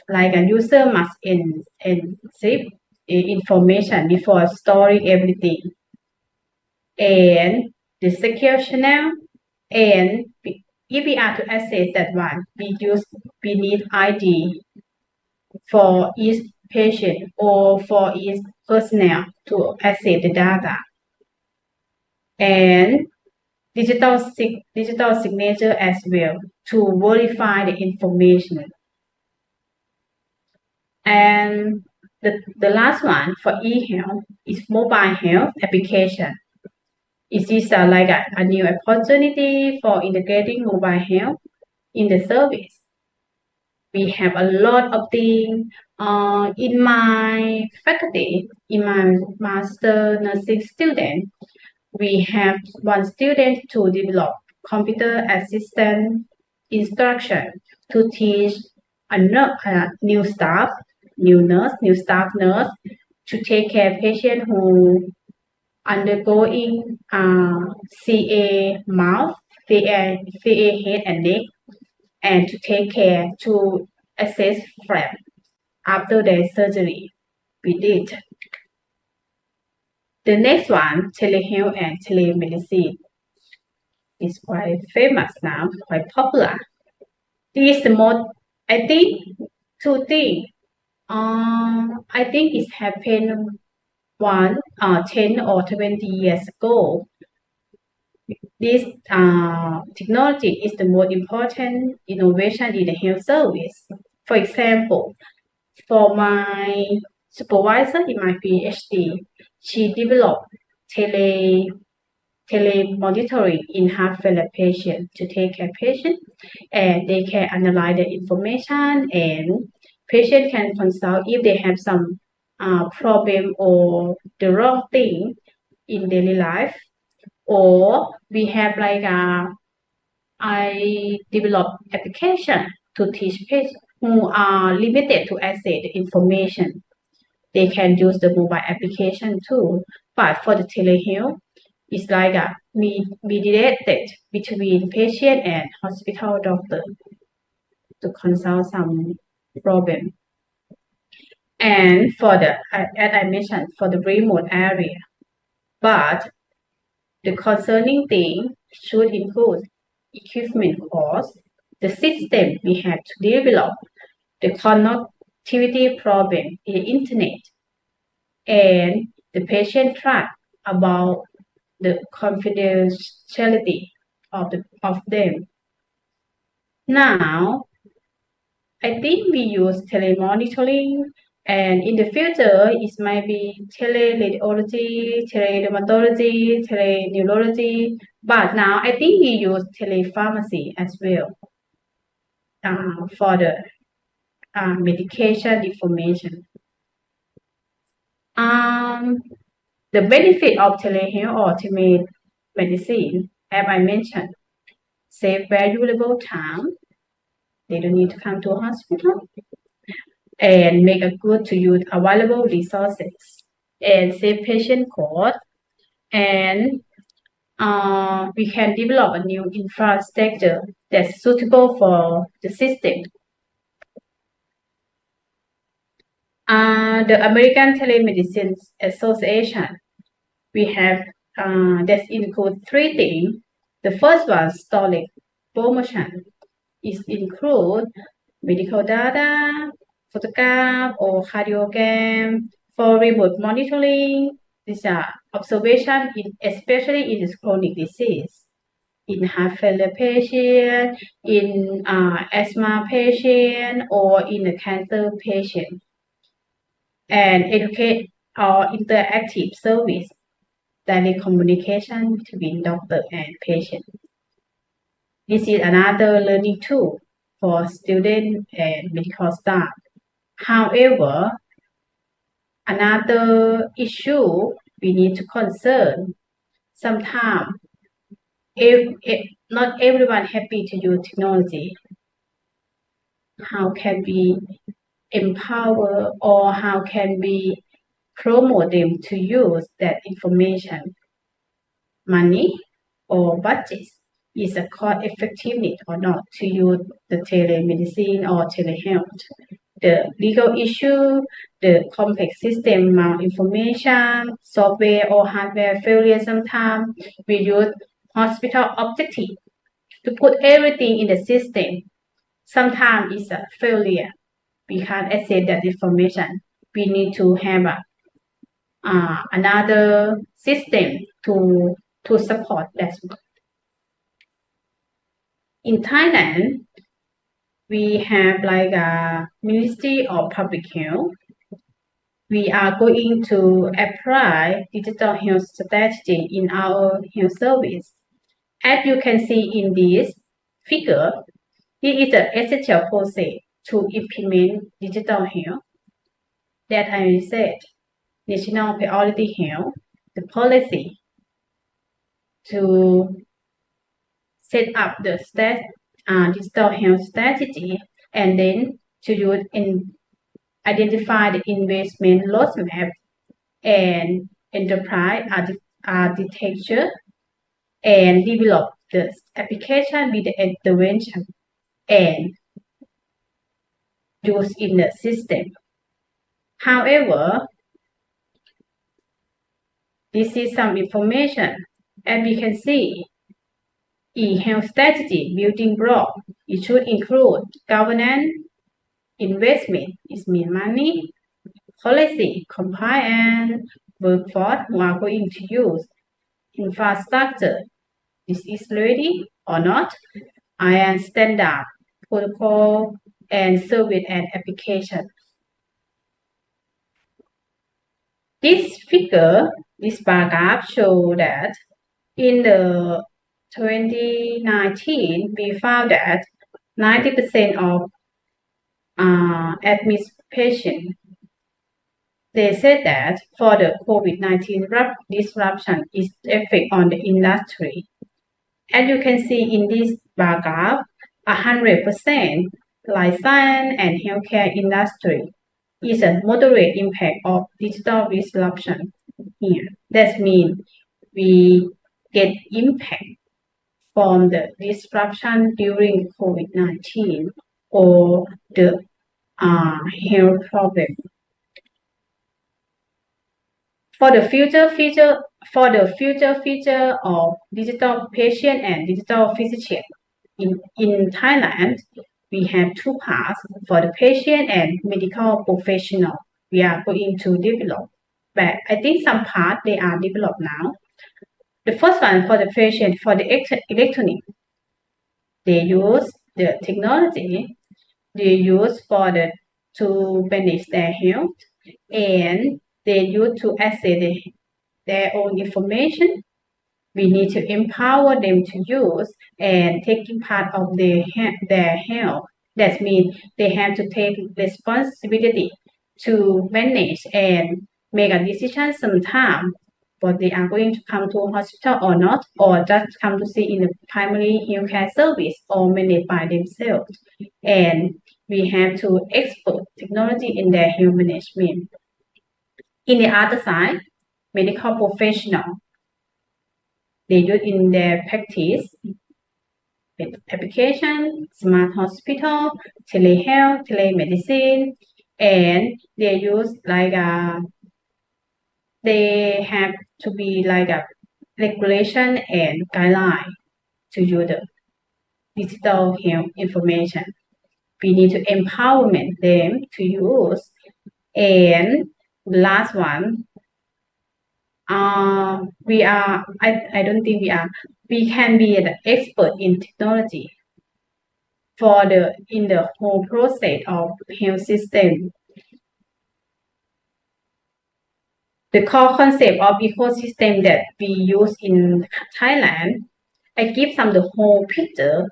like a user must encrypt information before storing everything. And the secure channel, and if we are to access that one, we need ID for each patient or for each personnel to access the data. And digital signature as well to verify the information. And the last one for e-health is mobile health application. It is like a new opportunity for integrating mobile health in the service. We have a lot of things in my faculty, in my master nursing student. We have one student to develop computer assistant instruction to teach a new staff, new staff nurse to take care of patient who undergoing CA mouth, CA head and neck, and to take care to assess flap after their surgery. We did. The next one, telehealth and telemedicine, is quite famous now, quite popular. This is the most, I think, two things. I think it happened 10 or 20 years ago. This technology is the most important innovation in the health service. For example, for my supervisor in my PhD, she developed telemonitoring in heart failure patient to take care of patient, and they can analyze the information, and patient can consult if they have some problem or the wrong thing in daily life. Or we have like I develop application to teach patients who are limited to access the information. They can use the mobile application too. But for the telehealth, it's like a mediated between patient and hospital doctor to consult some problem. And for the, as I mentioned, for the remote area. But the concerning thing should include equipment cost, the system we have to develop, the connectivity problem in the internet, and the patient trust about the confidentiality of them. Now, I think we use telemonitoring, and in the future, it might be teleradiology, teledermatology, teleneurology, but now I think we use telepharmacy as well for the medication information. The benefit of telehealth or telemedicine, as I mentioned, save valuable time. They don't need to come to a hospital, and make a good to use available resources, and save patient cost, and we can develop a new infrastructure that's suitable for the system. The American Telemedicine Association, we have that include three things. The first one, storage promotion, is include medical data, photograph or cardiogram for remote monitoring. These are observation, especially in chronic disease, in heart failure patient, in asthma patient, or in a cancer patient. And educate or interactive service, direct communication between doctor and patient. This is another learning tool for students and medical staff. However, another issue we need to concern, sometimes not everyone happy to use technology. How can we empower, or how can we promote them to use that information? Money or budget is a cost effectiveness or not to use the telemedicine or telehealth. The legal issue, the complex system information, software or hardware failure. Sometimes we use hospital objective to put everything in the system. Sometimes it's a failure. We can't access that information. We need to have another system to support that. in Thailand, we have like a Ministry of Public Health. We are going to apply digital health strategy in our health service. As you can see in this figure, it is an essential process to implement digital health that I said, national priority health, the policy to set up the digital health strategy, and then to use and identify the investment roadmap and enterprise architecture, and develop the application with the intervention and use in the system. However, this is some information. As we can see, e-health strategy building block, it should include governance, investment, it means money, policy, compliance, workforce who are going to use, infrastructure, this is ready or not, and standard, protocol, and service and application. This figure, this bar graph show that in the 2019, we found that 90% of admitted patients, they said that for the COVID-19 disruption is effect on the industry. As you can see in this bar graph, 100% life science and healthcare industry is a moderate impact of digital disruption here. That means we get impact from the disruption during COVID-19 or the health problem. For the future feature of digital patient and digital physician in Thailand, we have two paths for the patient and medical professional. We are going to develop, but I think some parts they are developed now. The first one for the patient, for the electronic, they use the technology they use to manage their health, and they use to access their own information. We need to empower them to use and taking part of their health. That means they have to take responsibility to manage and make a decision sometime, but they are going to come to a hospital or not, or just come to see in the primary healthcare service or manage by themselves. And we have to export technology in their health management. In the other side, medical professional, they use in their practice with application, smart hospital, telehealth, telemedicine, and they use like they have to be like a regulation and guideline to use the digital health information. We need to empowerment them to use. And the last one, I don't think we can be an expert in technology in the whole process of health system. The core concept of ecosystem that we use in Thailand, I give some the whole picture.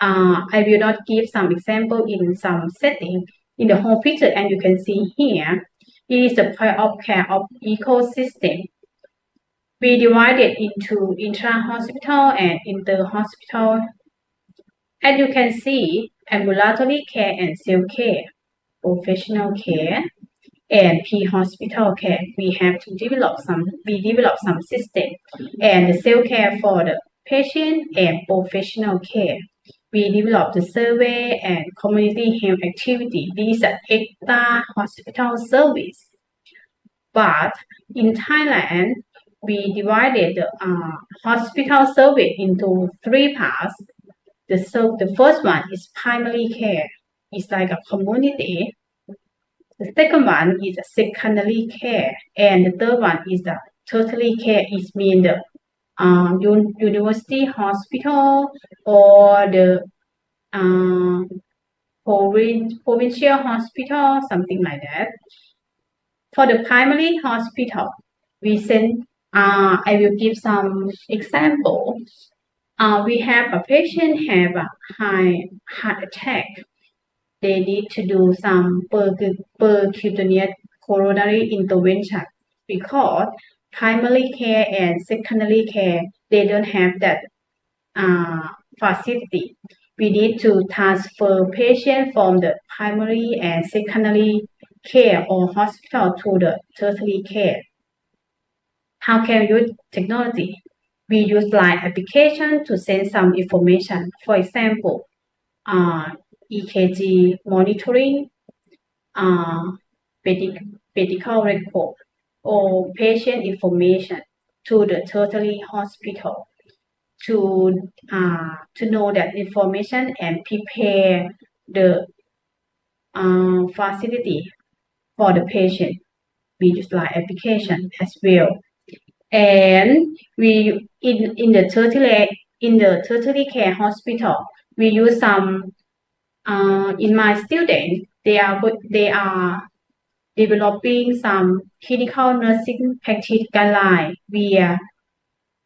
I will not give some example in some setting. In the whole picture, and you can see here, it is the point of care of ecosystem. We divided into intra-hospital and inter-hospital. As you can see, ambulatory care and self-care, professional care, and pre-hospital care. We develop some system, and the self-care for the patient and professional care. We develop the survey and community health activity. These are extra hospital service. But in Thailand, we divided the hospital service into three parts. The first one is primary care. It's like a community. The second one is a secondary care, and the third one is the tertiary care. It means the university hospital or the provincial hospital, something like that. For the primary hospital, we send, I will give some example. We have a patient have a high heart attack. They need to do some percutaneous coronary intervention because primary care and secondary care, they don't have that facility. We need to transfer patient from the primary and secondary care or hospital to the tertiary care. How can we use technology? We use line application to send some information. For example, EKG monitoring, medical record, or patient information to the tertiary hospital to know that information and prepare the facility for the patient. We use line application as well. And we in the tertiary care hospital, we use some in my students, they are developing some clinical nursing practice guideline via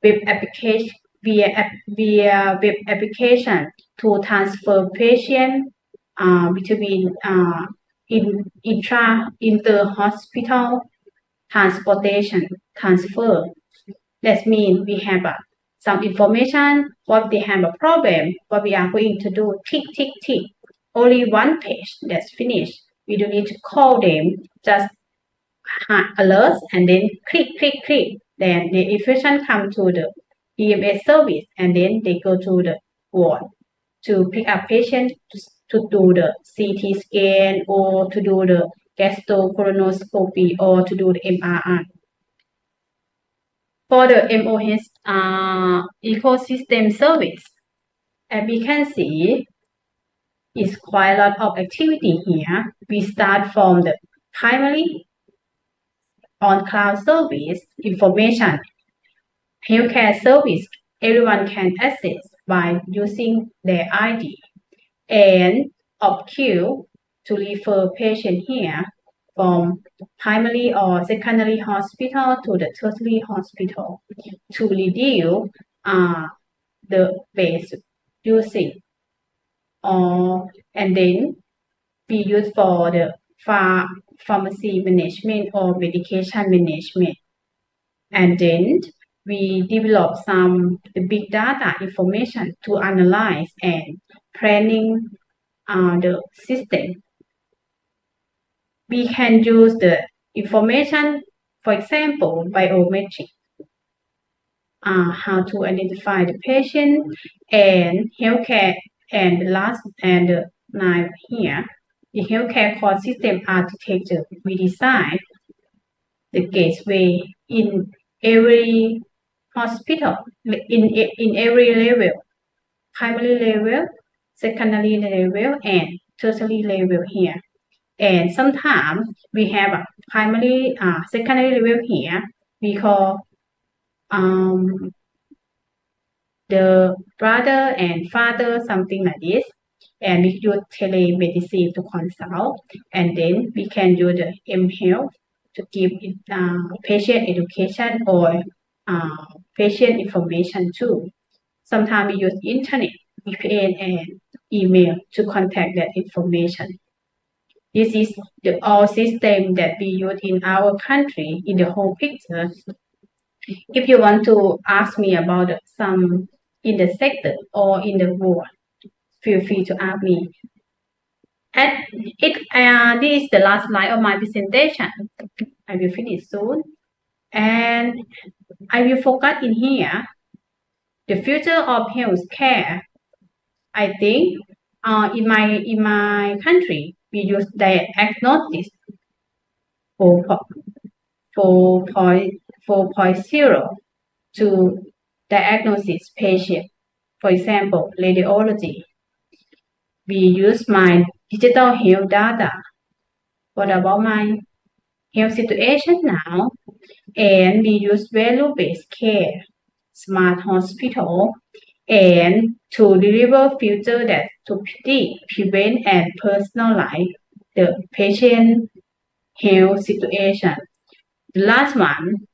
web application to transfer patient between inter hospital transportation transfer. That means we have some information, what they have a problem, what we are going to do, tick, tick, tick. Only one page, that's finished. We don't need to call them, just alert and then click, click, click. Then the patient come to the EMS service and then they go to the ward to pick up patient to do the CT scan or to do the gastrocolonoscopy or to do the MRI. For the MOH ecosystem service, as we can see, it's quite a lot of activity here. We start from the primary on-cloud service information, healthcare service, everyone can access by using their ID, and up queue to refer patient here from primary or secondary hospital to the tertiary hospital to reduce the base usage. And then we use for the pharmacy management or medication management. And then we develop some the big data information to analyze and planning the system. We can use the information, for example, biometric, how to identify the patient and healthcare, and the last and the ninth here, the healthcare core system architecture. We design the gateway in every hospital, in every level, primary level, secondary level, and tertiary level here. And sometimes we have a primary, secondary level here. We call the brother and father, something like this. And we use telemedicine to consult. And then we can use the mHealth to give patient education or patient information too. Sometimes we use internet, VPN, and email to contact that information. This is the all system that we use in our country in the whole picture. If you want to ask me about some in the sector or in the world, feel free to ask me. And this is the last slide of my presentation. I will finish soon. And I will focus in here, the future of healthcare. I think in my country, we use diagnostics 4.0 to diagnose patient. For example, radiology. We use my digital health data. What about my health situation now? And we use value-based care smart hospital and to deliver features that to predict, prevent, and personalize the patient health situation. The last one,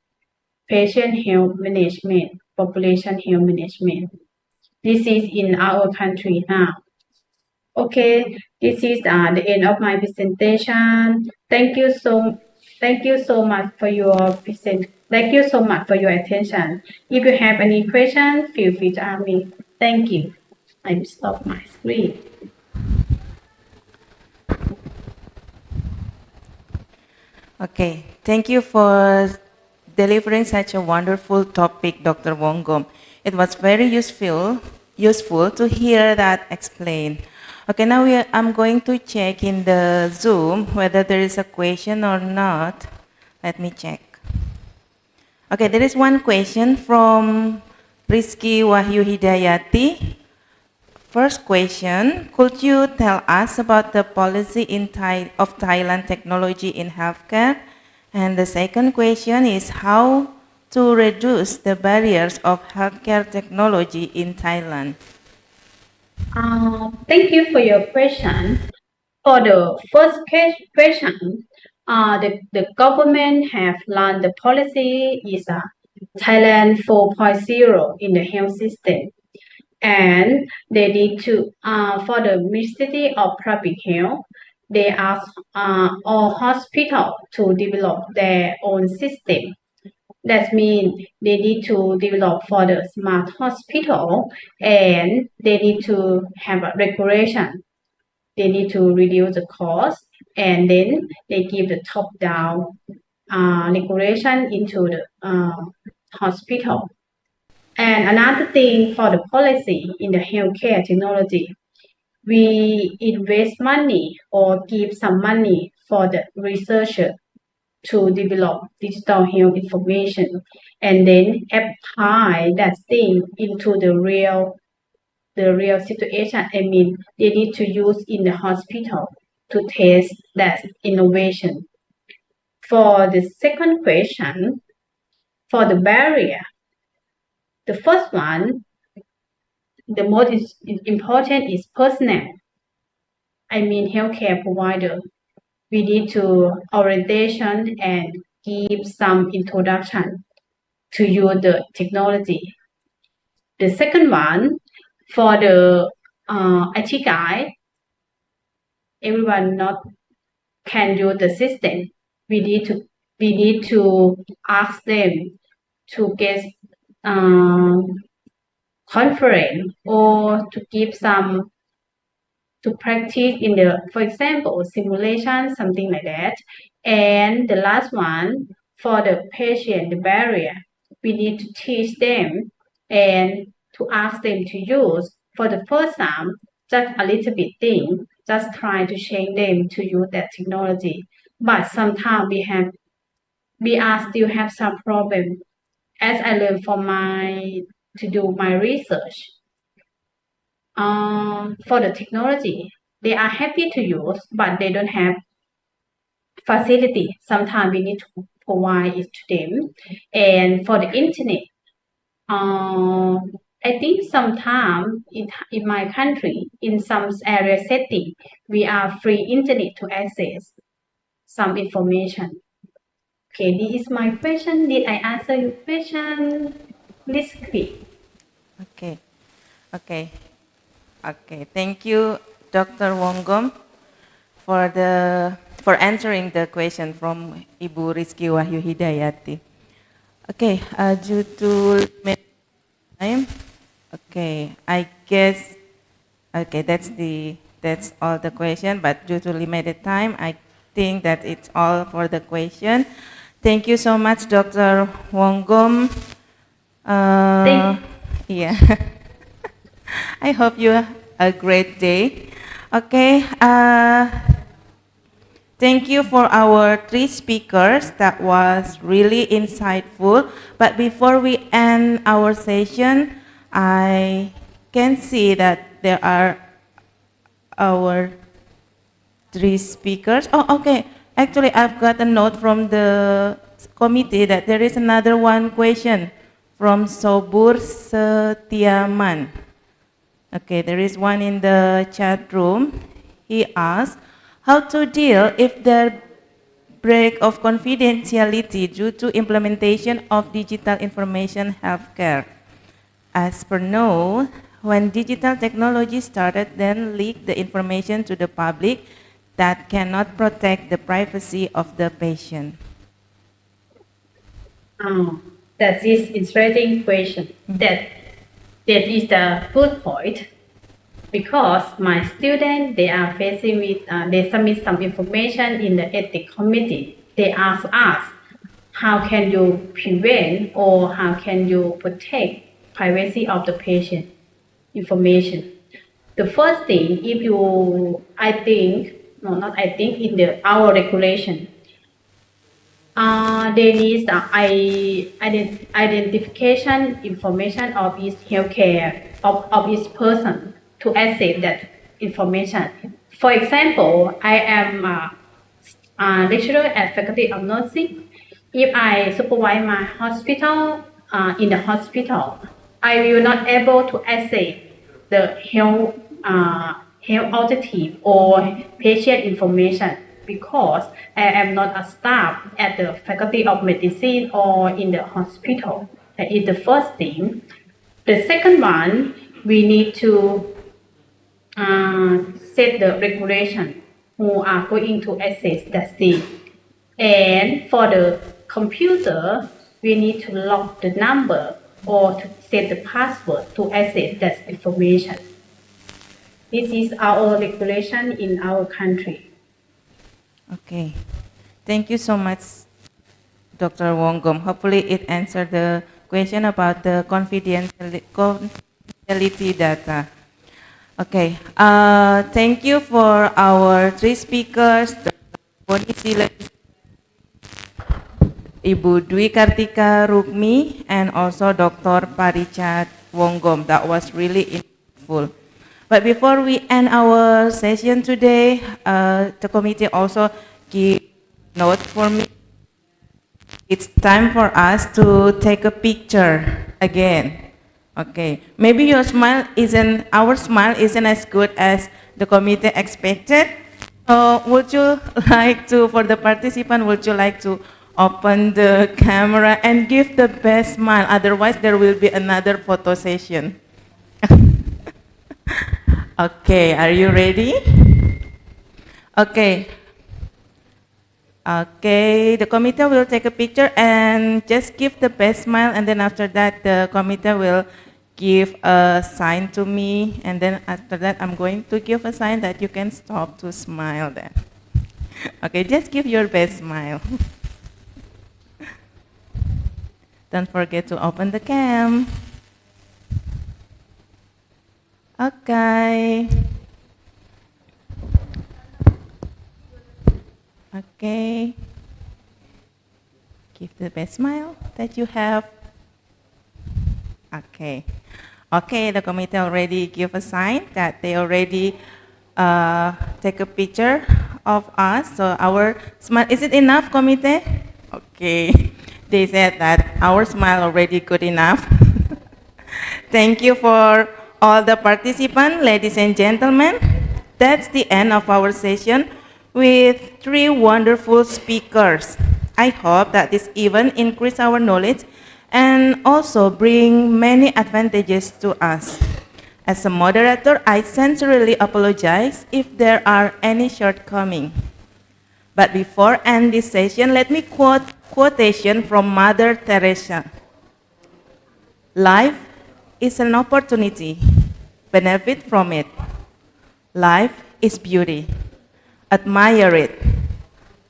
patient health management, population health management. This is in our country now. Okay, this is the end of my presentation. Thank you so much for your Thank you so much for your attention. If you have any questions, feel free to ask me. Thank you. I stop my screen. Okay, thank you for delivering such a wonderful topic, Dr. Wonggom. It was very useful to hear that explained. Okay, now I'm going to check in the Zoom whether there is a question or not. Let me check. Okay, there is one question from Rizky Wahyu Hidayati. First question, could you tell us about the policy of Thailand technology in healthcare? And the second question is how to reduce the barriers of healthcare technology in Thailand. Thank you for your question. For the first question, the government have launched the policy is Thailand 4.0 in the health system. And they need to, for the Ministry of Public Health, they ask all hospitals to develop their own system. That means they need to develop for the smart hospital and they need to have a regulation. They need to reduce the cost and then they give the top-down regulation into the hospital. And another thing for the policy in the healthcare technology, we invest money or give some money for the researcher to develop digital health information and then apply that thing into the real situation. I mean, they need to use in the hospital to test that innovation. For the second question, for the barrier, the first one, the most important is personnel. I mean, healthcare provider. We need to orientation and give some introduction to use the technology. The second one, for the IT guy, everyone not can use the system. We need to ask them to get conference or to give some to practice in the, for example, simulation, something like that. And the last one, for the patient, the barrier, we need to teach them and to ask them to use. For the first time, just a little bit thing, just try to change them to use that technology. But sometimes we are still have some problem. As I learned from to do my research, for the technology, they are happy to use, but they don't have facility. Sometimes we need to provide it to them. And for the internet, I think sometimes in my country, in some area setting, we are free internet to access some information. Okay, this is my question. Did I answer your question? Please speak. Okay. Thank you, Dr. Wonggom, for answering the question from Ibu Rizky Wahyu Hidayati. Okay, due to limited time, I guess that's all the question. But due to limited time, I think that it's all for the question. Thank you so much, Dr. Wonggom. Yeah. I hope you have a great day. Okay. Thank you for our 3 speakers. That was really insightful. But before we end our session, I can see that there are our 3 speakers. Oh, okay. Actually, I've got a note from the committee that there is another one question from Sobur Setiaman. Okay, there is one in the chat room. He asks, how to deal if there break of confidentiality due to implementation of digital information healthcare. As per know, when digital technology started, then leaked the information to the public that cannot protect the privacy of the patient. That is interesting question. That is the good point, because my students, they are facing with, they submit some information in the ethics committee. They ask us, how can you prevent or how can you protect privacy of the patient information? The first thing, if you, I think, no, not I think, in our regulation, they need the identification information of each healthcare of each person to access that information. For example, I am a lecturer at Faculty of Nursing. If I supervise my hospital, in the hospital, I will not able to access the health objective or patient information, because I am not a staff at the Faculty of Medicine or in the hospital. That is the first thing. The second one, we need to set the regulation who are going to access that thing. And for the computer, we need to lock the number or to set the password to access that information. This is our regulation in our country. Okay. Thank you so much, Dr. Wonggom. Hopefully it answered the question about the confidentiality data. Okay. Thank you for our three speakers, Dr. Boni Siles, Ibu Dwi Kartika Rukmi, and also Dr. Paricat Wonggom. That was really insightful. But before we end our session today, the committee also give note for me. It's time for us to take a picture again. Okay, maybe your smile isn't, our smile isn't as good as the committee expected. Would you like to, for the participant, would you like to open the camera and give the best smile? Otherwise, there will be another photo session. Okay, are you ready? Okay. Okay, the committee will take a picture and just give the best smile, and then after that the committee will give a sign to me, and then after that I'm going to give a sign that you can stop to smile then. Okay, just give your best smile. Don't forget to open the cam. Okay. Okay. Give the best smile that you have. Okay. Okay, the committee already give a sign that they already take a picture of us. So our smile, is it enough, committee? Okay. They said that our smile already good enough. Thank you for all the participants, ladies and gentlemen. That's the end of our session with three wonderful speakers. I hope that this event increase our knowledge and also bring many advantages to us. As a moderator, I sincerely apologize if there are any shortcomings. But before end this session, let me quote quotation from Mother Teresa. Life is an opportunity. Benefit from it. Life is beauty. Admire it.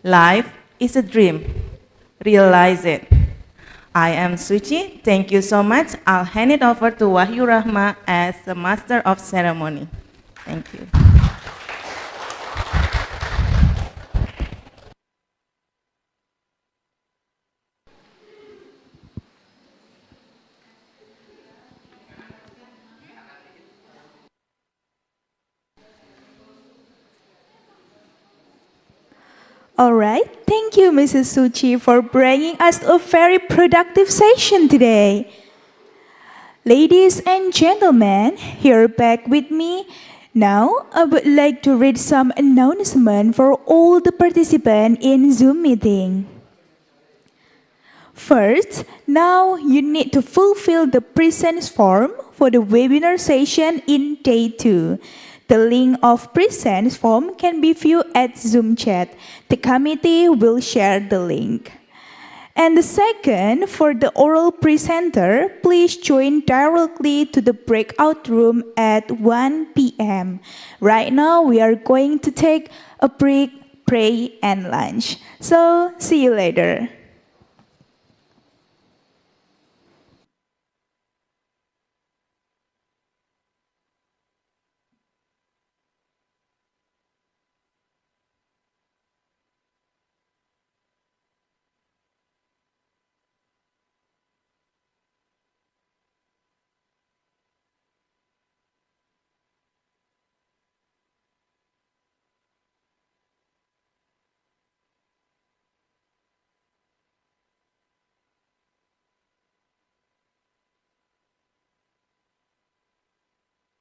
Life is a dream. Realize it. I am Suci. Thank you so much. I'll hand it over to Wahyu Rahma as the Master of Ceremony. Thank you. All right, thank you, Mrs. Suchi, for bringing us a very productive session today. Ladies and gentlemen, here back with me. Now, I would like to read some announcement for all the participants in Zoom meeting. First, now you need to fulfill the presence form for the webinar session in day 2. The link of presence form can be viewed at Zoom chat. The committee will share the link. And the second, for the oral presenter, please join directly to the breakout room at 1 p.m. Right now, we are going to take a break, pray, and lunch. So, see you later.